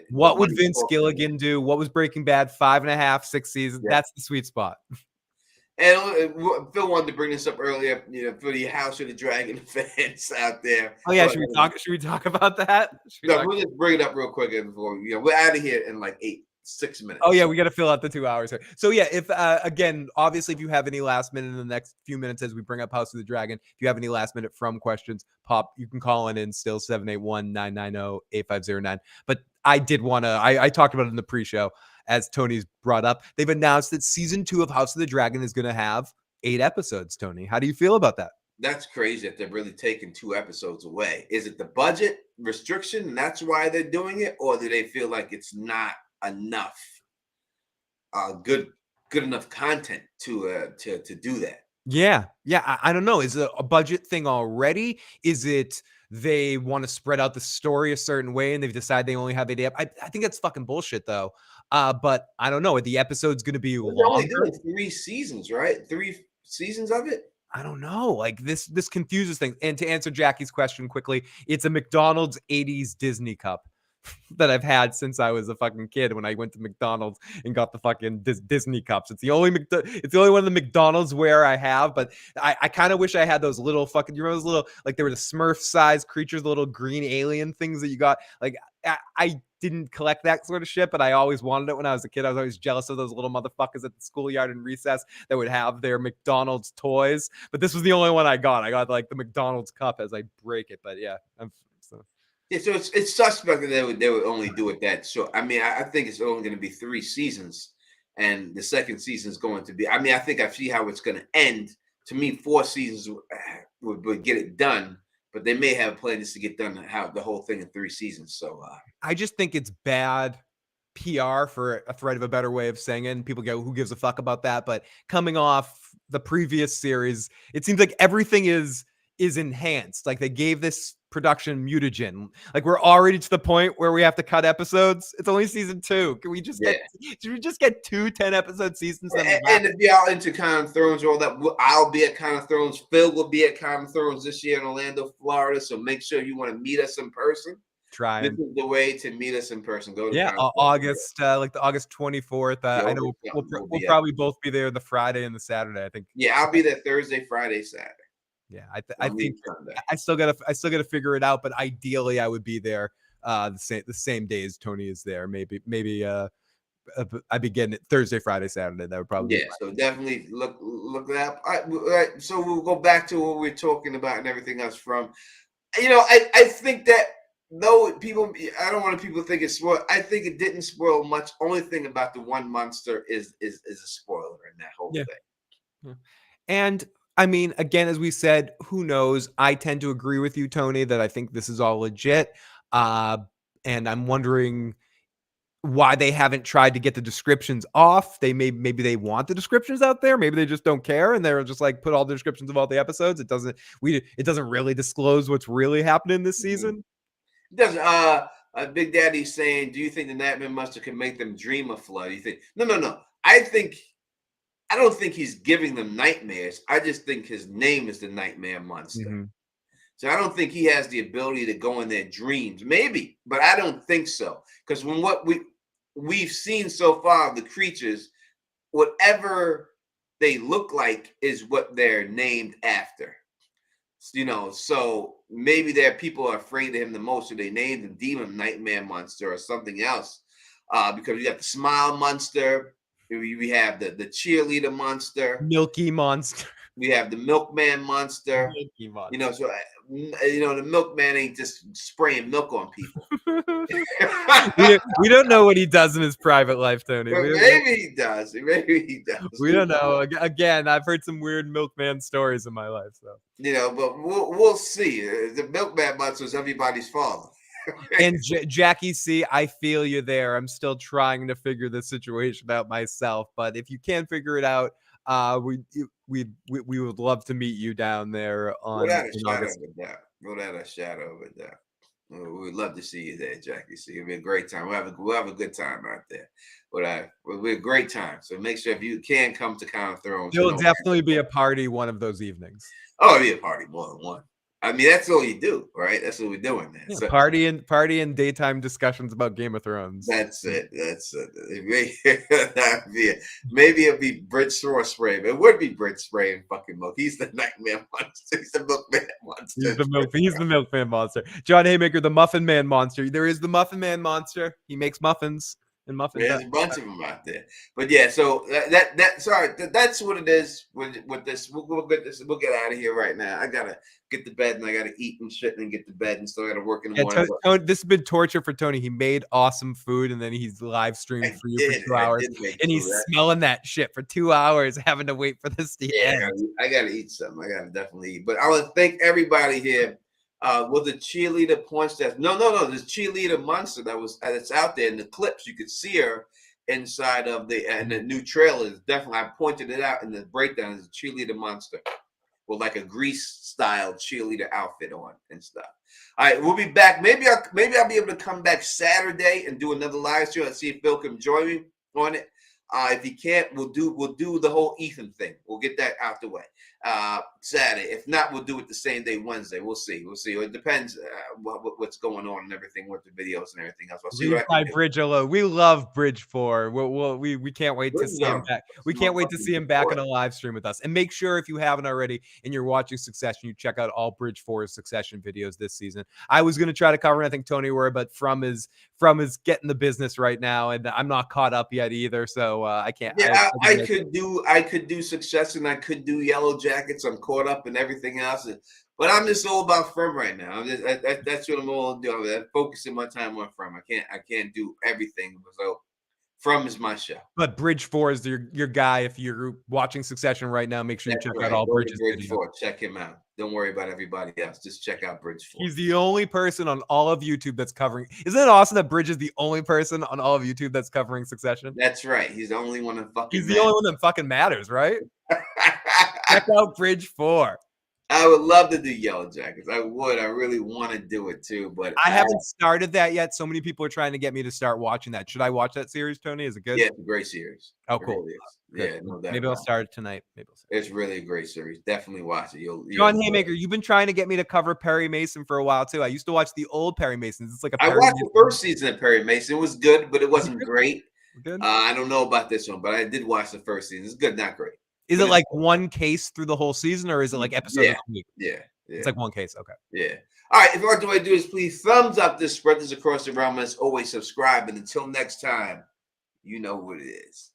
Speaker 2: what would Vince Gilligan do? What was Breaking Bad? 5.5, 6 seasons. Yeah. That's the sweet spot.
Speaker 1: And Phil wanted to bring this up earlier, for the House of the Dragon fans out there.
Speaker 2: Oh yeah, should we talk about that?
Speaker 1: We'll just bring it up real quick before we're out of here in like 6 minutes.
Speaker 2: Oh yeah, we got to fill out the 2 hours here. So yeah, if again, obviously, if you have any last minute in the next few minutes as we bring up House of the Dragon, if you have any last minute from questions, you can call in still 781-990-8509. But I did want to. I talked about it in the pre-show. As Tony's brought up, they've announced that season 2 of House of the Dragon is going to have 8 episodes. Tony, how do you feel about that?
Speaker 1: That's crazy that they're really taking 2 episodes away. Is it the budget restriction and that's why they're doing it? Or do they feel like it's not enough good enough content to do that?
Speaker 2: Yeah. I don't know. Is it a budget thing already? Is it they want to spread out the story a certain way and they've decided they only have 8 episodes? I think that's fucking bullshit though. But I don't know. The episode's going to be longer.
Speaker 1: They're only doing 3 seasons, right? 3 seasons of it.
Speaker 2: I don't know. Like this confuses things. And to answer Jackie's question quickly, it's a McDonald's 80s Disney cup that I've had since I was a fucking kid when I went to McDonald's and got the fucking Disney cups. It's the only one of the McDonald's where I have, but I kind of wish I had those little fucking, you remember those little, like they were the Smurf sized creatures, the little green alien things that you got. Like I didn't collect that sort of shit, but I always wanted it when I was a kid. I was always jealous of those little motherfuckers at the schoolyard in recess that would have their McDonald's toys. But this was the only one I got. I got like the McDonald's cup as I break it. But yeah,
Speaker 1: so it's suspect that they would only do it that short. I mean, I think it's only going to be 3 seasons, and the second season is going to be. I mean, I think I see how it's going to end. To me, 4 seasons would get it done, but they may have plans to get done how the whole thing in 3 seasons. So
Speaker 2: I just think it's bad PR, for a thread of a better way of saying it. And people go, who gives a fuck about that? But coming off the previous series, it seems like everything is enhanced. Like they gave this production mutagen. Like we're already to the point where we have to cut episodes. It's only season 2. Can we just get? Should we just get 2 10-episode seasons?
Speaker 1: And if y'all into Con of Thrones, all that, I'll be at Con of Thrones. Phil will be at Con of Thrones this year in Orlando, Florida. So make sure you want to meet us in person. This is the way to meet us in person. Go to
Speaker 2: August, like the August 24th. I know we'll probably both be there the Friday and the Saturday. I think.
Speaker 1: Yeah, I'll be there Thursday, Friday, Saturday.
Speaker 2: Yeah, I think I still gotta figure it out. But ideally, I would be there the same day as Tony is there. Maybe I begin it Thursday, Friday, Saturday. That would probably be
Speaker 1: so definitely look it up. All right, so we'll go back to what we're talking about and everything else from. I think that. Though people, I don't want people to think it's spoiled. I think it didn't spoil much. Only thing about the one monster is a spoiler in that whole thing.
Speaker 2: Yeah. And I mean, again, as we said, who knows? I tend to agree with you, Tony, that I think this is all legit. And I'm wondering why they haven't tried to get the descriptions off. Maybe they want the descriptions out there. Maybe they just don't care, and they're just like put all the descriptions of all the episodes. It doesn't really disclose what's really happening this season.
Speaker 1: Does Big Daddy saying, do you think the Nightmare Monster can make them dream of flood? You think no. I don't think he's giving them nightmares. I just think his name is the Nightmare Monster. Mm-hmm. So I don't think he has the ability to go in their dreams. Maybe, but I don't think so. Because when what we've seen so far of the creatures, whatever they look like is what they're named after. So maybe there are people are afraid of him the most, so they named the demon Nightmare Monster or something else. Because we got the Smile Monster, we have the cheerleader monster,
Speaker 2: Milky Monster.
Speaker 1: We have the Milkman Monster.
Speaker 2: Milky Monster.
Speaker 1: So the Milkman ain't just spraying milk on people.
Speaker 2: we don't know what he does in his private life, Tony.
Speaker 1: Maybe he does.
Speaker 2: We don't know. Again, I've heard some weird Milkman stories in my life. So
Speaker 1: but we'll see. The Milkman Monster is everybody's father.
Speaker 2: And Jackie C, I feel you there. I'm still trying to figure the situation out myself, but if you can't figure it out, we would love to meet you down there on
Speaker 1: without a shadow of a doubt. We'd love to see you there, Jackie. See, it'll be a great time. We'll have a good time out there. It'll be a great time. So make sure if you can come to Con of Thrones,
Speaker 2: there'll definitely be a party one of those evenings.
Speaker 1: Oh, it'll be a party more than one. I mean, that's all you do, right? That's what we're doing, man.
Speaker 2: Yeah, so, party and daytime discussions about Game of Thrones.
Speaker 1: That's it. Maybe it'll be Brit Straw Spray. It would be Brit Spray and fucking milk. He's the Nightmare Monster. He's the Milkman Monster.
Speaker 2: He's the Milkman Monster. John Haymaker, the Muffin Man Monster. There is the Muffin Man Monster. He makes muffins. There's
Speaker 1: a bunch of them out there, but yeah. So that's what it is with this. We'll get this. We'll get out of here right now. I gotta get to bed and I gotta eat and shit and get to bed and still gotta work in the morning.
Speaker 2: This has been torture for Tony. He made awesome food and then he's live streamed for you for 2 hours, and he's smelling that shit for 2 hours, having to wait for this to end.
Speaker 1: I gotta eat something. I gotta definitely eat. But I want to thank everybody here. Was the cheerleader punch that? No. This cheerleader monster that's out there in the clips. You could see her inside of the new trailer. Definitely, I pointed it out in the breakdown. Is a cheerleader monster with like a Grease style cheerleader outfit on and stuff. All right, we'll be back. Maybe I'll be able to come back Saturday and do another live show and see if Phil can join me on it. If he can't, we'll do the whole Ethan thing. We'll get that out the way Saturday. If not, we'll do it the same day, Wednesday. We'll see. It depends what's going on and everything with the videos and everything else. We'll see what I can do.
Speaker 2: Bridge alone. We love Bridge 4. We can't wait to see him back. We can't wait to see him back on a live stream with us. And make sure, if you haven't already and you're watching Succession, you check out all Bridge 4's Succession videos this season. I was going to try to cover it, I think Tony were, but From is getting the business right now, and I'm not caught up yet either. So I can't.
Speaker 1: Yeah, I could do Succession. I could do Yellow Jackets. I'm caught up in everything else, but I'm just all about From right now. That's what I'm all doing. I'm focusing my time on From. I can't do everything. So From is my show.
Speaker 2: But Bridge 4 is your guy. If you're watching Succession right now, make sure you
Speaker 1: That's
Speaker 2: check
Speaker 1: right.
Speaker 2: out all
Speaker 1: Go to
Speaker 2: Bridge's
Speaker 1: Bridge
Speaker 2: videos.
Speaker 1: 4. Check him out. Don't worry about everybody else. Just check out Bridge 4.
Speaker 2: He's the only person on all of YouTube that's covering. Isn't it awesome that Bridge is the only person on all of YouTube that's covering Succession?
Speaker 1: That's right. He's the only one that fucking
Speaker 2: He's the only one that fucking matters, right? Check out Bridge 4.
Speaker 1: I would love to do Yellow Jackets. I would. I really want to do it too, but
Speaker 2: I haven't started that yet. So many people are trying to get me to start watching that. Should I watch that series, Tony? Is it good?
Speaker 1: Yeah, it's a great series.
Speaker 2: Oh,
Speaker 1: It
Speaker 2: cool.
Speaker 1: really is.
Speaker 2: Good.
Speaker 1: Yeah, no doubt.
Speaker 2: Maybe I'll
Speaker 1: about it.
Speaker 2: start it tonight. Maybe I'll start.
Speaker 1: It's really a great series. Definitely watch it.
Speaker 2: John Haymaker, you've been trying to get me to cover Perry Mason for a while too. I used to watch the old Perry Masons. It's like a
Speaker 1: I
Speaker 2: Perry
Speaker 1: watched
Speaker 2: Mason.
Speaker 1: the first season of Perry Mason. It was good, but it wasn't great.
Speaker 2: Good.
Speaker 1: I don't know about this one, but I did watch the first season. It's good, not great.
Speaker 2: Is it like one case through the whole season, or is it like episode of the week?
Speaker 1: Yeah.
Speaker 2: It's like one case. Okay.
Speaker 1: Yeah. All right. If you want to do is please thumbs up this, spread this across the realm. As always, subscribe. And until next time, you know what it is.